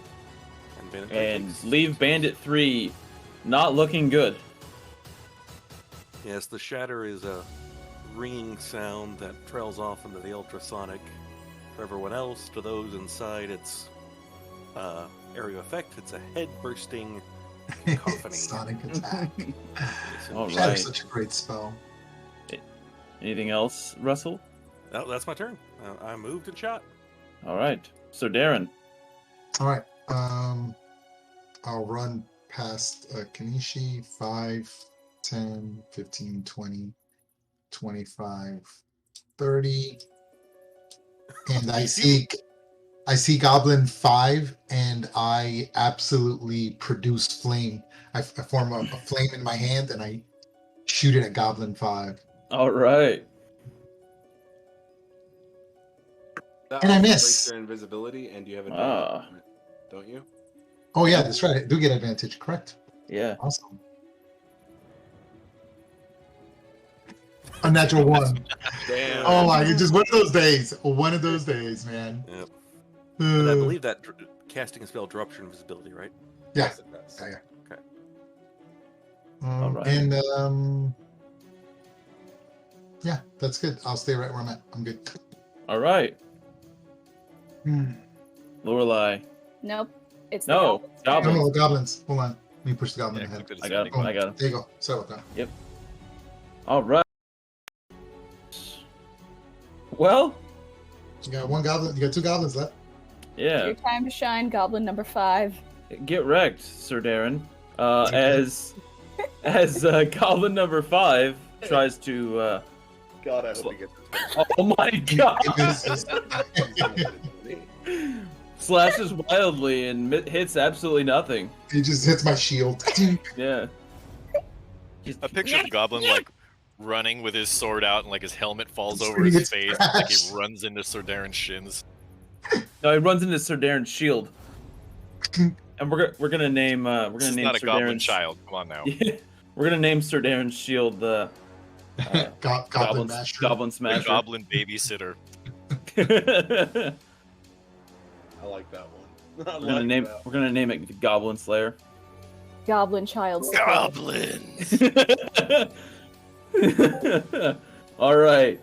And Bandit And takes- leave bandit 3 not looking good. Yes, the shatter is a ringing sound that trails off into the ultrasonic. For everyone else, to those inside, it's area effect. It's a head bursting cacophony. Sonic attack. All Shatter's right. such a great spell. Anything else, Russell? Oh, that's my turn. I moved and shot. All right. So, Darren. All right. I'll run past Kanishi 5, 10, 15, 20, 25, 30. And I see Goblin 5, and I absolutely produce flame. I form a flame in my hand, and I shoot it at Goblin 5. All right. That And I also miss. breaks your invisibility, and you have advantage on it, don't you? Oh yeah, that's right. I do get advantage. Correct. Yeah. Awesome. Unnatural 1. Damn. Oh my! Just one of those days. One of those days, man. Yep. And I believe that casting a spell drops your invisibility, right? Yeah. Yes, it does. Yeah. Okay. Yeah. All right. And yeah, that's good. I'll stay right where I'm at. I'm good. All right. Lorelai. Nope. It's the No. goblins. No, Goblin. no, goblins. Hold on. Let me push the goblin Yeah, ahead. click I got him. I got him. There you go. Settle down. All right. Well, You got one goblin. You got 2 goblins left. yeah. Your time to shine, goblin number 5. Get wrecked, Sir Darren. As goblin number 5 tries to. God, I hope he gets this. Oh my god! It Slashes wildly and hits absolutely nothing. just hits my shield. Yeah. I picture the goblin like running with his sword out, and like his helmet falls Just over his gets face, like he trashed. runs into Sir Darren's shins. No, he runs into Sir Darren's shield, and we're gonna name This is name not a Sir Goblin Darren's child. Come on now. We're gonna name Sir Darren's shield the Goblin Master. Goblin The Smasher. Goblin babysitter. I like that one. I We're gonna like name that. we're gonna name it Goblin Slayer. Goblin child. support. Goblins. All right.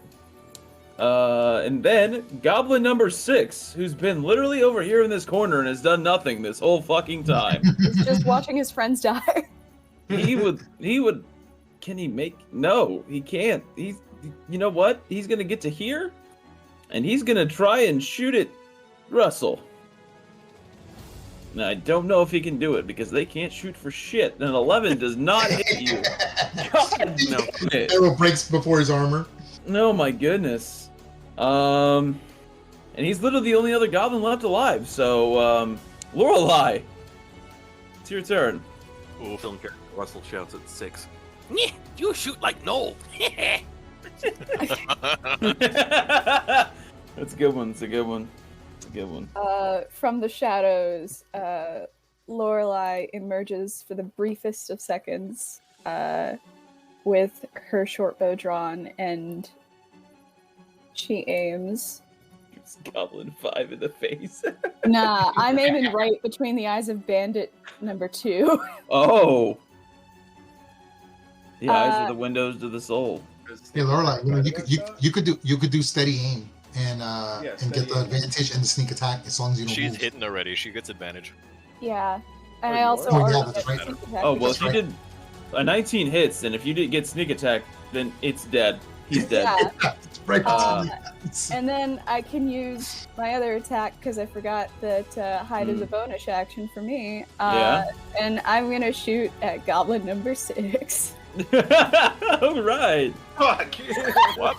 And then Goblin number 6, who's been literally over here in this corner and has done nothing this whole fucking time. He's just watching his friends die. He would. Can he make? No, he can't. You know what? He's gonna get to here, and he's gonna try and shoot at Russell. Now, I don't know if he can do it because they can't shoot for shit. And an 11 does not hit you. God no. Arrow breaks before his armor. No, my goodness. And he's literally the only other goblin left alive. So, Lorelai, it's your turn. Film character Russell shouts at 6. Nyeh, you shoot like Noel. That's a good one. It's a good one. It's a good one. From the shadows, Lorelai emerges for the briefest of seconds with her short bow drawn, and she aims. It's Goblin 5 in the face. Nah, I'm aiming right between the eyes of Bandit number 2. Oh. The eyes are the windows to the soul. Yeah, Lorelai, you could do steady aim and Yeah, and get steady the aim. advantage and the sneak attack as long as you don't She's move. hitting already. She gets advantage. Yeah. And Oh, I you also are? Oh, yeah, already that's get right. sneak attack. Oh, well, That's if you right. did a 19 hits, and if you didn't get sneak attack, then it's dead. He's dead. Yeah. Right. And then I can use my other attack because I forgot that hide is a bonus action for me. Yeah. And I'm gonna shoot at goblin number 6. All right. Fuck! What?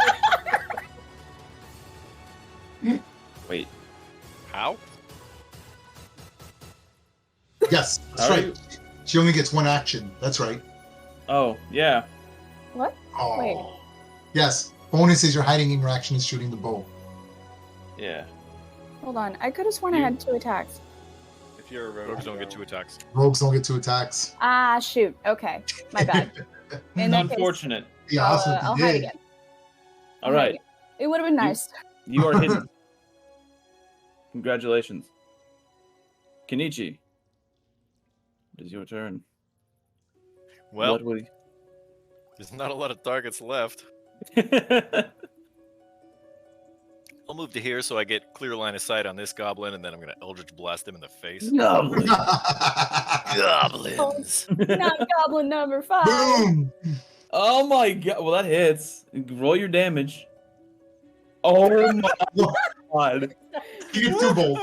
Wait. How? Yes, that's How are right. you- She only gets one action. That's right. Oh, yeah. What? Oh. Wait. Yes. Bonus is your hiding in your action is shooting the bow. Yeah. Hold on. I could have sworn I You- had 2 attacks. If you're a rogue, Rogues don't get 2 attacks. Rogues don't get 2 attacks. Ah, shoot. Okay. My bad. In that case, Unfortunate. Yeah, I'll, awesome. I'll You hide did. again. All right. It would have been nice. You are hidden. Congratulations. Kenichi. It is your turn. Well, What would... there's not a lot of targets left. I'll move to here so I get clear line of sight on this goblin, and then I'm gonna Eldritch Blast him in the face. Goblin. Goblins! Not goblin number 5. Boom! Oh my god. Well, that hits. Roll your damage. Oh my god. You get 2 bolts.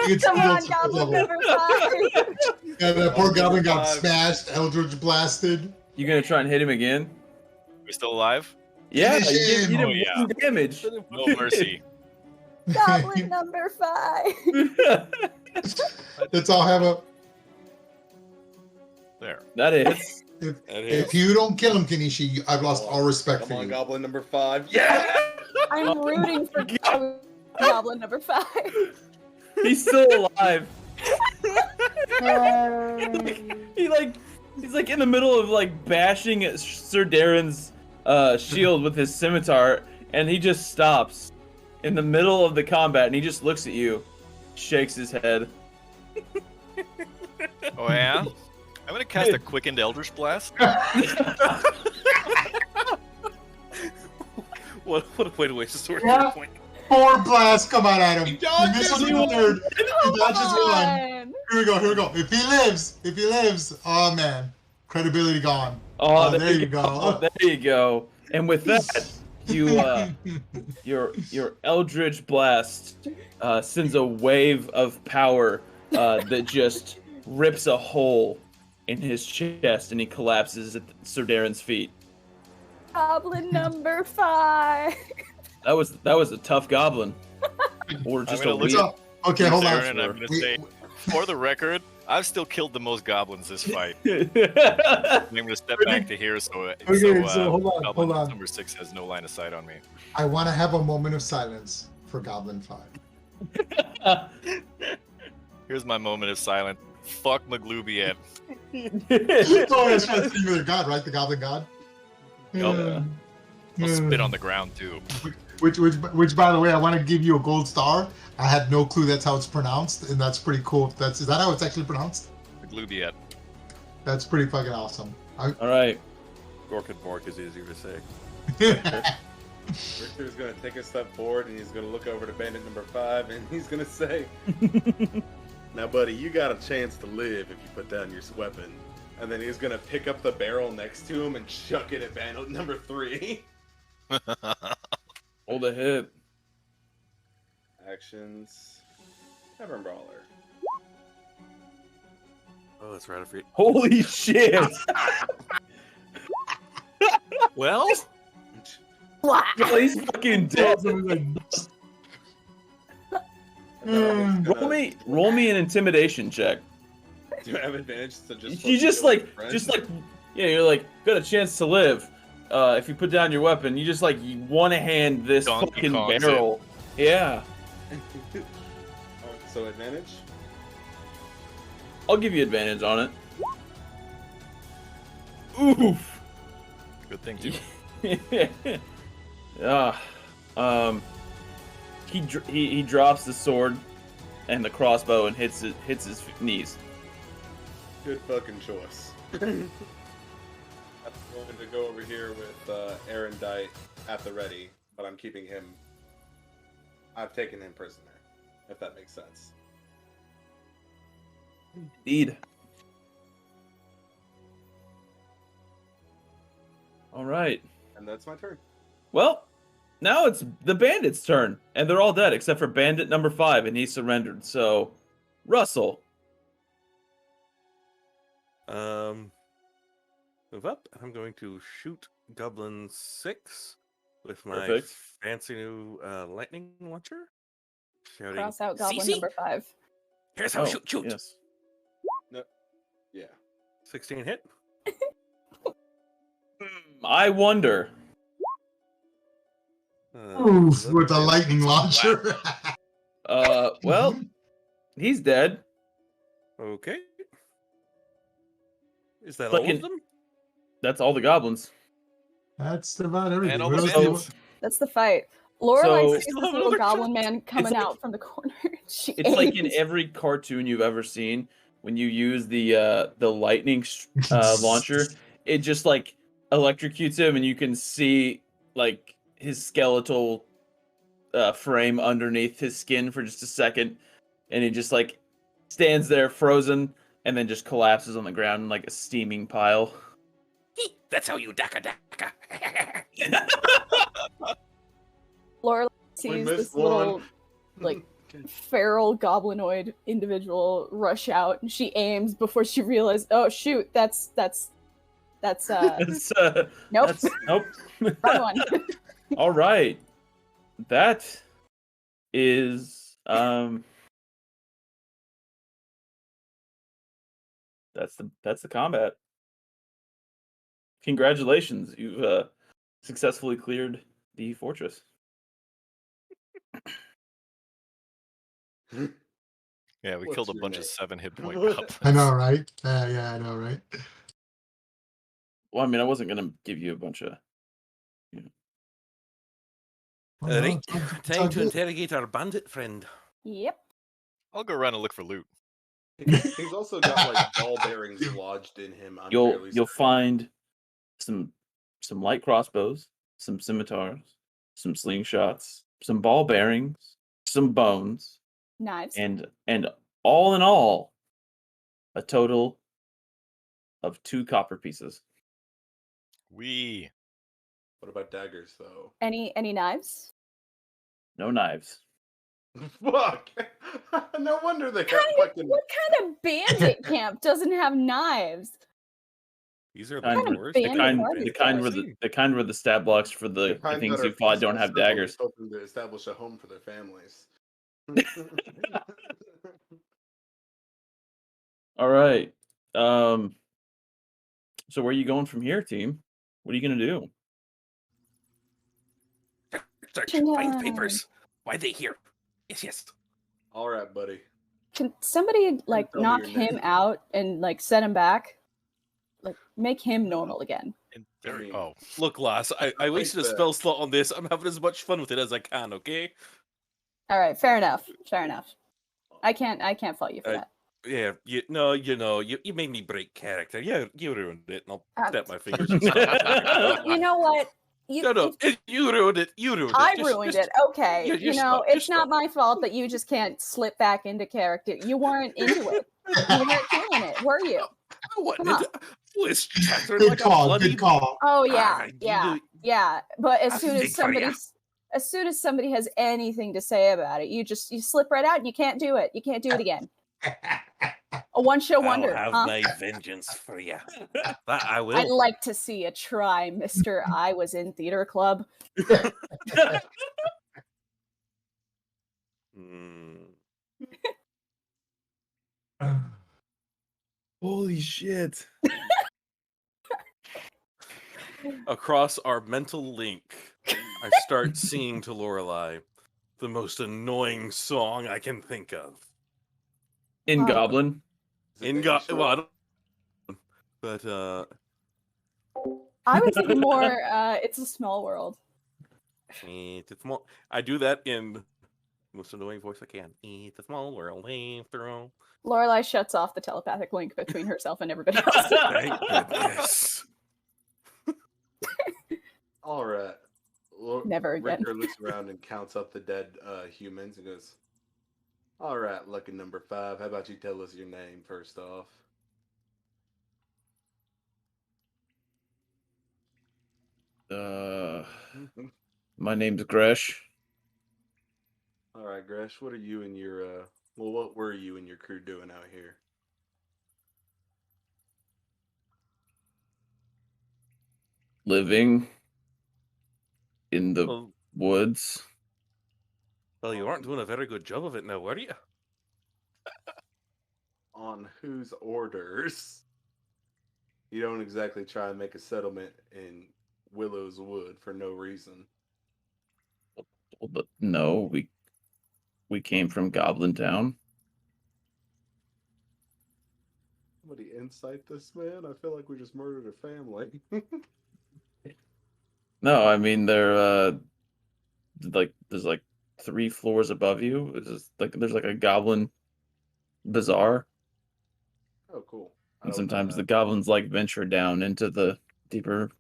You get 2 Come on, bolts at goblin level. number 5. And that poor goblin got 5. smashed, Eldritch blasted. You gonna try and hit him again? We're still alive? Yeah, Finish you him. did Oh, him yeah. 1 damage. No mercy. Goblin number 5. Let's all have a. There. That hits. If you don't kill him, Kenichi, I've lost all respect Come for on, you. goblin number 5. Yeah! I'm rooting for goblin number 5. He's still alive. He's like in the middle of like bashing at Sir Darren's shield with his scimitar, and he just stops in the middle of the combat, and he just looks at you, shakes his head. Oh, yeah? I'm gonna cast a quickened Eldritch Blast. What a way to waste a sword Yeah. point. 4 blasts come out at him. He dodges misses with one. the 3rd. He dodges 1. on. Here we go. If he lives, oh man, credibility gone. Oh, there you go. There you go. And with that, you your Eldritch Blast sends a wave of power that just rips a hole in his chest, and he collapses at Sir Darren's feet. Goblin number 5. That was a tough goblin, or just a gonna look weak. So, okay, hold There, on. and I'm gonna We- say, for the record, I've still killed the most goblins this fight. I'm gonna step back to here so hold goblin on. number 6 has no line of sight on me. I want to have a moment of silence for Goblin 5. Here's my moment of silence. Fuck Maglubiet. Oh, that's right. It's the name of their god, right? The Goblin God. Yup. I'll spit on the ground too. Which, by the way, I want to give you a gold star. I had no clue that's how it's pronounced, and that's pretty cool. Is that how it's actually pronounced? Maglubiet. That's pretty fucking awesome. All right. Gork and Bork is easier to say. Richter's gonna take a step forward and he's gonna look over to bandit number 5 and he's gonna say, "Now, buddy, you got a chance to live if you put down your weapon." And then he's gonna pick up the barrel next to him and chuck it at bandit number 3. Hold a hit. Actions. Tavern Brawler. Oh, that's right. I forget. Holy shit! Well, He's fucking dead. Roll me an intimidation check. Do you have advantage to just? You just like, yeah, you're like, got a chance to live. If you put down your weapon, you just like, you want to hand this Donkey fucking Kongs barrel. Yeah, So advantage. I'll give you advantage on it. Oof. good thing too. He drops the sword and the crossbow and hits his knees. Good fucking choice. I'm going to go over here with Aaron Dite at the ready, but I'm keeping him. I've taken him prisoner, if that makes sense. Indeed. All right. And that's my turn. Well, now it's the bandit's turn, and they're all dead except for bandit number 5, and he surrendered. So, Russell. Move up. I'm going to shoot Goblin 6 with my Perfect. fancy new lightning launcher. Shouting, Cross out goblin "CC, number 5. here's how shoot. Yes. Yeah. 16 hit. I wonder. Oof, with a lightning launcher. Well, he's dead. Okay. Is that Like all an- of them? That's all the goblins. That's about everything. And all What the else do you bandits. That's the fight. Lorelai So- sees this little goblin man coming out from the corner. She It's like in aims. every cartoon you've ever seen when you use the lightning launcher, it just like electrocutes him, and you can see like his skeletal frame underneath his skin for just a second, and he just like stands there frozen, and then just collapses on the ground in like a steaming pile. That's how you daka daka. Lorelai We sees missed this little one. like feral goblinoid individual rush out, and she aims before she realizes, oh shoot, that's It's, nope, that's- nope. wrong one. All right, that is that's the combat. Congratulations, you've successfully cleared the fortress. Yeah, we What's killed a your bunch name? of 7 hit point goblins. I know, right? Yeah, I know, right? Well, I mean, I wasn't gonna give you a bunch of. Well, no, Alright, it's all time to good. interrogate our bandit friend. Yep. I'll go around and look for loot. He's also got like ball bearings lodged in him. I'm You'll fairly you'll certain. find some light crossbows, some scimitars, some slingshots, some ball bearings, some bones, Knives. and all in all, a total of 2 copper pieces. We. What about daggers, though? Any knives? No knives. Fuck! No wonder they got fucking. What kind of bandit camp doesn't have knives? These are Kind the of worst. bandit party The kind guys? where the stab blocks for the kind things that you are fought don't have peaceful daggers. circles hoping to establish a home for their families. All right. So where are you going from here, team? What are you gonna do? Search. Come Find on. papers. Why they here? Yes. All right, buddy. Can somebody like tell me knock your him name. out and like set him back? Like make him normal again. And I mean- oh, Look, lass, I like wasted a that. spell slot on this. I'm having as much fun with it as I can, okay? All right, fair enough. Fair enough. I can't fault you for that. Yeah, you made me break character. Yeah, you ruined it, and I'll snap my fingers. And You know what? you ruined it. You ruined it. I Just- ruined just- it. Okay. Yeah, You just know, stop, it's just not stop. my fault that you just can't slip back into character. You weren't into it. You weren't feeling it, were you? I wasn't Huh. into- I was chattering Good like a call. bloody Good call. Oh Ah, yeah, you yeah, do- yeah. But as That's soon big as for ya. somebody has anything to say about it, you slip right out and you can't do it. You can't do it again. A one-show wonder. I'll have Huh? my vengeance for you. That I will. I'd like to see a try, Mister. I was in theater club. Hmm. Holy shit! Across our mental link, I start singing to Lorelai the most annoying song I can think of. In Oh. Goblin. Is it In Baby God, Shark? well, I don't. But I was thinking more. It's a small world. it's a small. I do that in the most annoying voice I can. It's a small world after all. Lorelai shuts off the telepathic link between herself and everybody else. Thank goodness. All right. Never again. Ricker looks around and counts up the dead humans and goes, All right, lucky number 5. How about you tell us your name first off? My name's Gresh. All right, Gresh, what are you and your well, what were you and your crew doing out here? Living in the Well, woods. well, you aren't doing a very good job of it now, were you? On whose orders? You don't exactly try and make a settlement in Willow's Wood for no reason. Well, but no, we came from Goblin Town. Somebody incite this man? I feel like we just murdered a family. No, I mean they're like there's like 3 floors above you. It's just like there's like a goblin bazaar, Oh, cool. and sometimes the goblins like venture down into the deeper.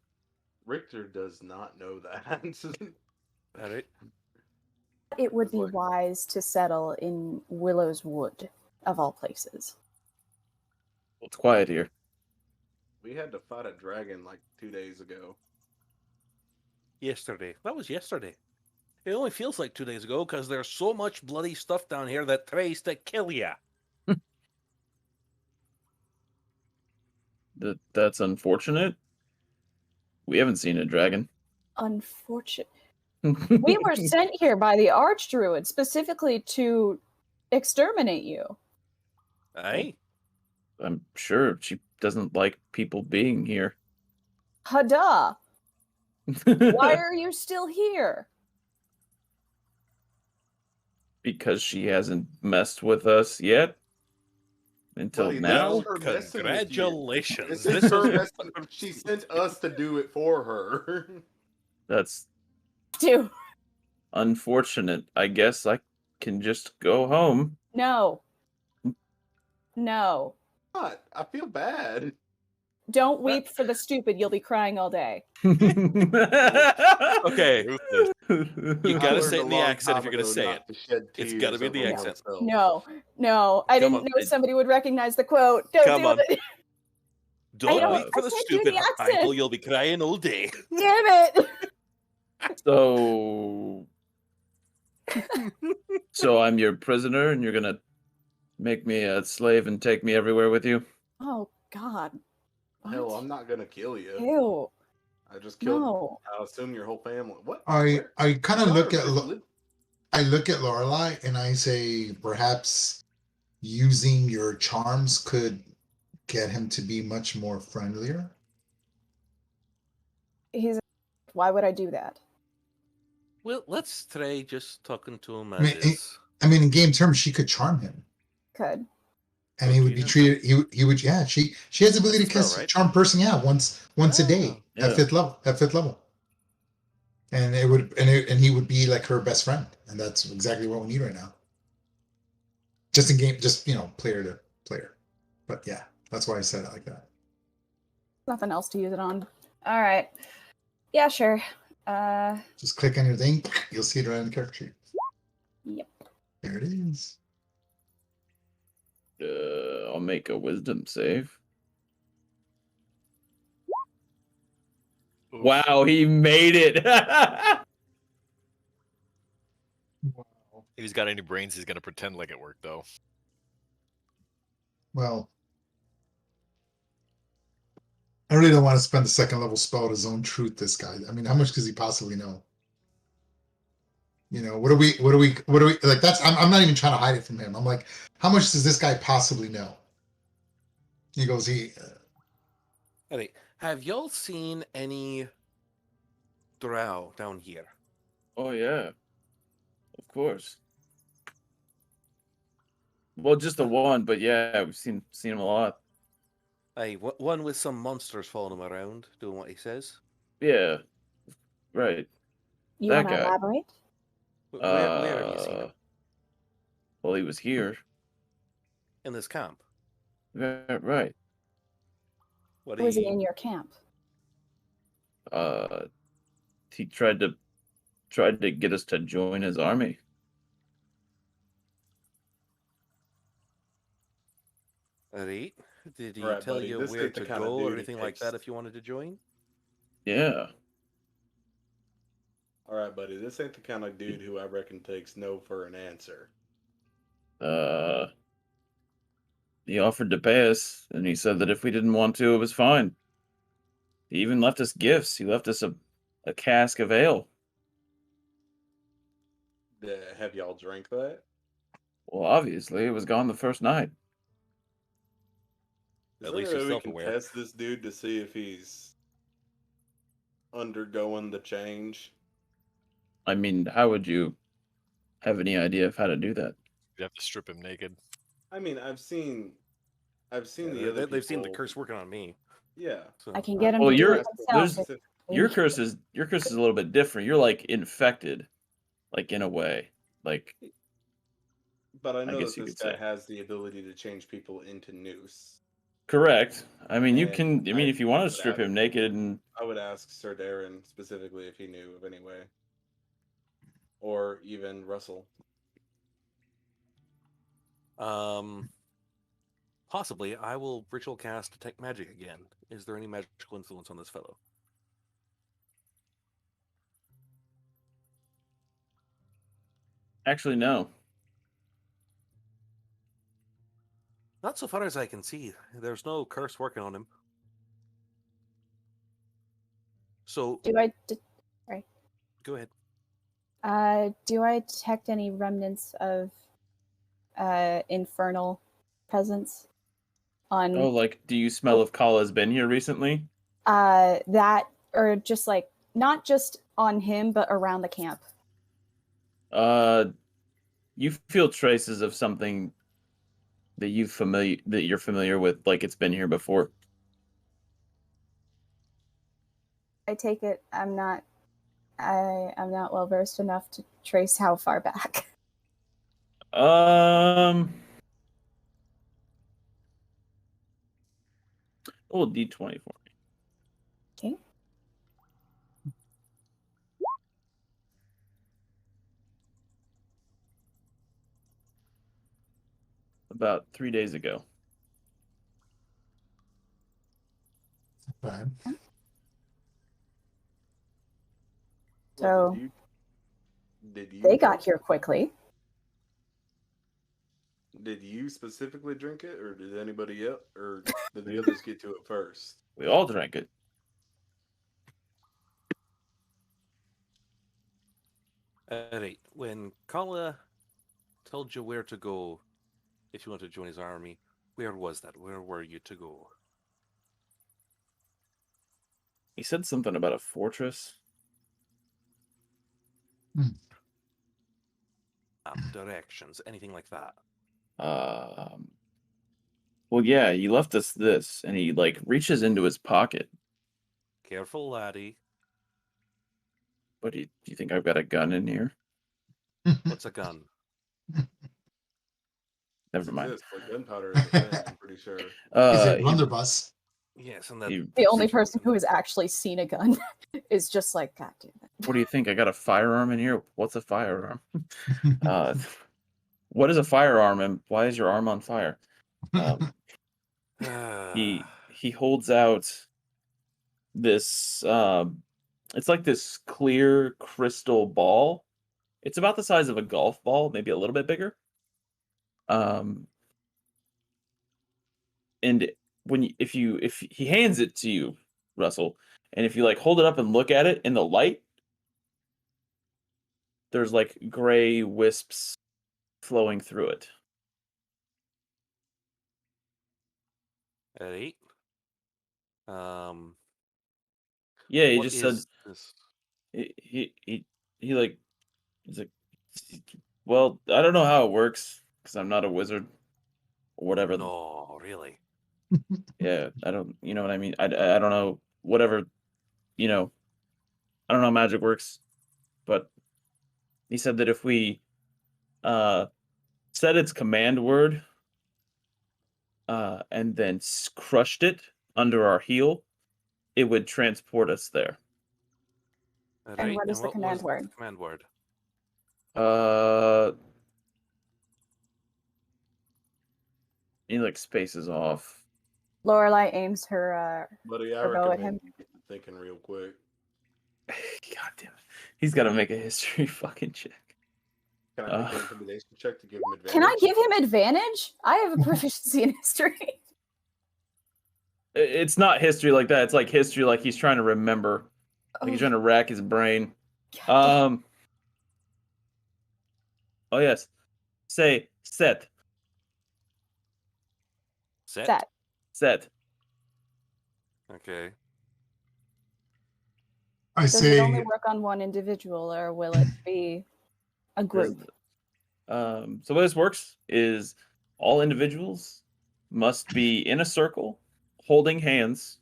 Richter does not know that. All right. It would It's be like- wise to settle in Willow's Wood, of all places. It's quiet here. We had to fight a dragon like 2 days ago. Yesterday. That was yesterday. It only feels like 2 days ago because there's so much bloody stuff down here that tries to kill ya. That's unfortunate. We haven't seen a dragon. Unfortunate. We were sent here by the Archdruid specifically to exterminate you. Aye. I'm sure she doesn't like people being here. Hada! Why are you still here? Because she hasn't messed with us yet. Until Buddy, now. that's her messing with you. Congratulations. This is her messing. She sent us to do it for her. That's Dude, unfortunate. I guess I can just go home. no. No. What? I feel bad. Don't weep for the stupid. You'll be crying all day. Okay. You I gotta learned say it a in the long accent if time you're gonna ago say not it. to shed It's tears gotta be in the over accent. oneself. No. I Come didn't on. know somebody would recognize the quote. Don't Come do on. it. Don't don't- weep for I the can't do the stupid, accent. Michael. You'll be crying all day. Damn it. So I'm your prisoner, and you're gonna make me a slave and take me everywhere with you. Oh, God. Hell, What? I'm not gonna kill you. Ew. I just killed. No. I assume your whole family. What? I kind of Y'all look are at really- I look at Lorelai and I say perhaps using your charms could get him to be much more friendlier. Why would I do that? Well, let's try just talking to him I as mean, is. I mean, in game terms, she could charm him, Could. and he Oh, would do be you have treated. He would. Yeah, she has the ability to That's a spell, right? charm person. Yeah, once a day Yeah. at fifth level, and it would and he would be like her best friend, and that's exactly what we need right now. Just in game, just player to player, but yeah, that's why I said it like that. Nothing else to use it on. All right. Yeah, sure. Just click on your thing, you'll see it right on the character sheet. Yep. There it is. I'll make a wisdom save. Oof. Wow, he made it. If he's got any brains, he's gonna pretend like it worked, though. Well, I really don't want to spend the second level spell to zone truth this guy. I mean, how much does he possibly know? What do we like? That's I'm not even trying to hide it from him. I'm like, how much does this guy possibly know? He goes, All right. Have y'all seen any drow down here? Oh yeah, of course. Well, just the one, but yeah, we've seen him a lot. Aye, one with some monsters following him around, doing what he says. Yeah, right. You That want to guy. elaborate? Where have you seen him? Well, he was here. In this camp. Right. What Was he in your camp? He tried to get us to join his army. Alright. Did he Alright, tell buddy, you this where ain't the to kinda go or dude it anything like takes. that if you wanted to join? Yeah. Alright, buddy, this ain't the kind of dude who I reckon takes no for an answer. He offered to pay us, and he said that if we didn't want to, it was fine. He even left us gifts. He left us a cask of ale. Have y'all drank that? Well, obviously, it was gone the first night. Is At there least a you're way we can self-aware. test this dude to see if he's undergoing the change? I mean, how would you have any idea of how to do that? You have to strip him naked. I mean, I've seen Yeah, the other they've seen the people. curse working on me. Yeah. So I can get him Well, to do you're- it himself. there's- if Your we- curse is a little bit different. You're like infected, like in a way. Like But I know guess that you this could guy say. has the ability to change people into noose. correct. I mean, you And can. I mean, if you want to would strip ask- him naked and I would ask Sir Darren specifically if he knew of any way. Or even Russell. Possibly, I will ritual cast detect magic again. Is there any magical influence on this fellow? actually no. Not so far as I can see. There's no curse working on him. So Do I go ahead. do I detect any remnants of infernal presence on Oh, like, do you smell if Kala's been here recently? that, or just like not just on him but around the camp? You feel traces of something that you're familiar with, like it's been here before. I take it I'm not well versed enough to trace how far back. Oh, D20 for me. Okay. About 3 days ago. Okay. So Did you they got drink here it? quickly. Did you specifically drink it, or did anybody else, or did the others get to it first? We all drank it. Alright. When Kala told you where to go if you want to join his army, where was that? Where were you to go? He said something about a fortress. Directions, anything like that. Well, yeah, he left us this, and he like reaches into his pocket. Careful, laddie. What do you think I've got a gun in here? What's a gun? Never mind. Exists, like gunpowder is a thing, I'm pretty sure. Is Uh, it he- blunderbuss? Yes, and that he- The only person who has actually seen a gun is just like, God damn it. What do you think? I got a firearm in here. What's a firearm? What is a firearm, and why is your arm on fire? He holds out this. It's like this clear crystal ball. It's about the size of a golf ball, maybe a little bit bigger. And if he hands it to you, Russell, and if you like hold it up and look at it in the light, there's like gray wisps flowing through it. Alright. Yeah, he What just said is this? he's like, well, I don't know how it works because I'm not a wizard or whatever. No, really. Yeah, I don't, you know what I mean? I don't know, whatever, I don't know how magic works, but he said that if we said its command word and then crushed it under our heel, it would transport us there. Alright, what is the command was word? The command word. He like spaces off. Lorelai aims her Buddy, I her bow at recommend him. you get to thinking real quick. God damn it. He's got to make a history fucking check. Can I make an intimidation check to give him advantage? Can I give him advantage? I have a proficiency in history. It's not history like that. It's like history like he's trying to remember. Like he's trying to rack his brain. Oh yes. Say set. Set? Set. Okay. I Does it say, only work on one individual, or will it be a group? So what this works is all individuals must be in a circle, holding hands,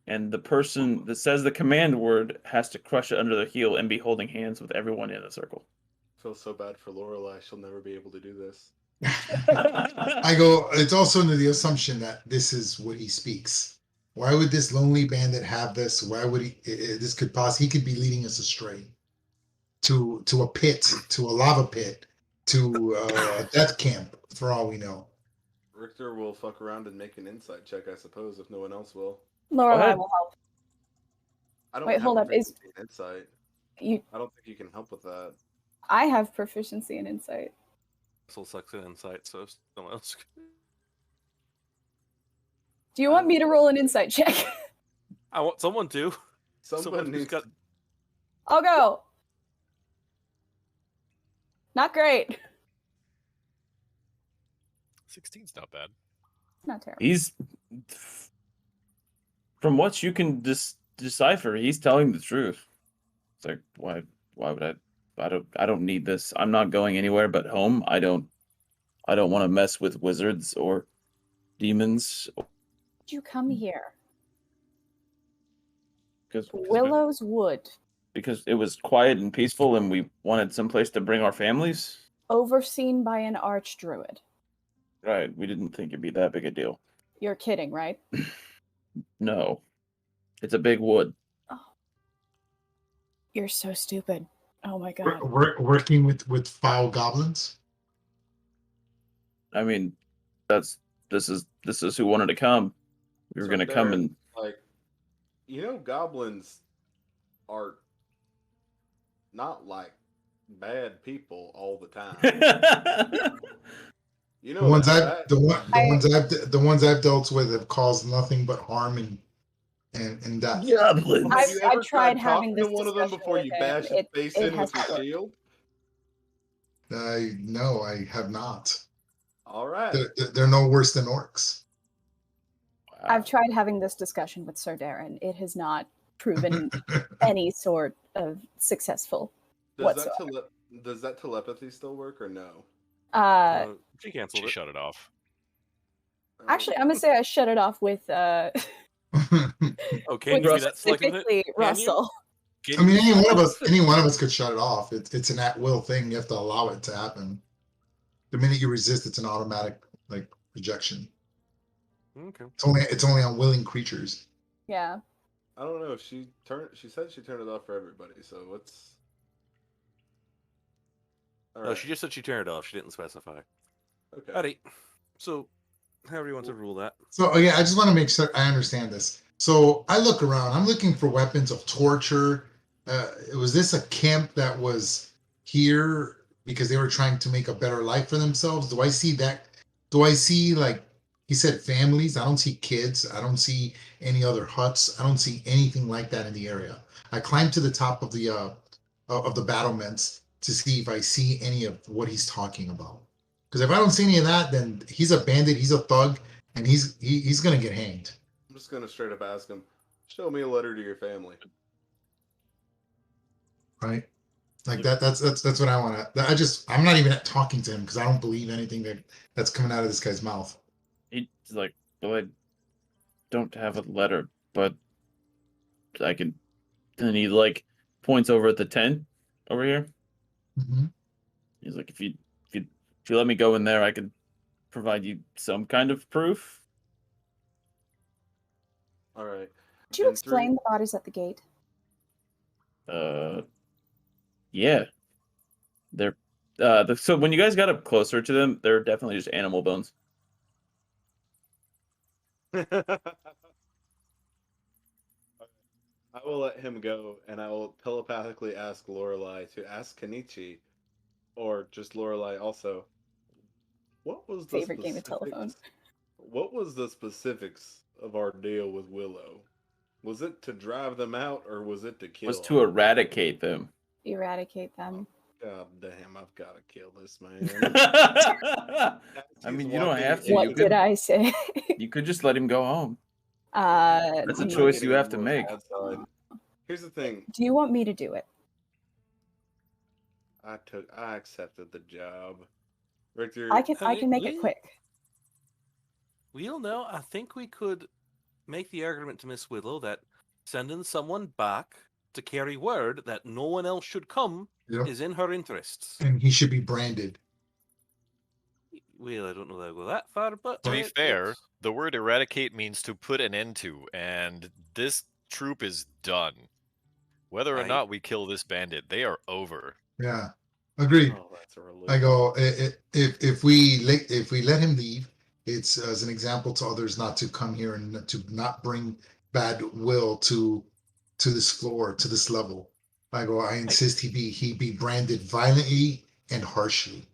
and the person that says the command word has to crush it under the heel and be holding hands with everyone in the circle. I feel so bad for Lorelai. She'll never be able to do this. I go, it's also under the assumption that this is what he speaks. Why would this lonely bandit have this? Why would this could possibly, he could be leading us astray to a pit, to a lava pit, to a death camp, for all we know. Richter will fuck around and make an insight check, I suppose, if no one else will. Lorelai will help. I don't Wait, have hold up. proficiency in insight. You? I don't think you can help with that. I have proficiency in insight. Russell sucks at insight, so someone else. Do you want me to roll an insight check? I want someone to. Someone who's needs got. I'll go. Not great. 16's not bad. Not terrible. He's, from what you can decipher, he's telling the truth. It's like, why would I don't need this. I'm not going anywhere but home. I don't want to mess with wizards or demons. Did you come here? Because Willow's Wood. Because it was quiet and peaceful and we wanted someplace to bring our families. Overseen by an archdruid. Right. We didn't think it'd be that big a deal. You're kidding, right? No. It's a big wood. Oh. You're so stupid. Oh my god. Working with foul goblins? I mean, this is who wanted to come. We were So gonna come and like, goblins are not like bad people all the time. The ones I've dealt with have caused nothing but harm and death. Goblins. Have you ever I've tried having talking this to one of them discussion before with you him. bash his face in with hasn't your worked. shield? No, I have not. All right. They're no worse than orcs. I've tried having this discussion with Sir Darren. It has not proven any sort of successful whatsoever. Does that telepathy still work or no? She canceled it. Shut it off. Actually, I'm gonna say I shut it off with Okay, with can you do that selective hit? specifically Can you? Russell. I mean, any one of us could shut it off. It's an at-will thing. You have to allow it to happen. The minute you resist, it's an automatic rejection. Okay. It's only on willing creatures. Yeah. I don't know if she said she turned it off for everybody, so what's all No, right. she just said she turned it off. She didn't specify. Okay. Alright. So, however you want to rule that. So yeah, I just want to make sure I understand this. So I look around. I'm looking for weapons of torture. Was this a camp that was here because they were trying to make a better life for themselves? Do I see that? Do I see, like he said, families? I don't see kids. I don't see any other huts. I don't see anything like that in the area. I climbed to the top of the battlements to see if I see any of what he's talking about. Because if I don't see any of that, then he's a bandit, he's a thug, and he's gonna get hanged. I'm just gonna straight up ask him, show me a letter to your family. Right? Like that's what I want to. I'm not even talking to him because I don't believe anything that's coming out of this guy's mouth. He's like, well, I don't have a letter, but I can. And he points over at the tent over here. Mm-hmm. He's like, if you let me go in there, I could provide you some kind of proof. All right. Did you explain the bodies at the gate? Yeah. They're so when you guys got up closer to them, they're definitely just animal bones. I will let him go, and I will telepathically ask Lorelai to ask Kenichi, or just Lorelai also, what was the Favorite game of telephone. specifics? What was the specifics of our deal with Willow? Was it to drive them out, or was it to kill? Was to eradicate them. Eradicate them. God damn, I've got to kill this man. I mean, you don't have to. What did I say? You could just let him go home. That's a I'm not choice getting you have any to more make. bad side. Here's the thing. Do you want me to do it? I accepted the job. Richter, I can make it quick. We'll know. I think we could make the argument to Miss Willow that sending someone back to carry word that no one else should come is in her interests. And he should be branded. Well, I don't know that I'll go that far, but To be fair, the word eradicate means to put an end to, and this troop is done. Whether or not we kill this bandit, they are over. Yeah, agreed. Oh, that's a relief. I go if we let him leave, it's as an example to others not to come here and to not bring bad will to this floor, to this level. I go, I insist he be branded violently and harshly.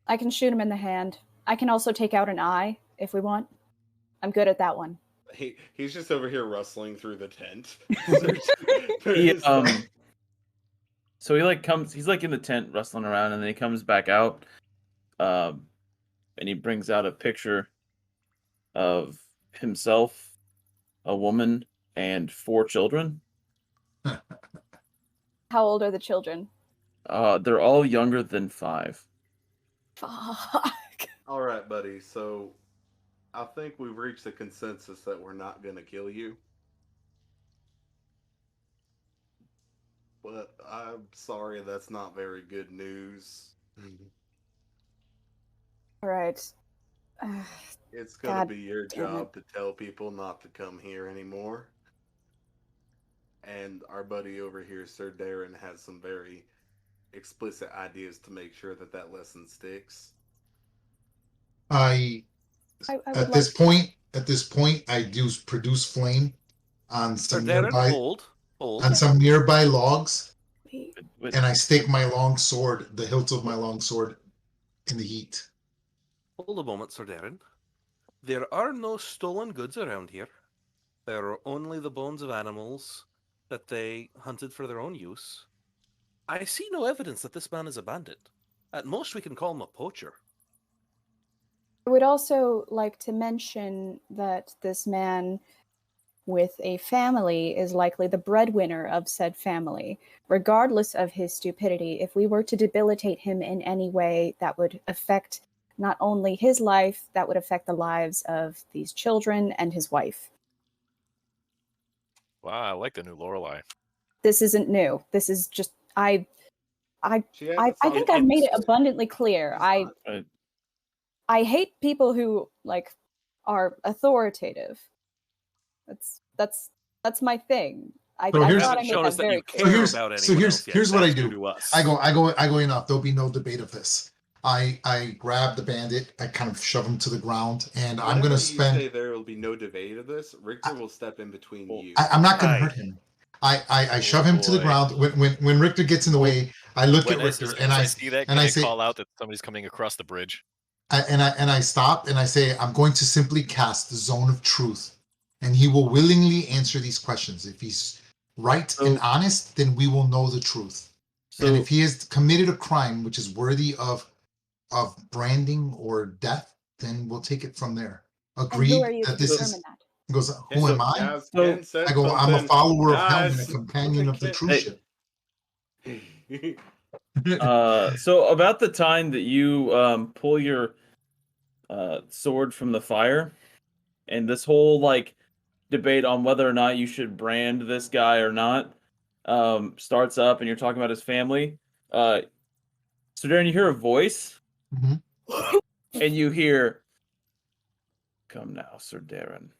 I can shoot him in the hand. I can also take out an eye if we want. I'm good at that one. He's just over here rustling through the tent. So he comes. He's in the tent rustling around, and then he comes back out, and he brings out a picture of himself, a woman, and 4 children. How old are the children? They're all younger than 5. Fuck. All right, buddy. So I think we've reached a consensus that we're not going to kill you. But I'm sorry, that's not very good news. All right. It's going to be your job to tell people not to come here anymore. And our buddy over here, Sir Darren, has some very explicit ideas to make sure that lesson sticks. At this point, I do produce flame on some nearby on some nearby logs, and I stake my long sword, the hilt of my long sword, in the heat. Hold a moment, Sir Darren. There are no stolen goods around here. There are only the bones of animals that they hunted for their own use. I see no evidence that this man is a bandit. At most, we can call him a poacher. I would also like to mention that this man with a family is likely the breadwinner of said family. Regardless of his stupidity, if we were to debilitate him in any way, that would affect not only his life, that would affect the lives of these children and his wife. Wow, I like the new Lorelai. This isn't new. This is just I think I've made it abundantly clear. I hate people who are authoritative. That's my thing. I thought I made that very clear. So here's what I do. I go enough. There'll be no debate of this. I grab the bandit. I kind of shove him to the ground, and I'm gonna spend. You say there will be no debate of this. Richter will step in between you. I'm not gonna hurt him. I shove him to the ground. When Richter gets in the way, I look at Richter and I see that. And I say, call out that somebody's coming across the bridge. I stop and I say, I'm going to simply cast the zone of truth, and he will willingly answer these questions. If he's right and honest, then we will know the truth. And if he has committed a crime which is worthy of branding or death, then we'll take it from there. Agreed that this is. He goes, who am I? I go, I'm a follower of Helm and a companion of the true ship. So about the time that you pull your sword from the fire, and this whole debate on whether or not you should brand this guy or not starts up, and you're talking about his family. So Darren, you hear a voice, and you hear, "Come now, Sir Darren.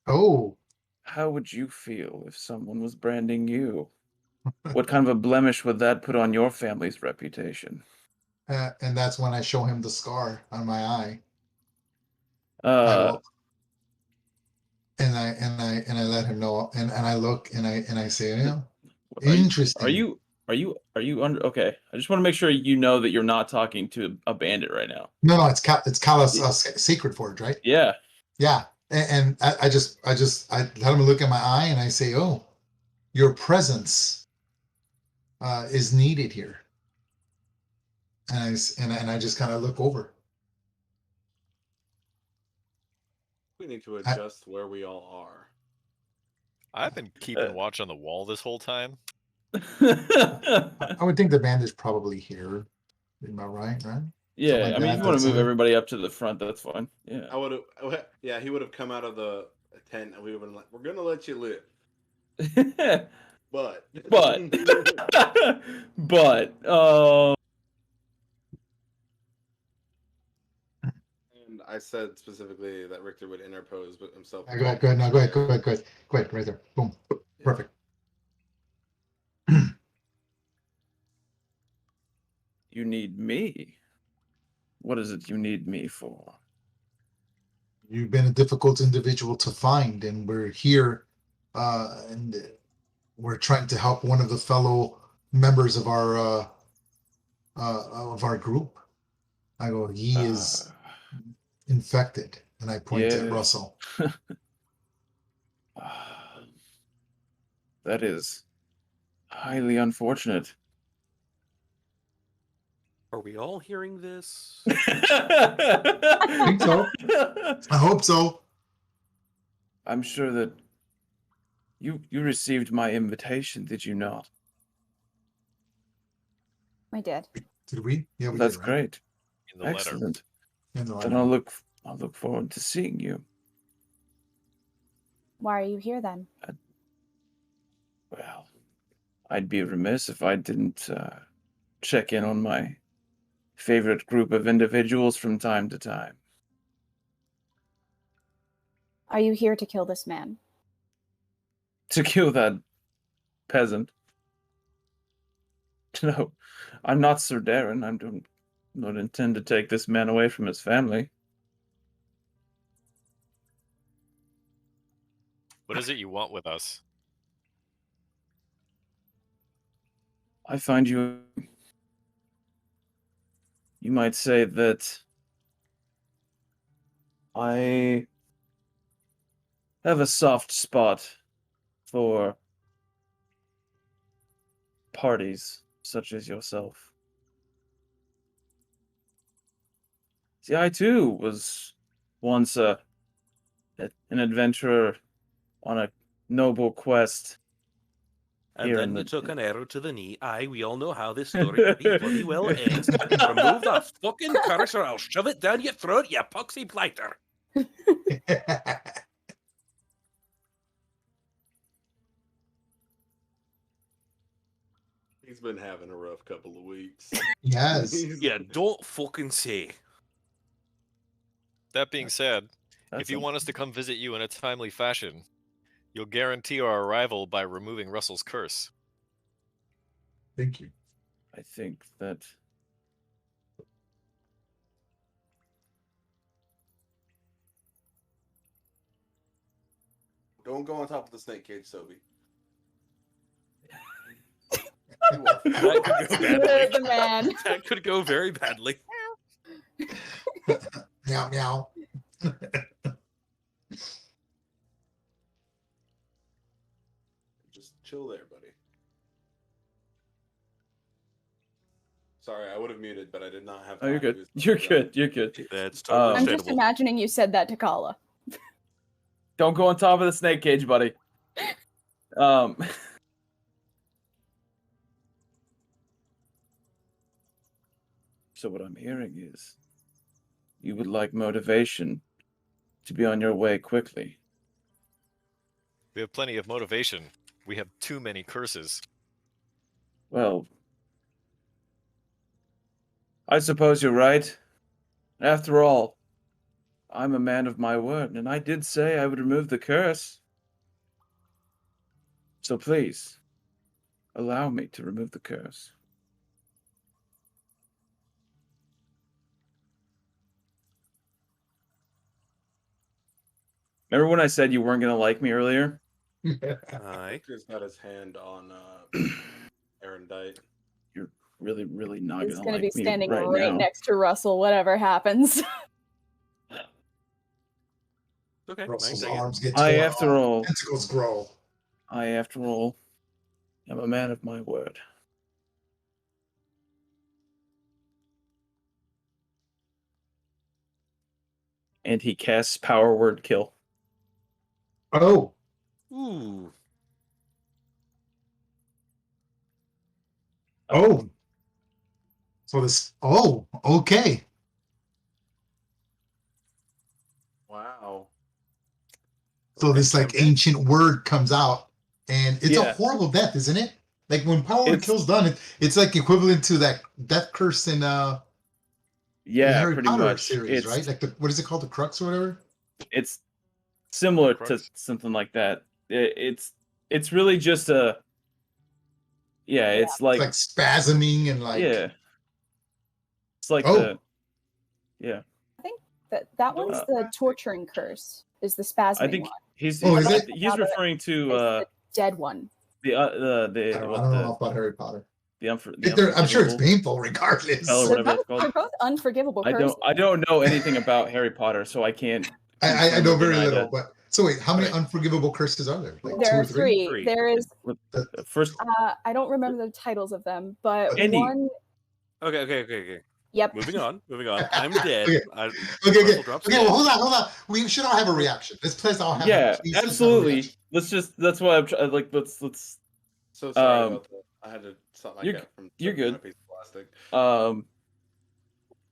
Oh, how would you feel if someone was branding you? What kind of a blemish would that put on your family's reputation?" And that's when I show him the scar on my eye. him know, and I look and I say, yeah, Are you- interesting. Are you under? Okay, I just want to make sure you know that you're not talking to a bandit right now. No, it's Kala's Secret Forge, right? Yeah. Yeah, and I just I let him look in my eye, and I say, "Oh, your presence is needed here." And I just kind of look over. We need to adjust where we all are. I've been keeping watch on the wall this whole time. I would think the bandit's probably here. Am I right? Right? Yeah, like I mean, that, if you want that's to move fine. everybody up to the front, that's fine. Yeah. I would have. Yeah, he would have come out of the tent, and we would have been like, "We're gonna let you live, but but And I said specifically that Richter would interpose with himself. Go ahead. No, go ahead. Right there. Boom. Perfect. you need me. What is it you need me for? You've been a difficult individual to find, and we're here, and we're trying to help one of the fellow members of our group. I go, he is infected, and I point at yes. Russell. That is highly unfortunate. Are we all hearing this? I think so. I hope so. I'm sure that you received my invitation, did you not? I did. Did we? Yeah, we That's did, right? great. In the letter. Excellent. In the Then letter. I'll look forward to seeing you. Why are you here then? Well, I'd be remiss if I didn't check in on my favorite group of individuals from time to time. Are you here to kill this man? To kill that peasant. No, I'm not Sir Darren. I don't intend to take this man away from his family. What is it you want with us? I find you might say that I have a soft spot for parties such as yourself. See, I too was once an adventurer on a noble quest. And Here then in you the- took an arrow to the knee. Aye, we all know how this story pretty bloody well ends. Remove that fucking curse or I'll shove it down your throat, you poxy blighter. He's been having a rough couple of weeks. Yes. Yeah, don't fucking say. That being said, That's if you a- want us to come visit you in a timely fashion, you'll guarantee our arrival by removing Russell's curse. Thank you. I think that Don't go on top of the snake cage, Sobe. That could go badly. The man. That could go very badly. Meow meow. Just chill there, buddy. Sorry, I would have muted, but I did not have Oh, you're time. good. You're good. You're good. That's Uh, totally I'm just understandable. imagining you said that to Kala. Don't go on top of the snake cage, buddy. Um, so what I'm hearing is you would like motivation to be on your way quickly. We have plenty of motivation. We have too many curses. Well, I suppose you're right. After all, I'm a man of my word, and I did say I would remove the curse. So please, allow me to remove the curse. Remember when I said you weren't going to like me earlier? Aye. Victor's got his hand on Aaron Dite. You're really, really not He's gonna gonna like be me standing right right now. next to Russell, whatever happens. Okay. Russell's I take it. arms get I, torn after off, all, tentacles grow. after all, am a man of my word. And he casts Power Word Kill. Oh, Ooh. oh. So this. Oh, okay. Wow. So this like Okay. ancient word comes out, and it's a Yeah. horrible death, isn't it? Like when Power Word It's- Kill's done, it's like equivalent to that death curse in the Yeah, Harry pretty Potter much. series, right? Like what is it called, the Crux or whatever? It's similar to Crux? something like that. It's really just a it's like, It's like spasming and like. yeah. It's like Oh. that one's the Drastic. torturing curse. Is the spasming I think one? he's Oh, is I it? think he's referring Is to the dead one. the I don't know about Harry Potter. the I'm sure it's unforgivable painful regardless. spell or They're whatever it's both, called. they're both unforgivable curses. I don't know anything about Harry Potter, so I can't. I confirm know or very deny little, that. but so wait, how many Right. unforgivable curses are there? Like There two are or three? Three. There is. First, I don't remember the titles of them, but Andy. one. Okay. Yep. Moving on. I'm dead. Okay. Russell Okay. drops Okay. dead. Well, hold on. We should all have a reaction. Let's all have. yeah, please, let's have a absolutely. reaction. That's why I'm trying. Like, let's. So sorry Um, about that. I had to something I you're- got from you're stepping on good. a piece of plastic.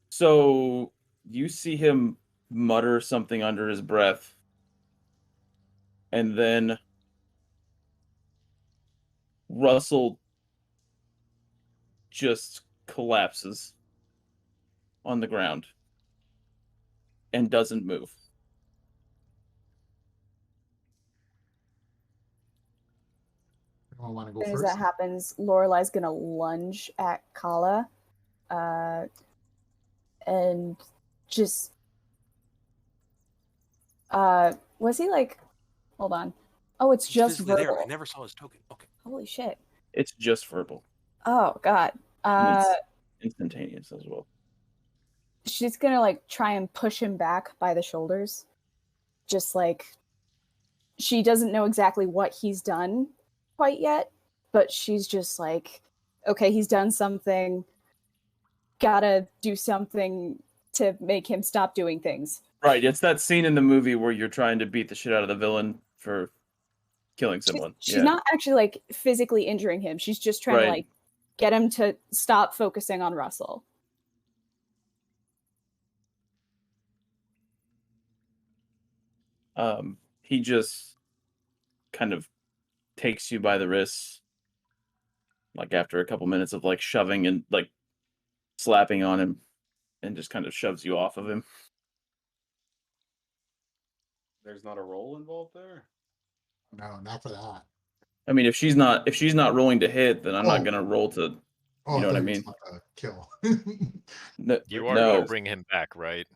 So you see him mutter something under his breath, and then Russell just collapses on the ground and doesn't move. Anyone want to go As soon as first? that happens, Lorelai's gonna lunge at Kala, and just. Was he like? Hold on. Oh, it's He's just physically verbal. there. I never saw his token. Okay. Holy shit. It's just verbal. Oh god. And it's instantaneous as well. She's gonna like try and push him back by the shoulders. Just like she doesn't know exactly what he's done quite yet, but she's just like, okay, he's done something. Gotta do something to make him stop doing things. Right, it's that scene in the movie where you're trying to beat the shit out of the villain for killing someone. She's not actually like physically injuring him. She's just trying to Right. like get him to stop focusing on Russell. He just kind of takes you by the wrists, like after a couple minutes of like shoving and like slapping on him, and just kind of shoves you off of him. There's not a roll involved there. No, not for that. I mean, if she's not rolling to hit, then I'm Oh. not gonna roll to. Oh, You know what I thought mean? were talking about kill. No, You are no. going to bring him back, right?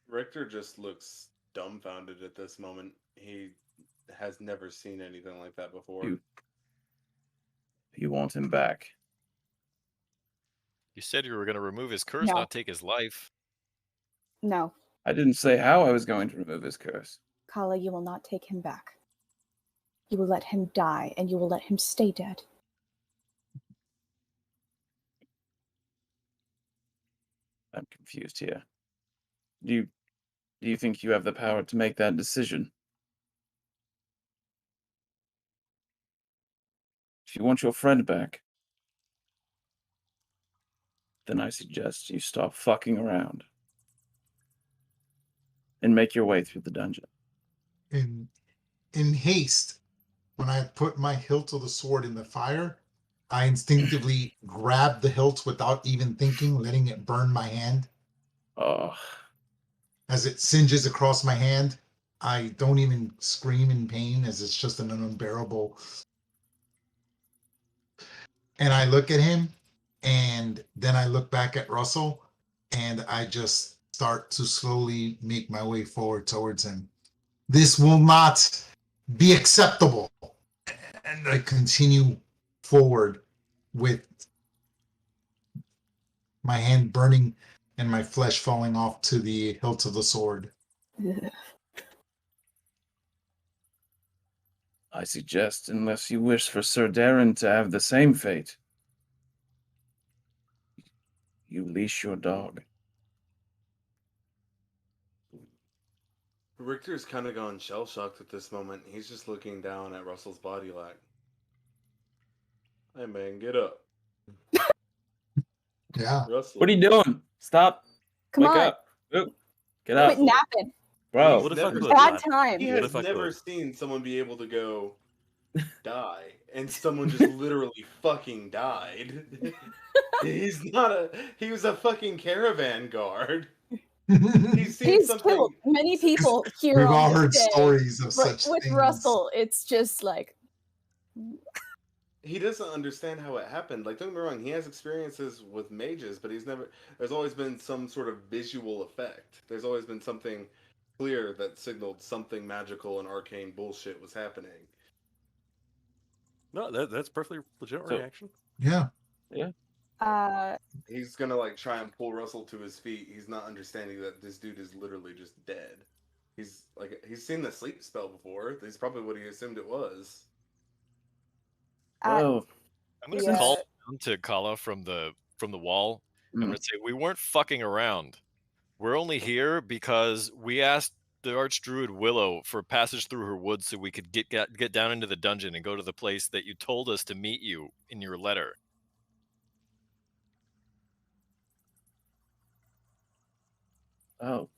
Richter just looks dumbfounded at this moment. He has never seen anything like that before. You want him back. You said you were going to remove his curse, No. not take his life. No, I didn't say how I was going to remove his curse. Kala, you will not take him back. You will let him die, and you will let him stay dead. I'm confused here. Do you think you have the power to make that decision? If you want your friend back, then I suggest you stop fucking around and make your way through the dungeon. in haste, when I put my hilt of the sword in the fire, I instinctively grab the hilt without even thinking, letting it burn my hand. Oh, As it singes across my hand, I don't even scream in pain, as it's just an unbearable. And I look at him, and then I look back at Russell, and I just start to slowly make my way forward towards him. This will not be acceptable. And I continue forward with my hand burning and my flesh falling off to the hilt of the sword. I suggest, unless you wish for Sir Darren to have the same fate, you leash your dog. Richter's kind of gone shell-shocked at this moment. He's just looking down at Russell's body like, hey man, get up. Yeah. Russell. What are you doing? Stop. Come Wake on. up. Oop. Get up. Quit napping. Bro. What if I never- could, Bad lad? time. He What has if I never could? seen someone be able to go die, and someone just literally fucking died. He was a fucking caravan guard. He's seen He's something. killed many people here. We've on all this heard day, stories of but such with things. Russell, it's just like He doesn't understand how it happened. Like, don't get me wrong, he has experiences with mages, but there's always been some sort of visual effect. There's always been something clear that signaled something magical and arcane bullshit was happening. No, that's perfectly legitimate So- reaction. Yeah. He's gonna like try and pull Russell to his feet. He's not understanding that this dude is literally just dead. He's seen the sleep spell before. That's probably what he assumed it was. Oh. I'm gonna Yeah. call down to Kala from the wall. I'm gonna say we weren't fucking around. We're only here because we asked the Archdruid Willow for passage through her woods so we could get down into the dungeon and go to the place that you told us to meet you in your letter. Oh.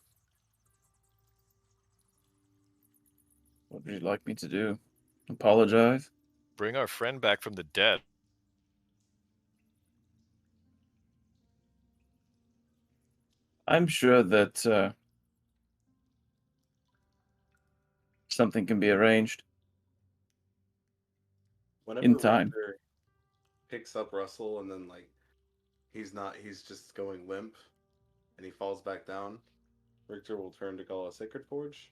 What would you like me to do? Apologize? Bring our friend back from the dead. I'm sure that something can be arranged. Whenever In time. Richter picks up Russell and then he's just going limp and he falls back down, Richter will turn to call a Sacred Forge.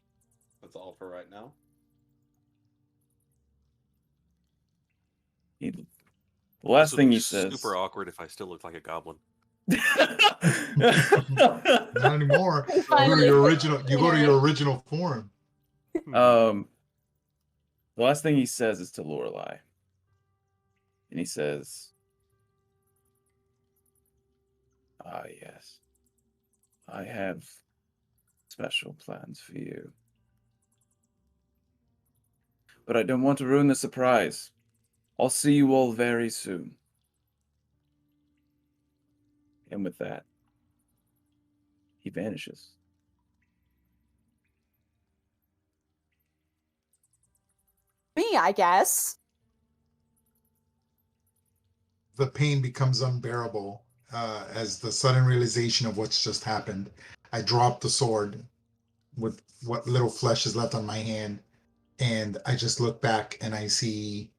That's all for right now. The last This would thing be he says. super awkward if I still looked like a goblin. Not anymore. You go to Finally. your original form. The last thing he says is to Lorelei. And he says, "Ah, yes. I have special plans for you. But I don't want to ruin the surprise. I'll see you all very soon." And with that, he vanishes. me, I guess. The pain becomes unbearable as the sudden realization of what's just happened. I drop the sword with what little flesh is left on my hand, and I just look back and I see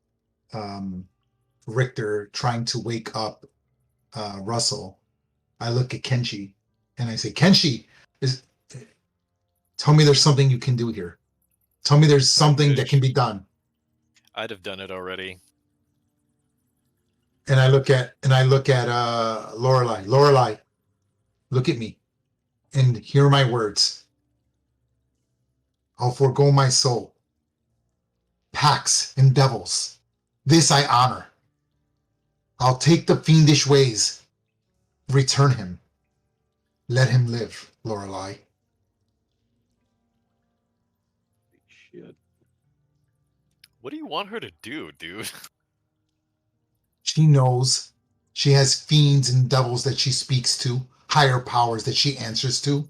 Richter trying to wake up Russell. I look at Kenshi and I say, Kenshi, tell me there's something you can do here. Tell me there's something that can be done. I'd have done it already. And I look at Lorelei. Lorelei, look at me and hear my words. I'll forego my soul. Pacts and devils, this I honor. I'll take the fiendish ways. Return him. Let him live, Lorelei. Shit. What do you want her to do, dude? She knows she has fiends and devils that she speaks to, higher powers that she answers to.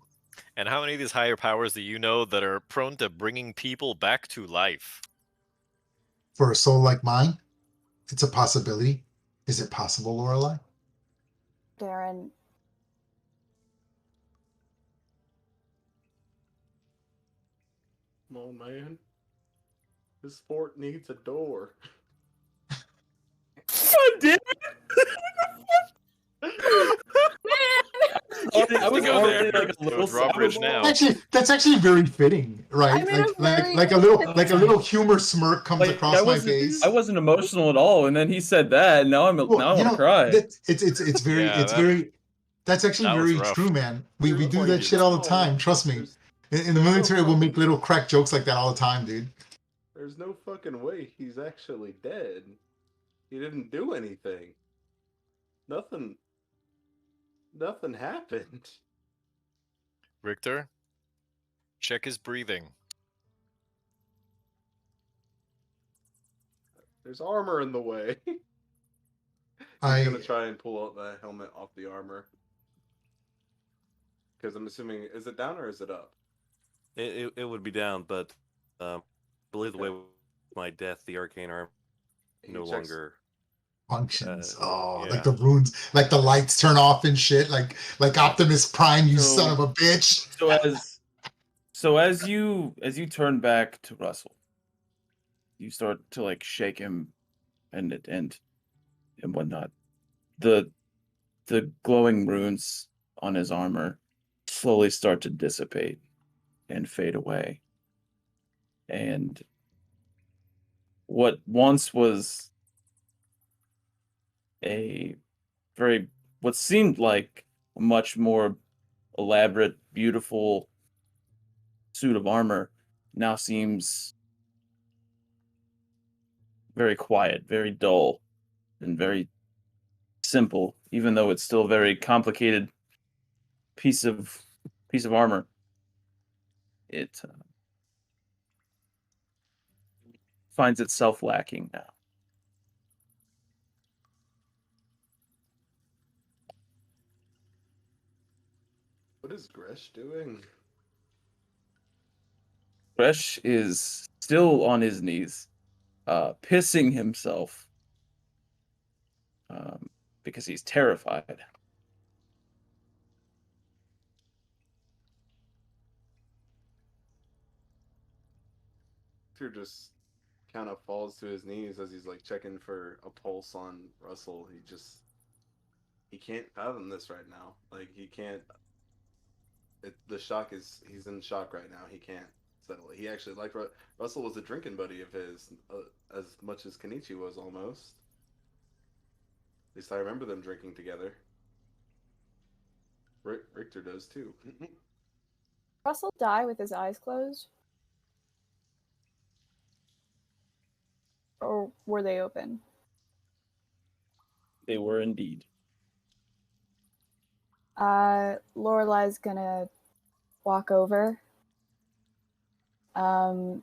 And how many of these higher powers do you know that are prone to bringing people back to life? For a soul like mine, it's a possibility. Is it possible, Lorelei? Darren, Come on, man. This fort needs a door. God damn it! you I was go already there. like a little. Drawbridge now. That's actually very fitting, right? I'm in a very Like a little humor smirk comes across my face. I wasn't emotional at all, and then he said that, and now I want to cry. It's very Yeah, that's actually that was very rough. true, man. We There's do no- that shit all the time. Trust me. In the military, we'll make little crack jokes like that all the time, dude. There's no fucking way he's actually dead. He didn't do anything. Nothing happened. Richter, check his breathing. There's armor in the way. I'm gonna try and pull out the helmet off the armor. Because I'm assuming, is it down or is it up? It would be down, but I believe the way with my death, the arcane arm He no checks- longer. Functions. Yeah. Like the runes, like the lights turn off and shit. Like Optimus Prime, you So- son of a bitch. So as you turn back to Russell, you start to like shake him and whatnot. The glowing runes on his armor slowly start to dissipate and fade away. And what once was what seemed like a much more elaborate, beautiful suit of armor now seems very quiet, very dull, and very simple, even though it's still a very complicated piece of armor. It finds itself lacking now. What is Gresh doing? Fresh is still on his knees, pissing himself because he's terrified. Victor just kind of falls to his knees as he's like checking for a pulse on Russell. He can't fathom this right now. Like he can't. He's in shock right now. He can't settle it. He actually liked Russell was a drinking buddy of his as much as Kenichi was almost. At least I remember them drinking together. Richter does too. Russell die with his eyes closed? Or were they open? They were indeed. Lorelai's gonna walk over. And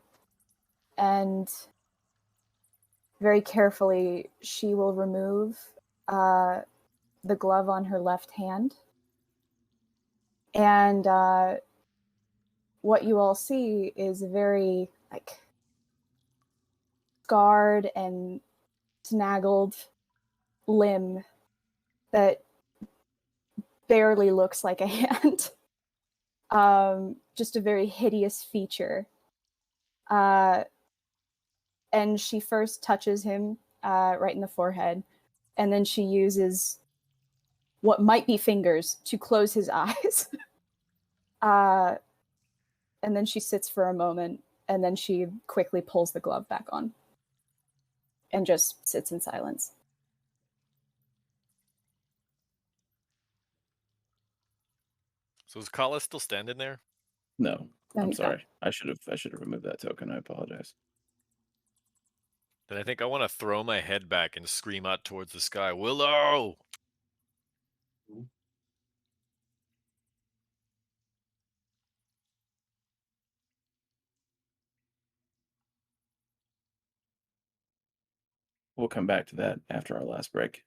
very carefully, she will remove the glove on her left hand. And what you all see is a very, scarred and snaggled limb that barely looks like a hand. Just a very hideous feature. And she first touches him right in the forehead, and then she uses what might be fingers to close his eyes. And then she sits for a moment, and then she quickly pulls the glove back on and just sits in silence. So is Kala still standing there? No, No, I'm he's not. sorry. I should have removed that token. I apologize. Then I think I want to throw my head back and scream out towards the sky, Willow! We'll come back to that after our last break.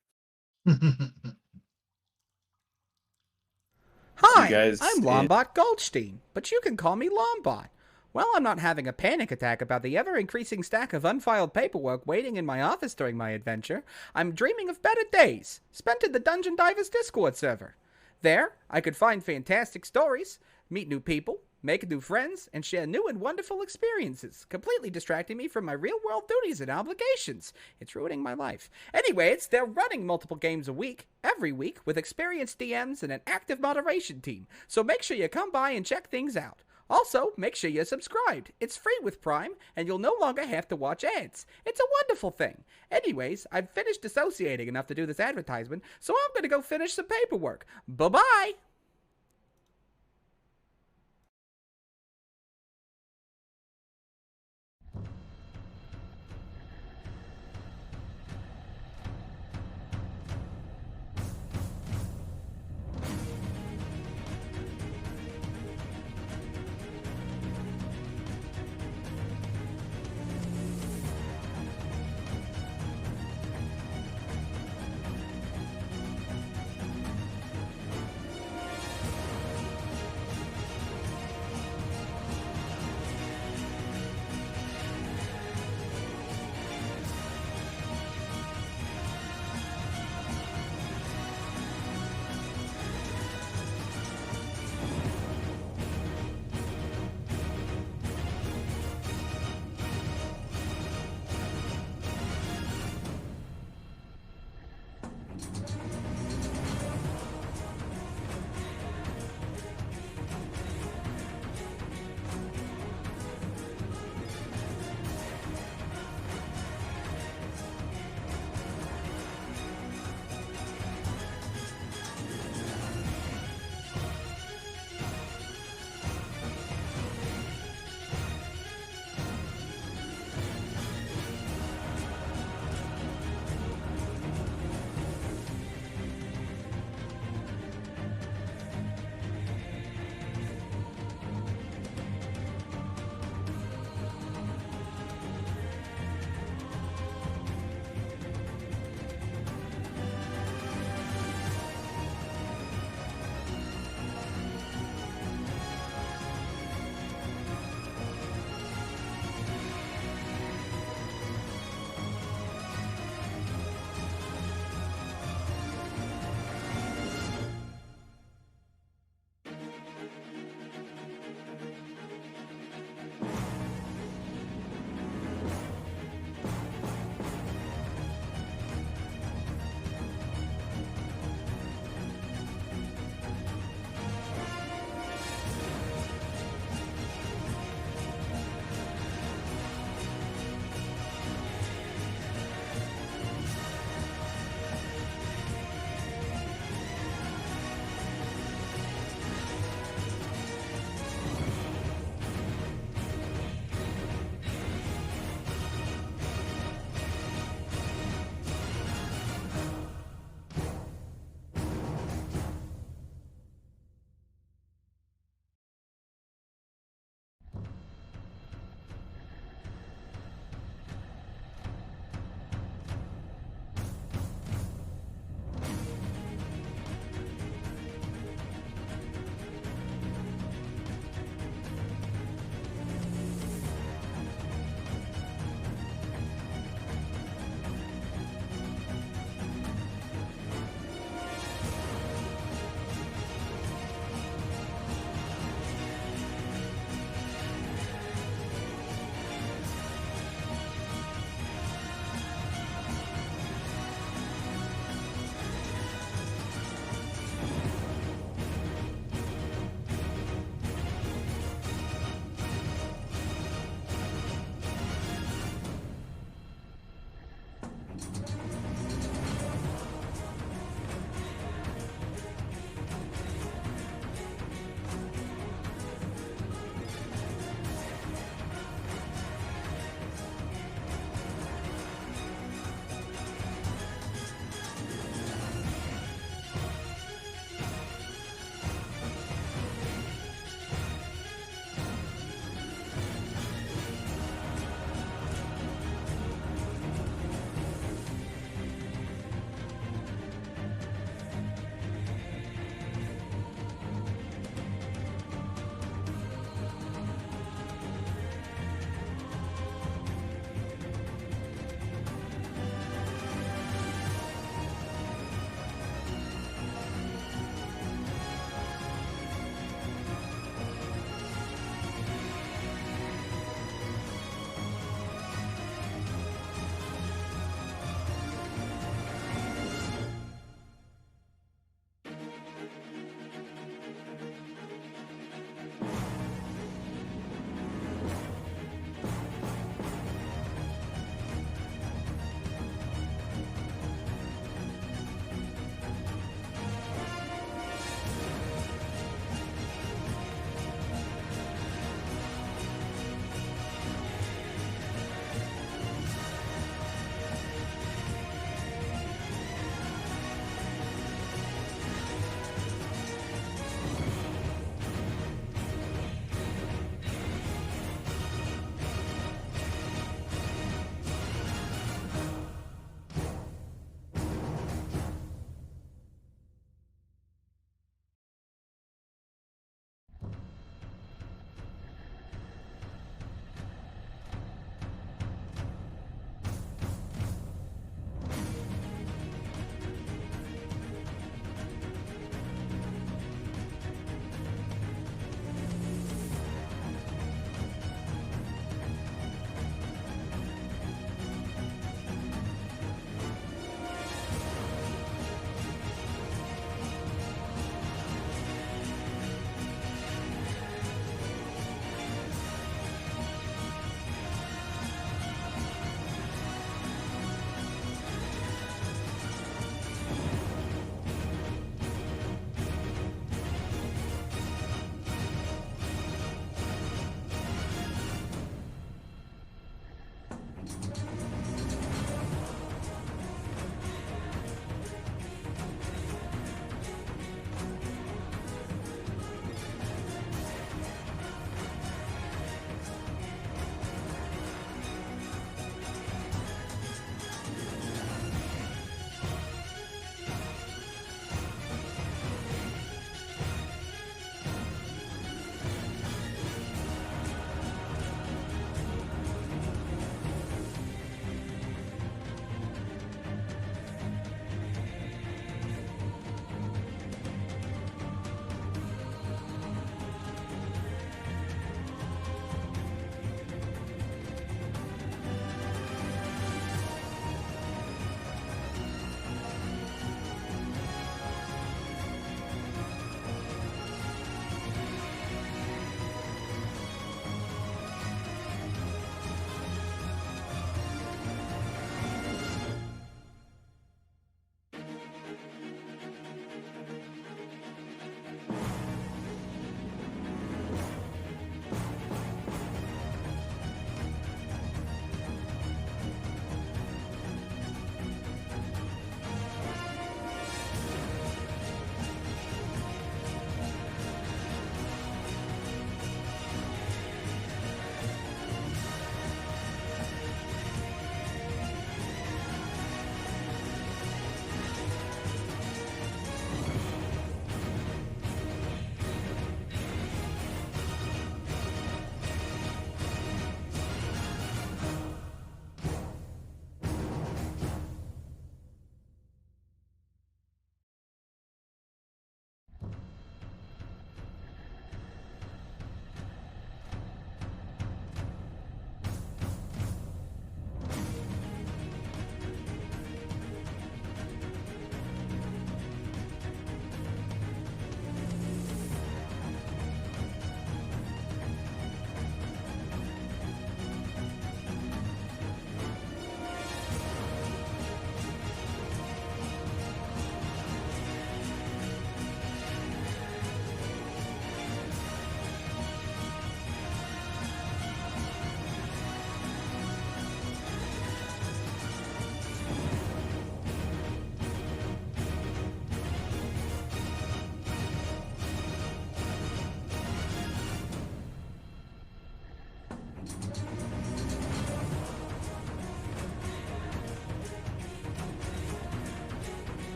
Hi, guys I'm in- Lombot Goldstein, but you can call me Lombot. Well, I'm not having a panic attack about the ever-increasing stack of unfiled paperwork waiting in my office during my adventure. I'm dreaming of better days, spent in the Dungeon Divers Discord server. There, I could find fantastic stories, meet new people, make new friends, and share new and wonderful experiences, completely distracting me from my real-world duties and obligations. It's ruining my life. Anyways, they're running multiple games a week, every week, with experienced DMs and an active moderation team, so make sure you come by and check things out. Also, make sure you're subscribed. It's free with Prime, and you'll no longer have to watch ads. It's a wonderful thing. Anyways, I've finished dissociating enough to do this advertisement, so I'm going to go finish some paperwork. Bye-bye!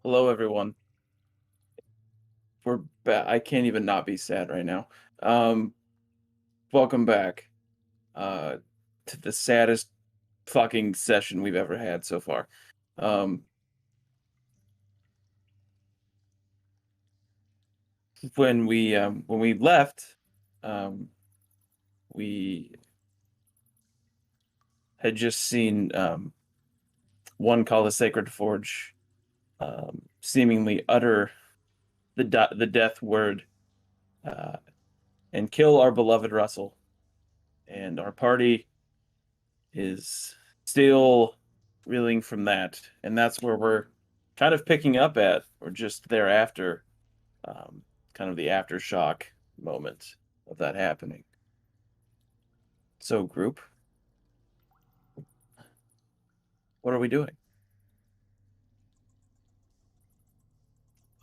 Hello, everyone. We're back. I can't even not be sad right now. Welcome back to the saddest fucking session we've ever had so far. When we left, we had just seen one called the Sacred Forge seemingly utter the death word and kill our beloved Russell. And our party is still reeling from that. And that's where we're kind of picking up at, or just thereafter, kind of the aftershock moment of that happening. So, group, what are we doing?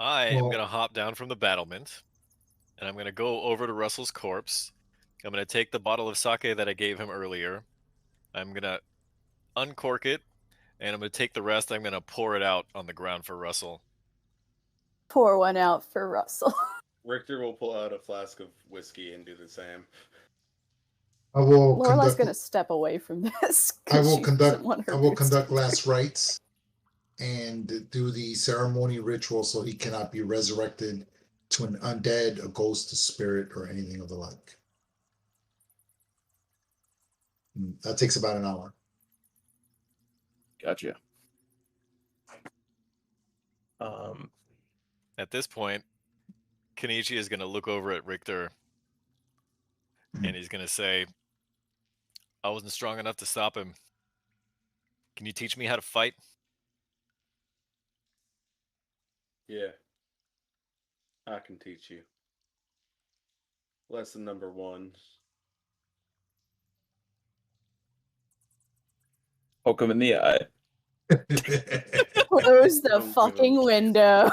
I am Well- gonna hop down from the battlement, and I'm gonna go over to Russell's corpse. I'm gonna take the bottle of sake that I gave him earlier. I'm gonna uncork it, and I'm gonna take the rest. I'm gonna pour it out on the ground for Russell. Pour one out for Russell. Richter will pull out a flask of whiskey and do the same. I will Lorelai's conduct. gonna step away from this. I 'cause will she conduct. doesn't want her I will boots conduct to- last rites, and do the ceremony ritual so he cannot be resurrected to an undead, a ghost, a spirit, or anything of the like. That takes about an hour. Gotcha. At this point, Kenichi is gonna look over at Richter, and he's gonna say, "I wasn't strong enough to stop him. Can you teach me how to fight?" Yeah. I can teach you. Lesson number 1. Poke him in the eye. Close the Don't give fucking him- window.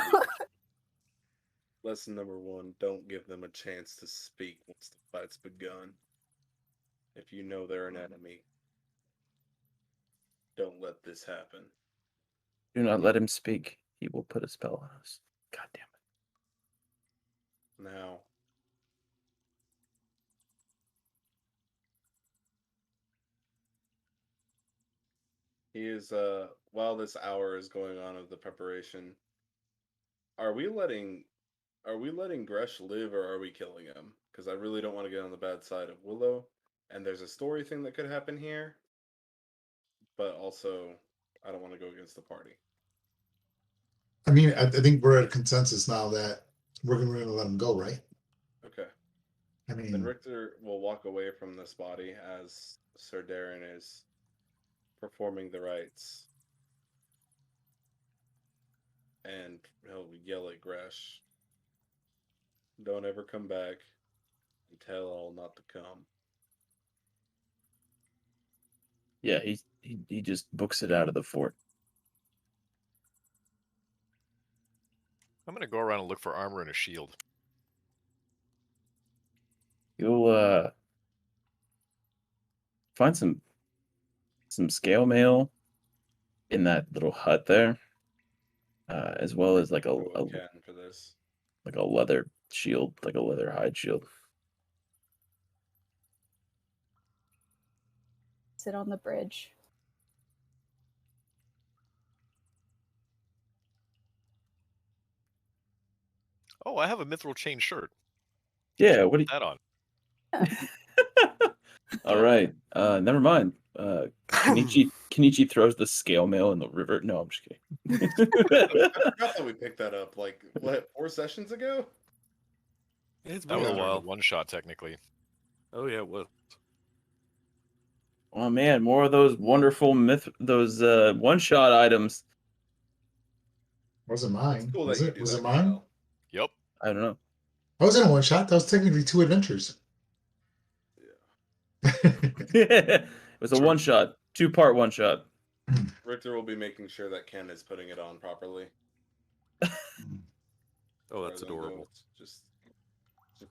Lesson number 1, don't give them a chance to speak once the fight's begun. If you know they're an enemy, don't let this happen. Do not let him speak. He will put a spell on us. God damn it. Now, he is while this hour is going on of the preparation, are we letting Gresh live, or are we killing him? Because I really don't want to get on the bad side of Willow, and there's a story thing that could happen here, but also I don't want to go against the party. I mean, I think we're at a consensus now that we're gonna let him go, right? Okay. I Then mean, Richter will walk away from this body as Sir Darren is performing the rites. And he'll yell at Gresh, "Don't ever come back and tell all not to come." Yeah, he just books it out of the fort. I'm gonna go around and look for armor and a shield. You'll find some scale mail in that little hut there, as well as like a We can for this. like a leather shield, like a leather hide shield. Sit on the bridge. Oh, I have a mithril chain shirt. Yeah, what do Put that on. All right. Never mind. Kenichi throws the scale mail in the river. No, I'm just kidding. I forgot that we picked that up like what 4 sessions ago. It's That been was a during the while. one shot, technically. Oh yeah, it was. Oh man, more of those wonderful one-shot items. wasn't It's mine. cool Was that you it? do Was that, it mine? Kyle. Yep. I don't know. I was in a one shot. That was technically 2 adventures. It was a True. one-shot, 2-part one-shot. Richter will be making sure that Ken is putting it on properly. Oh, As that's far as I know, adorable. it's just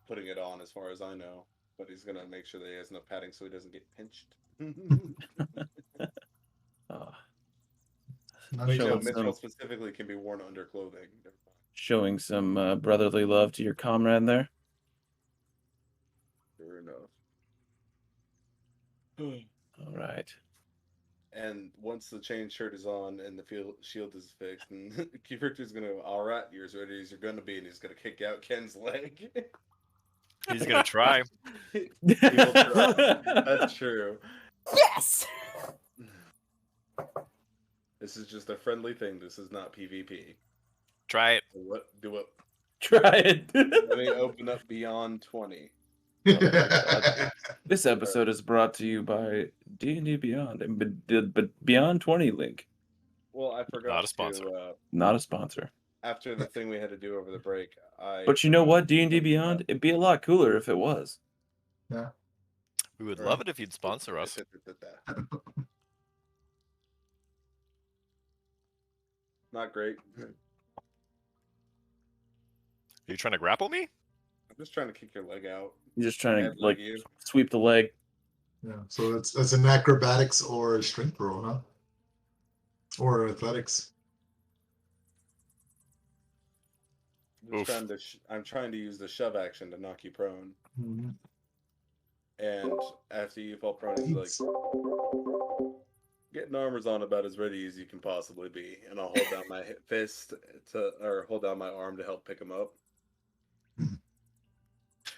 putting it on, as far as I know. But he's gonna make sure that he has enough padding so he doesn't get pinched. Ah, Not Wait, no, sure. Mithril specifically can be worn under clothing. Showing some brotherly love to your comrade there. Sure enough. All right. And once the chain shirt is on and the shield is fixed, and Victor's gonna go, all right, you're as ready as you're gonna be, and he's gonna kick out Ken's leg. He's gonna try. He will try. That's true. Yes! This is just a friendly thing. This is not PvP. Try it. Do it. Try it. Let me open up Beyond 20. This episode is brought to you by D&D Beyond, but Beyond 20 link. Well, I forgot Not a sponsor. Not a sponsor. After the thing we had to do over the break, But you know what, D&D Beyond? It'd be a lot cooler if it was. Yeah. We would love it if you'd sponsor us. Not great. Are you trying to grapple me? I'm just trying to kick your leg out. You're just trying to Headbutt like you. sweep the leg. Yeah. So it's an acrobatics or a strength roll, huh? Or athletics. I'm trying to use the shove action to knock you prone. Mhm. And after you fall prone, he's like, getting armor's on about as ready as you can possibly be. And I'll hold down my fist or hold down my arm to help pick him up.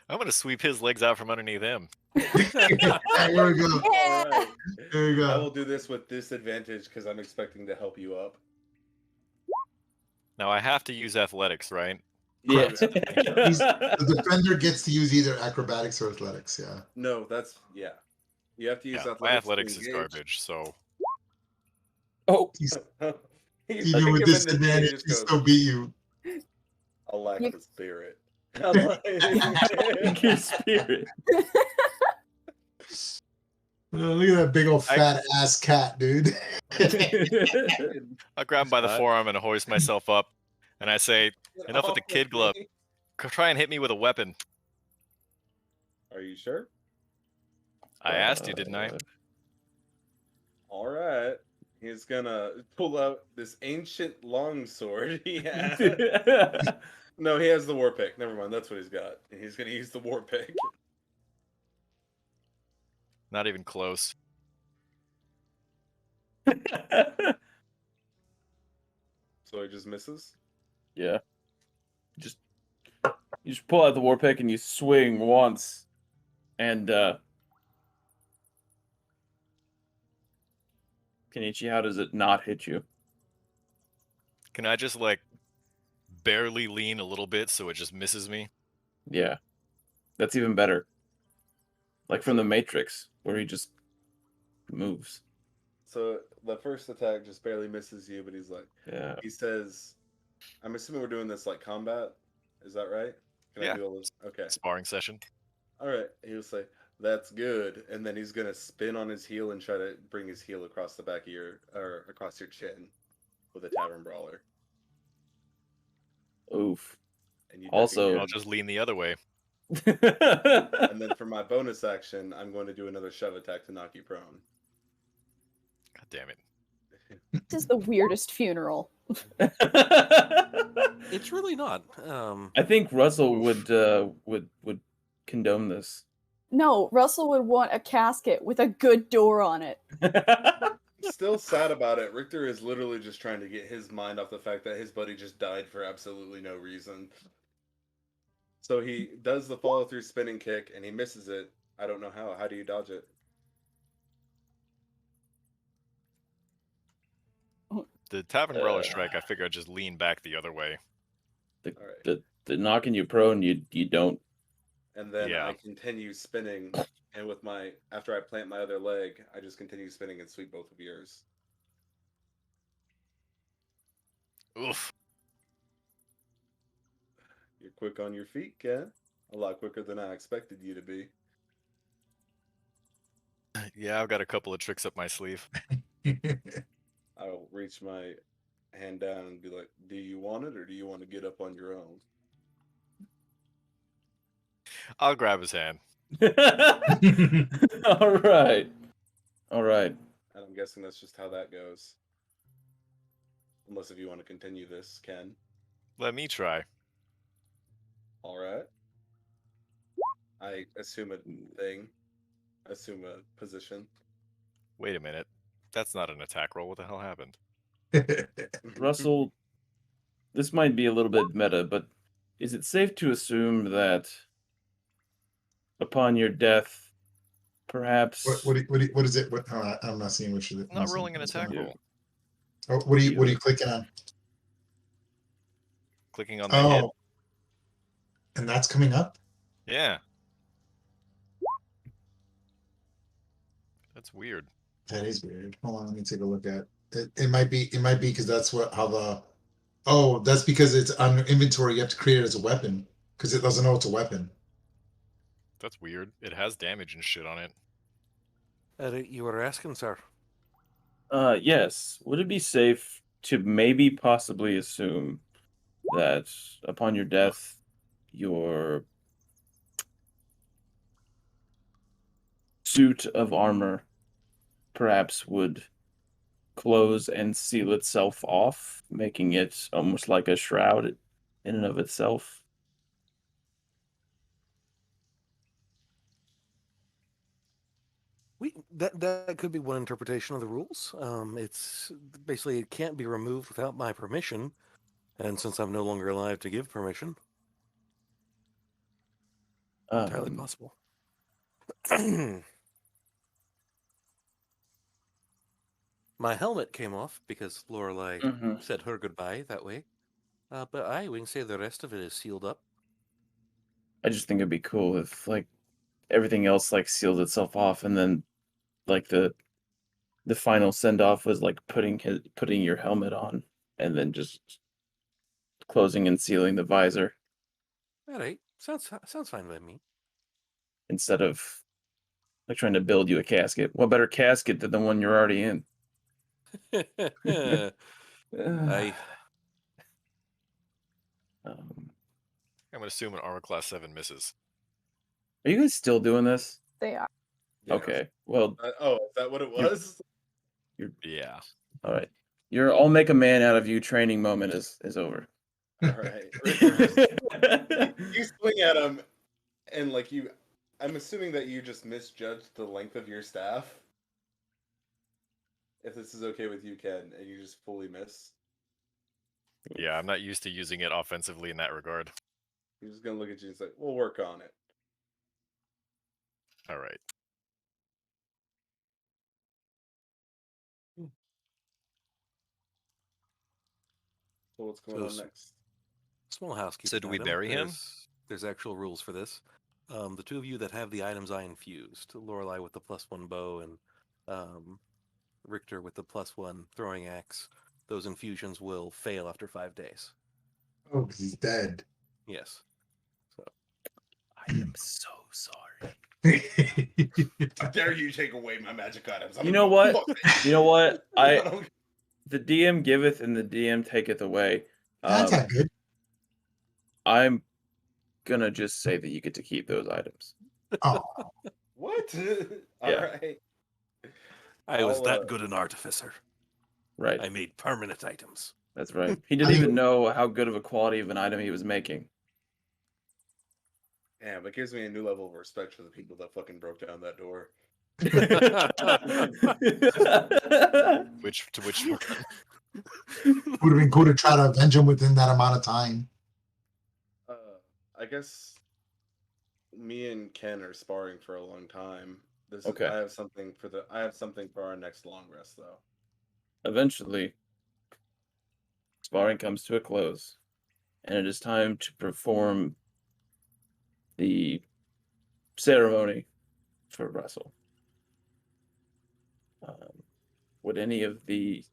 I'm gonna sweep his legs out from underneath him. Here we go. All right. Here we I go. will do this with disadvantage because I'm expecting to help you up. Now I have to use athletics, right? Yeah. The defender gets to use either acrobatics or athletics. Yeah. No, yeah. You have to use Yeah, athletics. my athletics to is engage. garbage, so Oh, Even with disadvantage, he still beat you. I lack the spirit. your spirit. Look at that big old fat ass cat, dude. I grab him by the forearm and hoist myself up, and I say, "Enough with the kid glove. Try and hit me with a weapon." Are you sure? I asked you, didn't I? All right. He's gonna pull out this ancient longsword he has. No, he has the war pick. Never mind. That's what he's got. He's gonna use the war pick. Not even close. So he just misses. Yeah. You just pull out the war pick and you swing once, and Kenichi, how does it not hit you? Can I just like barely lean a little bit so it just misses me? Yeah, that's even better. Like from the Matrix, where he just moves. So the first attack just barely misses you, but he's like, Yeah. he says, I'm assuming we're doing this like combat. Is that right? Can Yeah. I do all this? Okay. Sparring session. All right. He'll say, that's good. And then he's going to spin on his heel and try to bring his heel across the back of or across your chin with a Tavern Brawler. Oof. And you Also- I'll just lean the other way. And then for my bonus action, I'm going to do another shove attack to knock you prone. God damn it. This is the weirdest funeral. It's really not. I think Russell would condone this. No, Russell would want a casket with a good door on it. Still sad about it. Richter is literally just trying to get his mind off the fact that his buddy just died for absolutely no reason. So he does the follow through spinning kick and he misses it. I don't know how. How do you dodge it? The Tavern Brawler strike, I figure I'd just lean back the other way. Alright. The knocking you prone, you don't. And then Yeah. I continue spinning, and with after I plant my other leg, I just continue spinning and sweep both of yours. Oof. You're quick on your feet, Ken. A lot quicker than I expected you to be. Yeah, I've got a couple of tricks up my sleeve. I'll reach my hand down and be like, do you want it or do you want to get up on your own? I'll grab his hand. All right. And I'm guessing that's just how that goes. Unless if you want to continue this, Ken. Let me try. All right. I assume a thing. Assume a position. Wait a minute. That's not an attack roll. What the hell happened? Russell, this might be a little bit meta, but is it safe to assume that upon your death, perhaps what is it? What? Oh, I'm not seeing which is it. I'm not rolling an attack roll. Oh, what are you clicking on? Clicking on the hit. Oh, and that's coming up. Yeah. That's weird. That is weird. Hold on, let me take a look at it. It might be because that's how the. Oh, that's because it's on inventory. You have to create it as a weapon because it doesn't know it's a weapon. That's weird. It has damage and shit on it. You were asking, sir. Yes. Would it be safe to maybe possibly assume that upon your death, your suit of armor perhaps would close and seal itself off, making it almost like a shroud in and of itself? That could be one interpretation of the rules. It's basically it can't be removed without my permission, and since I'm no longer alive to give permission, entirely possible. My helmet came off because Lorelai said her goodbye that way. But we can say the rest of it is sealed up. I just think it'd be cool if like everything else like seals itself off, and then like the final send off was like putting your helmet on, and then just closing and sealing the visor. All right, sounds fine by me. Instead of like trying to build you a casket. What better casket than the one you're already in? I I'm gonna assume an armor class 7 misses. Are you guys still doing this? They are. Yeah. Okay. Well, Oh, is that what it was? Yeah. all right. Your I'll make a man out of you training moment is over. All right. You swing at him, and like you, I'm assuming that you just misjudged the length of your staff. If this is okay with you, Ken, and you just fully miss, Yeah, I'm not used to using it offensively in that regard. he's just gonna look at you and say, "We'll work on it." All right. So what's going on next? Small housekeeping. So do we item. bury him? There's actual rules for this. The two of you that have the items I infused, Lorelai with the +1 bow and Richter with the +1 throwing axe, those infusions will fail after 5 days. Oh, because he's dead. Yes. So I am so sorry. How dare you take away my magic items? You know what? You know what? The DM giveth and the DM taketh away. That's not good. I'm gonna just say that you get to keep those items. Oh, What? Yeah. All right. I was I'll, that good an artificer. Right. I made permanent items. That's right. He didn't even know how good of a quality of an item he was making. Damn, it gives me a new level of respect for the people that fucking broke down that door. Which would have been cool to try to avenge him within that amount of time. I guess me and Ken are sparring for a long time. Okay. I have something for our next long rest, though. Eventually, sparring comes to a close, and it is time to perform the ceremony for Russell. Would any of the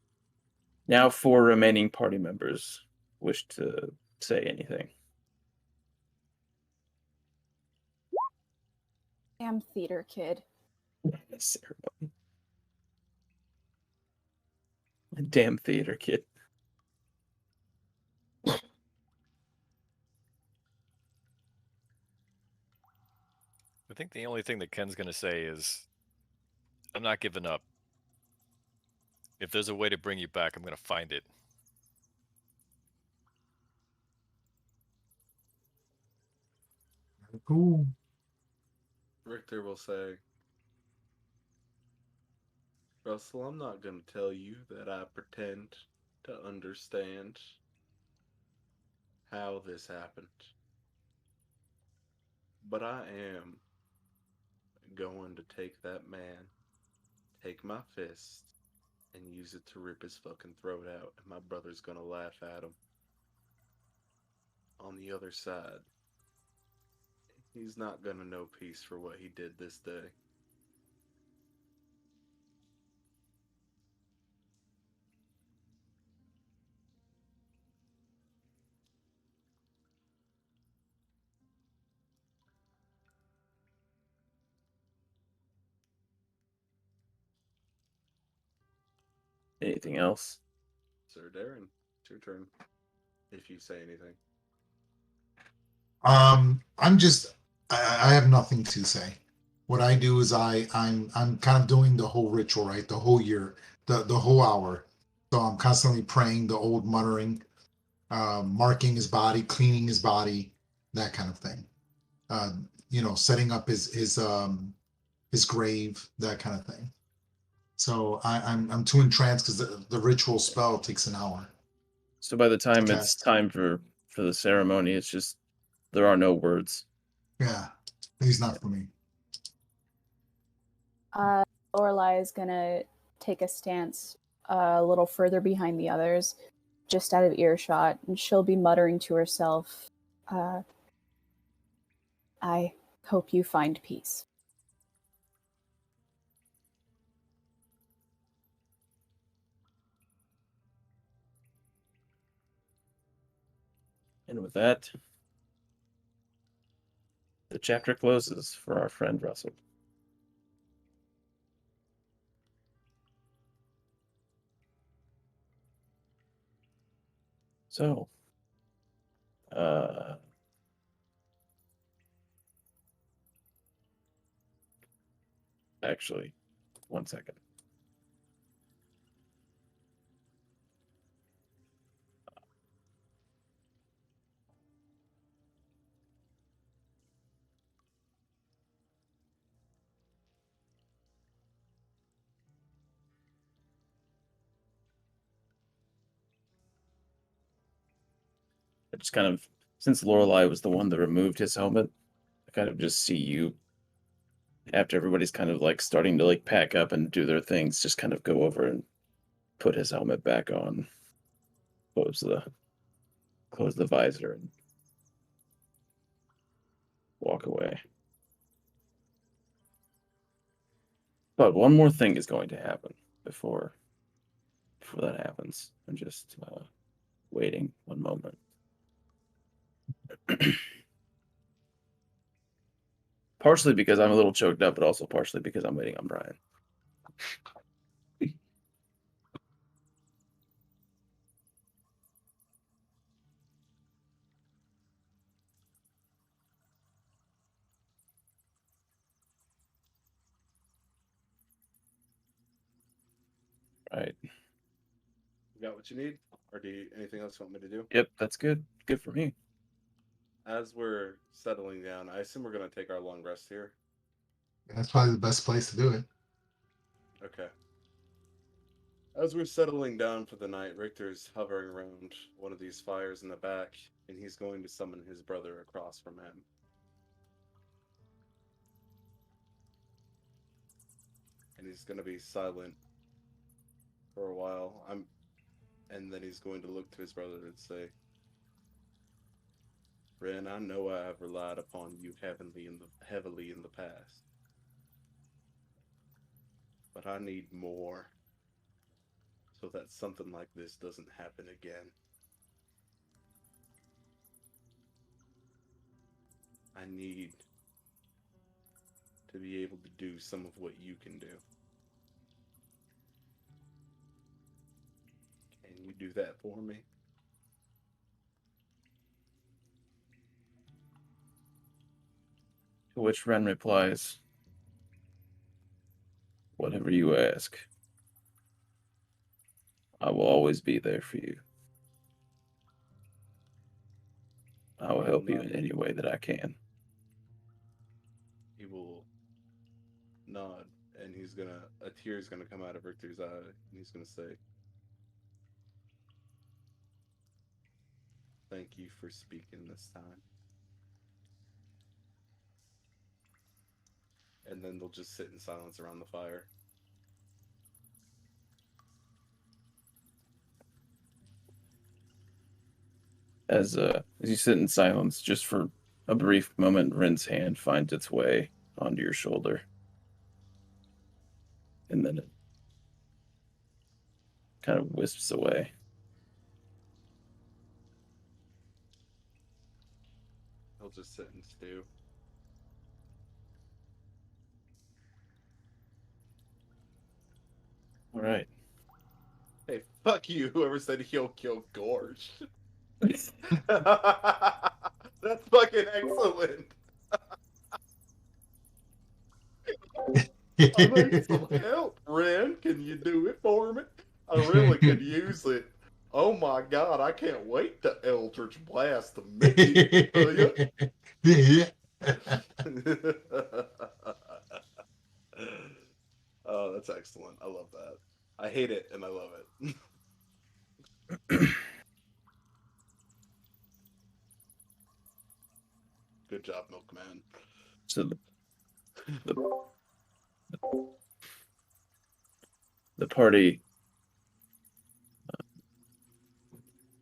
now 4 remaining party members wish to say anything? Damn theater kid. Ceremony. Damn theater kid. I think the only thing that Ken's gonna say is, I'm not giving up. If there's a way to bring you back, I'm gonna find it. Cool. Richter will say, Russell, I'm not going to tell you that I pretend to understand how this happened, but I am going to take that man, take my fist, and use it to rip his fucking throat out, and my brother's gonna laugh at him. On the other side, he's not gonna know peace for what he did this day. Anything else? Sir Darren, it's your turn. If you say anything. I'm just I have nothing to say. What I do is I'm kind of doing the whole ritual, right? The whole year, the whole hour. So I'm constantly praying, the old muttering, marking his body, cleaning his body, that kind of thing. Setting up his grave, that kind of thing. So I'm too entranced because the ritual spell takes an hour. So by the time it's Cast. time for the ceremony, it's just there are no words. Yeah, he's not for me. Lorelai is gonna take a stance a little further behind the others, just out of earshot, and she'll be muttering to herself, I hope you find peace. And with that, the chapter closes for our friend Russell. So, actually, 1 second. I just kind of, since Lorelai was the one that removed his helmet, I kind of just see you, after everybody's kind of like starting to like pack up and do their things, just kind of go over and put his helmet back on, close the visor, and walk away. But one more thing is going to happen before that happens. I'm just waiting one moment. Partially because I'm a little choked up, but also partially because I'm waiting on Brian. Right. You got what you need? Or do you anything else you want me to do? Yep, that's good. Good for me. As we're settling down, I assume we're gonna take our long rest here. That's probably the best place to do it. Okay. As we're settling down for the night, Richter's hovering around one of these fires in the back, and he's going to summon his brother across from him. And he's going to be silent for a while. And then he's going to look to his brother and say, Ren, I know I have relied upon you heavily in the past. But I need more, so that something like this doesn't happen again. I need to be able to do some of what you can do. Can you do that for me? To which Ren replies, whatever you ask, I will always be there for you. I will help you in any way that I can. He will nod, and a tear's gonna come out of Richter's eye, and he's gonna say, "Thank you for speaking this time." And then they'll just sit in silence around the fire. As you sit in silence, just for a brief moment, Rin's hand finds its way onto your shoulder. And then it kind of wisps away. He'll just sit and stew. All right. Hey, fuck you, whoever said he'll kill Gorge. That's fucking excellent. I need some help, Ren. Can you do it for me? I really could use it. Oh my god, I can't wait to Eldritch Blast the Mickey. Oh, that's excellent. I love that. I hate it and I love it. Good job, Milkman. So the party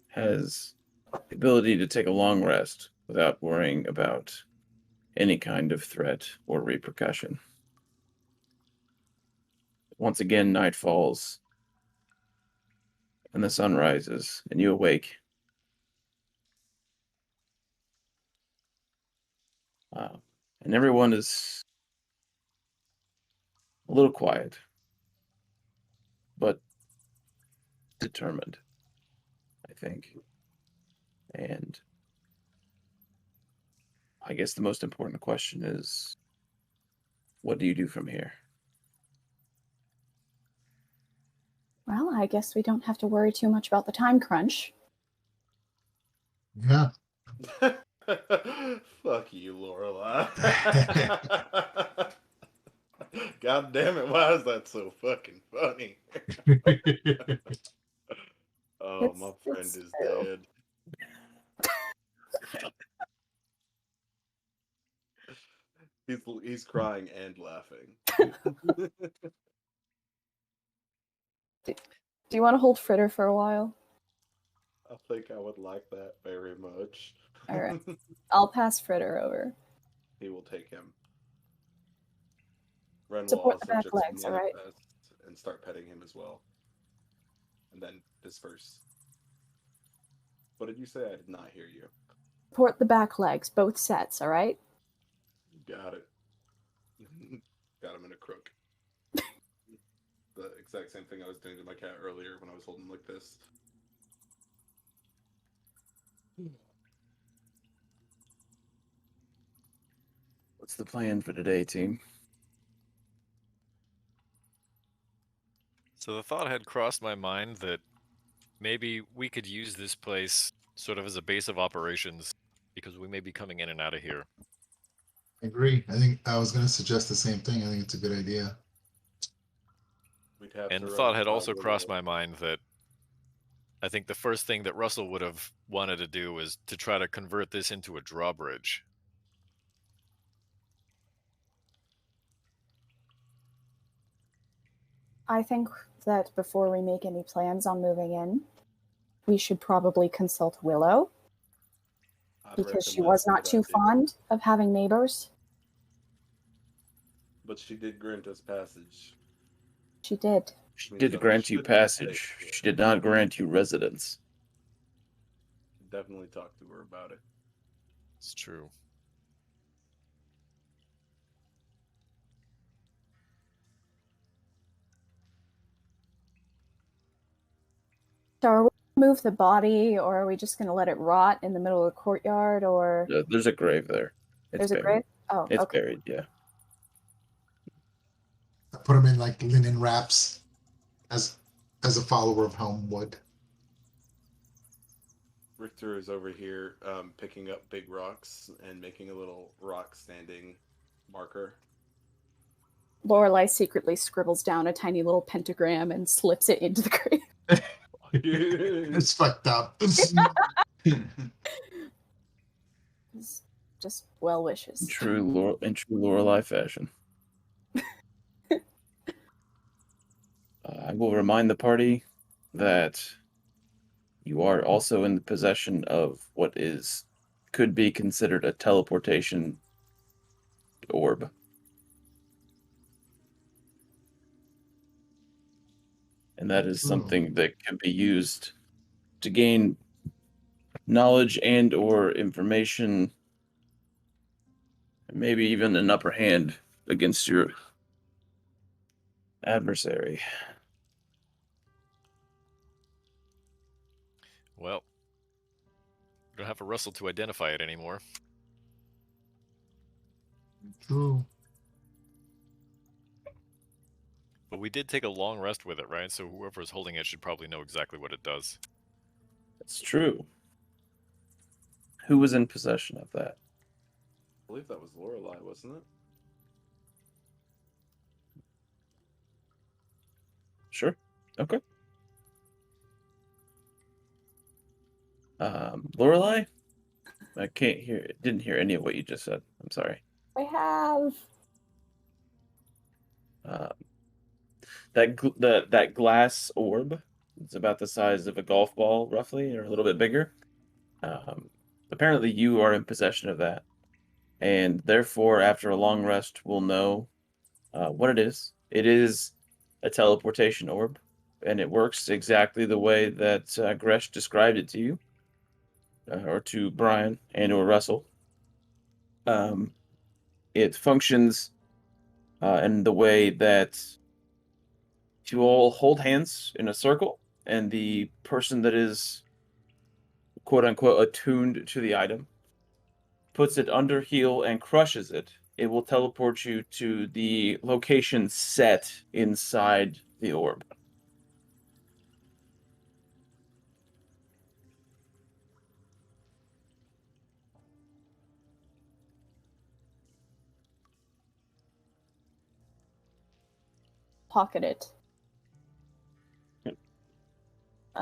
has the ability to take a long rest without worrying about any kind of threat or repercussion. Once again, night falls and the sun rises, and you awake. And everyone is a little quiet, but determined, I think. And I guess the most important question is, what do you do from here? Well, I guess we don't have to worry too much about the time crunch. Yeah. Fuck you, Lorelai. God damn it, why is that so fucking funny? Oh, my friend It's is true. dead. He's crying and laughing. Do you want to hold Fritter for a while? I think I would like that very much. All right. I'll pass Fritter over. He will take him. Ren will Support the also back just legs, all right? manifest and start petting him as well. And then disperse. What did you say? I did not hear you. Support the back legs, both sets, all right? Got it. Got him in a crook. The exact same thing I was doing to my cat earlier when I was holding him like this. What's the plan for today, team? So the thought had crossed my mind that maybe we could use this place sort of as a base of operations because we may be coming in and out of here. I agree. I think I was going to suggest the same thing. I think it's a good idea. We'd have And to the run thought had by also Willow. crossed my mind that I think the first thing that Russell would have wanted to do was to try to convert this into a drawbridge. I think that before we make any plans on moving in, we should probably consult Willow, I'd because she recommend was do not that too too. fond of having neighbors. But she did grant us passage. She did. She Means did that we grant you should passage. take it. She did not grant you residence. Definitely talk to her about it. It's true. So are we gonna move the body, or are we just going to let it rot in the middle of the courtyard, or There's a grave there. It's there's a buried. grave? Oh, It's okay. buried, yeah. I put them in like linen wraps as a follower of Homewood. Richter is over here picking up big rocks and making a little rock standing marker. Lorelai secretly scribbles down a tiny little pentagram and slips it into the grave. It's fucked up. It's just well wishes. In true Lorelai fashion. I will remind the party that you are also in the possession of what could be considered a teleportation orb. And that is something that can be used to gain knowledge and or information, maybe even an upper hand against your adversary. Well, we don't have a Russell to identify it anymore. True. But we did take a long rest with it, right? So whoever's holding it should probably know exactly what it does. It's true. Who was in possession of that? I believe that was Lorelai, wasn't it? Sure. Okay. Lorelai? I didn't hear any of what you just said. I'm sorry. I have. That glass orb, it's about the size of a golf ball, roughly, or a little bit bigger. Apparently, you are in possession of that, and therefore, after a long rest, we'll know what it is. It is a teleportation orb, and it works exactly the way that Gresh described it to you, or to Brian and or Russell. It functions in the way that you all hold hands in a circle, and the person that is quote-unquote attuned to the item puts it under heel and crushes it. It will teleport you to the location set inside the orb. Pocket it.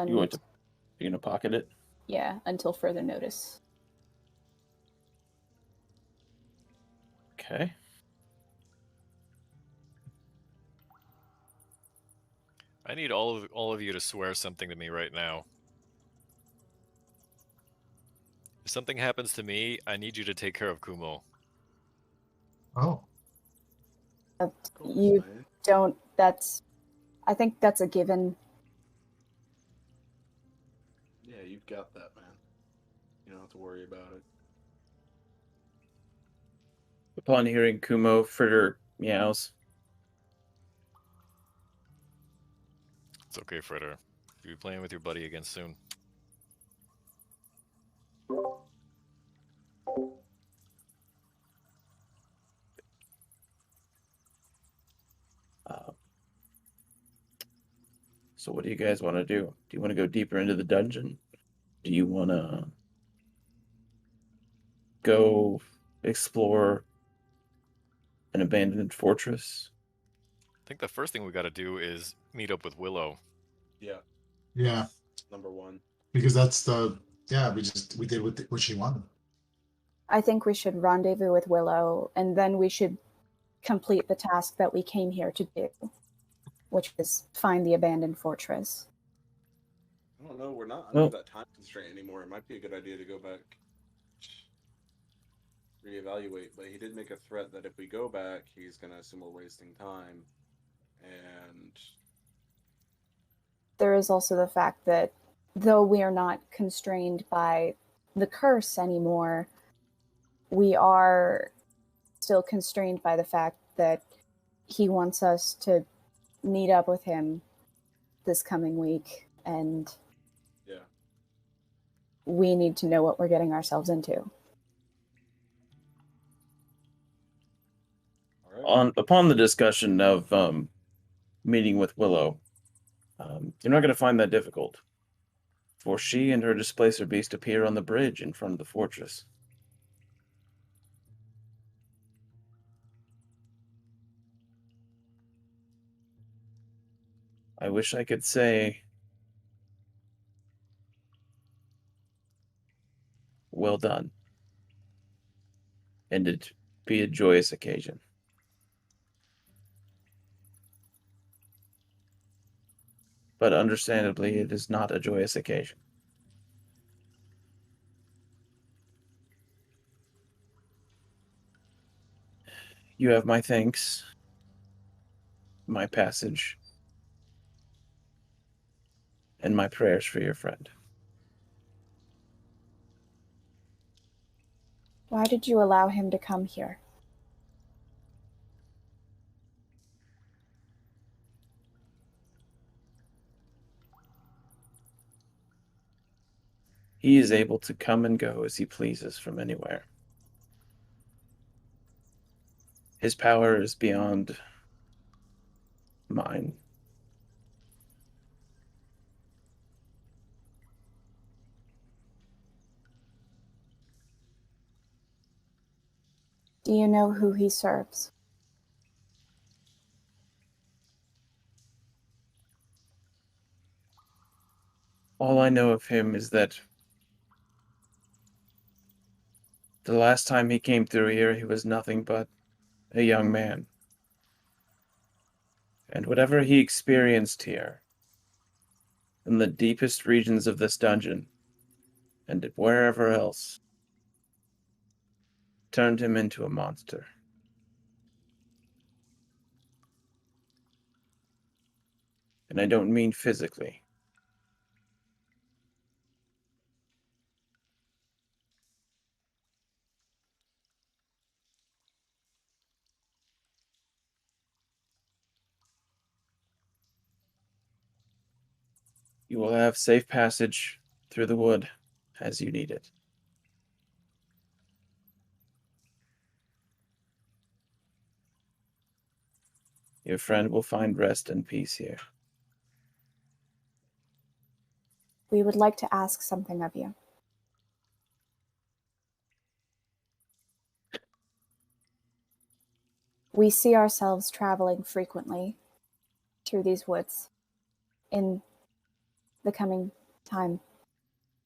You're gonna pocket it? Yeah, until further notice. Okay. I need all of you to swear something to me right now. If something happens to me, I need you to take care of Kumo. Oh. You don't. I think that's a given. Yeah, you've got that, man. You don't have to worry about it. Upon hearing Kumo, Fritter meows. It's okay, Fritter. You'll be playing with your buddy again soon. So what do you guys want to do? Do you want to go deeper into the dungeon? Do you want to go explore an abandoned fortress? I think the first thing we got to do is meet up with Willow. Yeah. Yeah. Number one. Because that's we did what she wanted. I think we should rendezvous with Willow, and then we should complete the task that we came here to do, which is find the abandoned fortress. I don't know. We're not under that time constraint anymore. It might be a good idea to go back, reevaluate. But he did make a threat that if we go back, he's going to assume we're wasting time. And there is also the fact that though we are not constrained by the curse anymore, we are still constrained by the fact that he wants us to meet up with him this coming week, and we need to know what we're getting ourselves into. Upon the discussion of meeting with Willow, you're not going to find that difficult, for she and her displacer beast appear on the bridge in front of the fortress. I wish I could say, well done, and it'd be a joyous occasion. But understandably, it is not a joyous occasion. You have my thanks, my passage, and my prayers for your friend. Why did you allow him to come here? He is able to come and go as he pleases from anywhere. His power is beyond mine. Do you know who he serves? All I know of him is that the last time he came through here, he was nothing but a young man. And whatever he experienced here, in the deepest regions of this dungeon, and wherever else, turned him into a monster. And I don't mean physically. You will have safe passage through the wood as you need it. Your friend will find rest and peace here. We would like to ask something of you. We see ourselves traveling frequently through these woods in the coming time,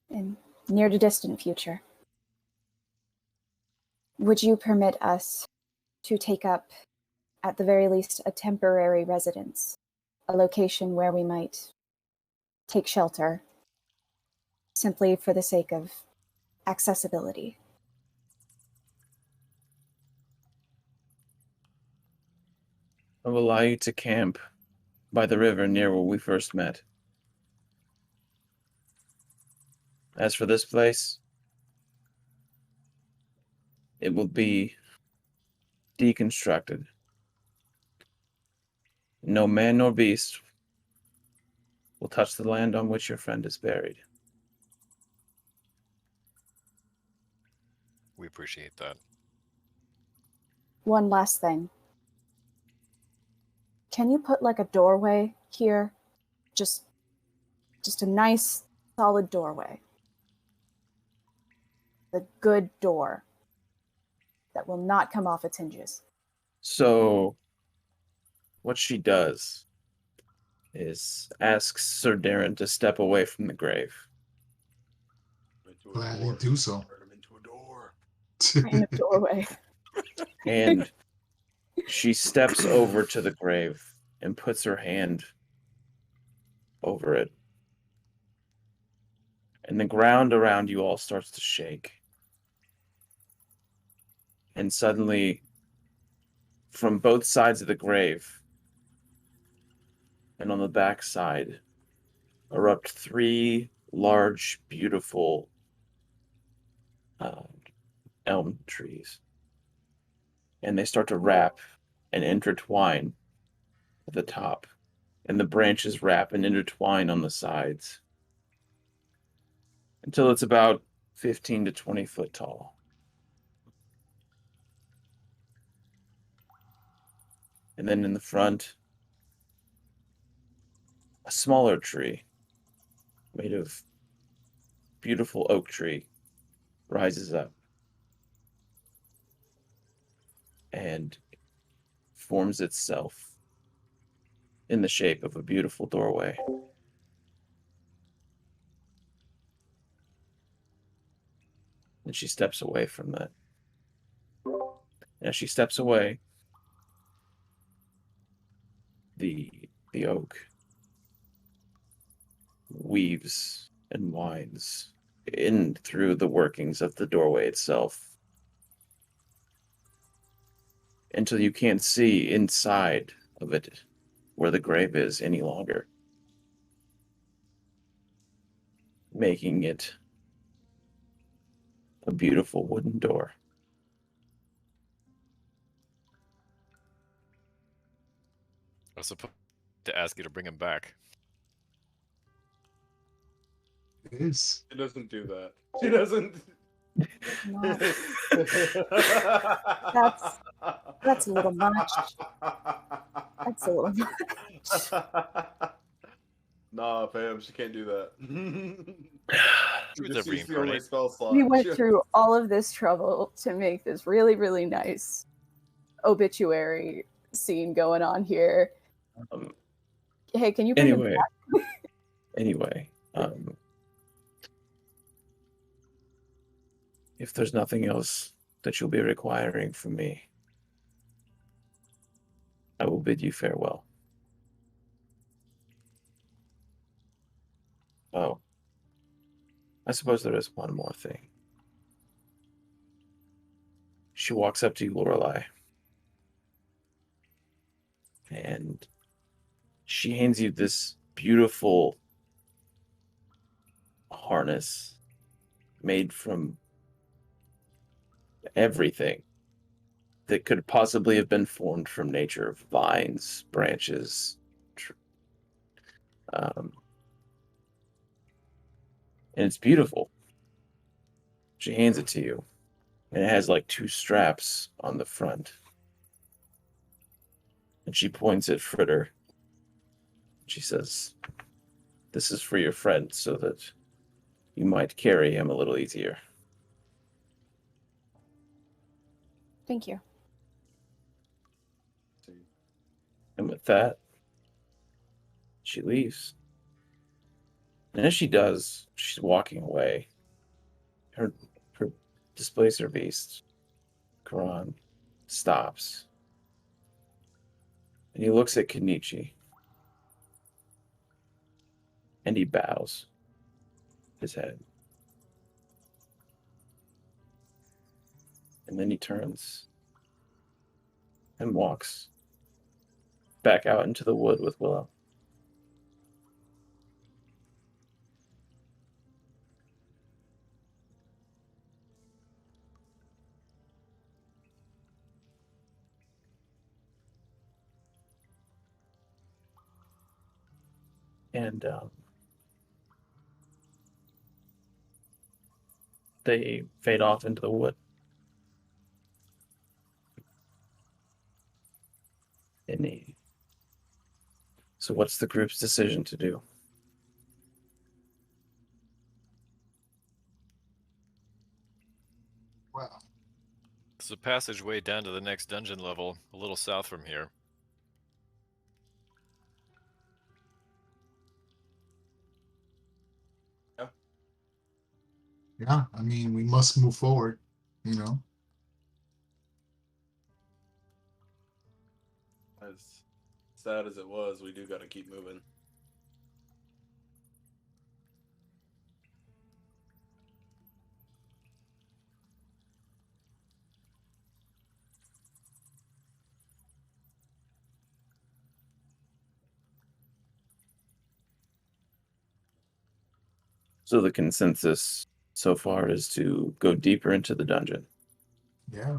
in near to distant future. Would you permit us to take up, at the very least, a temporary residence, a location where we might take shelter, simply for the sake of accessibility? I will allow you to camp by the river near where we first met. As for this place, it will be deconstructed. No man nor beast will touch the land on which your friend is buried. We appreciate that. One last thing. Can you put like a doorway here? Just a nice, solid doorway. The good door that will not come off its hinges. So, what she does is asks Sir Darren to step away from the grave. Gladly do so. Turn him into a door. In the doorway. And she steps over to the grave and puts her hand over it. And the ground around you all starts to shake. And suddenly, from both sides of the grave, and on the back side, erupt three large, beautiful elm trees. And they start to wrap and intertwine at the top. And the branches wrap and intertwine on the sides. Until it's about 15 to 20 foot tall. And then in the front, a smaller tree made of beautiful oak tree rises up and forms itself in the shape of a beautiful doorway. And she steps away from that. As she steps away, the oak weaves and winds in through the workings of the doorway itself until you can't see inside of it where the grave is any longer, making it a beautiful wooden door. I was supposed to ask you to bring him back. It is. She doesn't do that. She doesn't. No, that's a little much. That's a little much. Nah, fam, she can't do that. Choose Just a use the only reincarnate. spell slot. We went through all of this trouble to make this really, really nice obituary scene going on here. Hey, can you bring him Anyway, if there's nothing else that you'll be requiring from me, I will bid you farewell. Oh, I suppose there is one more thing. She walks up to you, Lorelei, and she hands you this beautiful harness made from everything that could possibly have been formed from nature: vines, branches, and it's beautiful. She hands it to you, and it has like 2 straps on the front. And she points at Fritter. She says, "This is for your friend so that you might carry him a little easier." Thank you. And with that, she leaves. And as she does, she's walking away. Her displacer beast, Karan, stops. And he looks at Kenichi. And he bows his head. And then he turns and walks back out into the wood with Willow. And they fade off into the wood. So what's the group's decision to do? Well, There's a passageway down to the next dungeon level, a little south from here. yeah, I mean, we must move forward, you know? As sad as it was, we do got to keep moving. So the consensus so far is to go deeper into the dungeon. Yeah.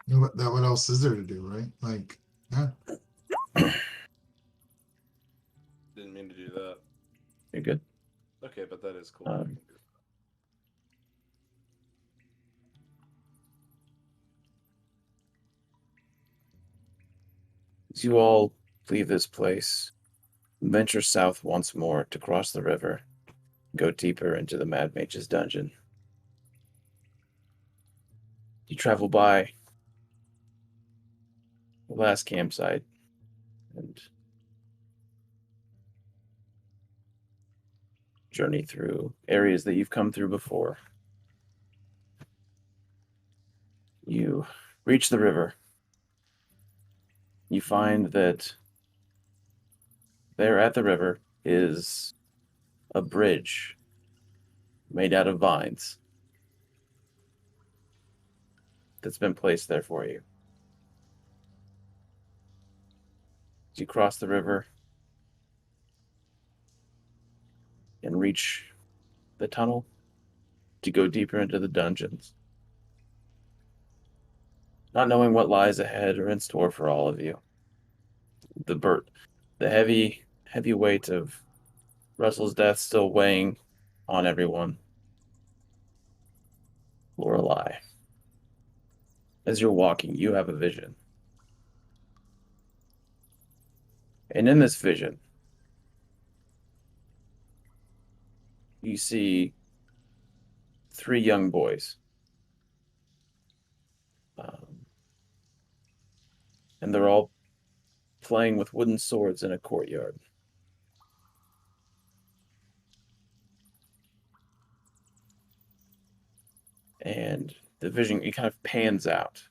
What else is there to do, right? Like, yeah. Didn't mean to do that. You're good. Okay, but that is cool. As you all leave this place, venture south once more to cross the river, go deeper into the Mad Mage's dungeon. You travel by the last campsite and journey through areas that you've come through before. You reach the river. You find that there at the river is a bridge made out of vines that's been placed there for you. As you cross the river and reach the tunnel to go deeper into the dungeons, not knowing what lies ahead or in store for all of you. The heavy weight of Russell's death still weighing on everyone. Lorelei, as you're walking, you have a vision. And in this vision, you see 3 young boys. And they're all playing with wooden swords in a courtyard. And the vision, it kind of pans out.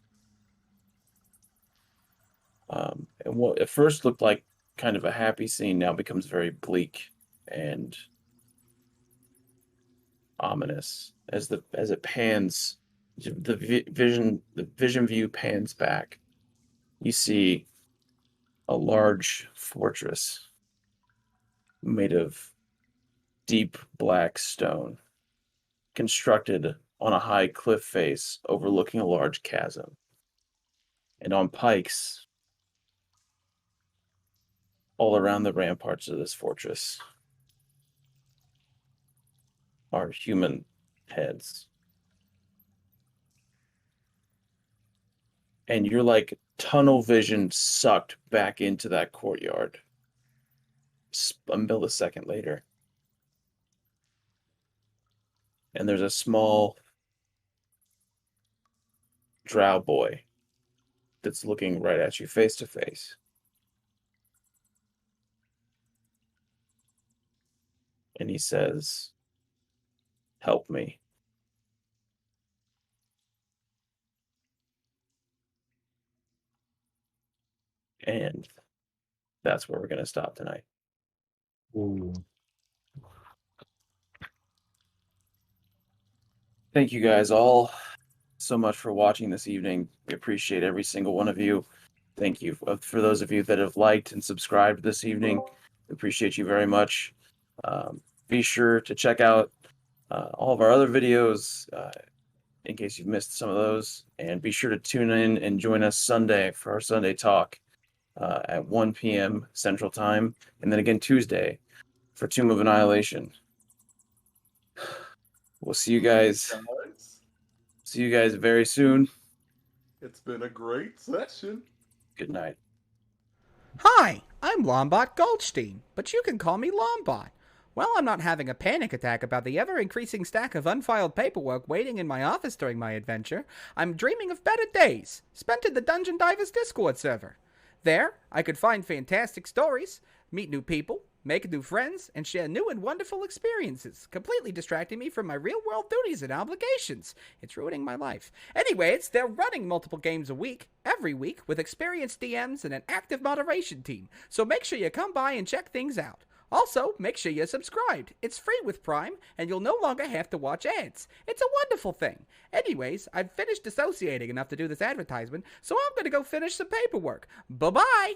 And what at first looked like kind of a happy scene now becomes very bleak and ominous as it pans. The vision view pans back. You see a large fortress made of deep black stone, constructed on a high cliff face overlooking a large chasm. And on pikes all around the ramparts of this fortress are human heads. And you're like tunnel vision sucked back into that courtyard a millisecond later. And there's a small drow boy that's looking right at you face to face. And he says, "Help me." And that's where we're going to stop tonight. Ooh. Thank you guys all so much for watching this evening. We appreciate every single one of you. Thank you for those of you that have liked and subscribed this evening. We appreciate you very much. Be sure to check out all of our other videos in case you've missed some of those. And be sure to tune in and join us Sunday for our Sunday talk at 1 p.m. Central Time. And then again Tuesday for Tomb of Annihilation. We'll see you guys. See you guys very soon. It's been a great session. Good night. Hi, I'm Lombot Goldstein, but you can call me Lombot. Well, I'm not having a panic attack about the ever-increasing stack of unfiled paperwork waiting in my office during my adventure. I'm dreaming of better days, spent in the Dungeon Divers Discord server. There, I could find fantastic stories, meet new people, make new friends, and share new and wonderful experiences, completely distracting me from my real-world duties and obligations. It's ruining my life. Anyways, they're running multiple games a week, every week, with experienced DMs and an active moderation team, so make sure you come by and check things out. Also, make sure you're subscribed. It's free with Prime, and you'll no longer have to watch ads. It's a wonderful thing. Anyways, I've finished dissociating enough to do this advertisement, so I'm going to go finish some paperwork. Bye-bye!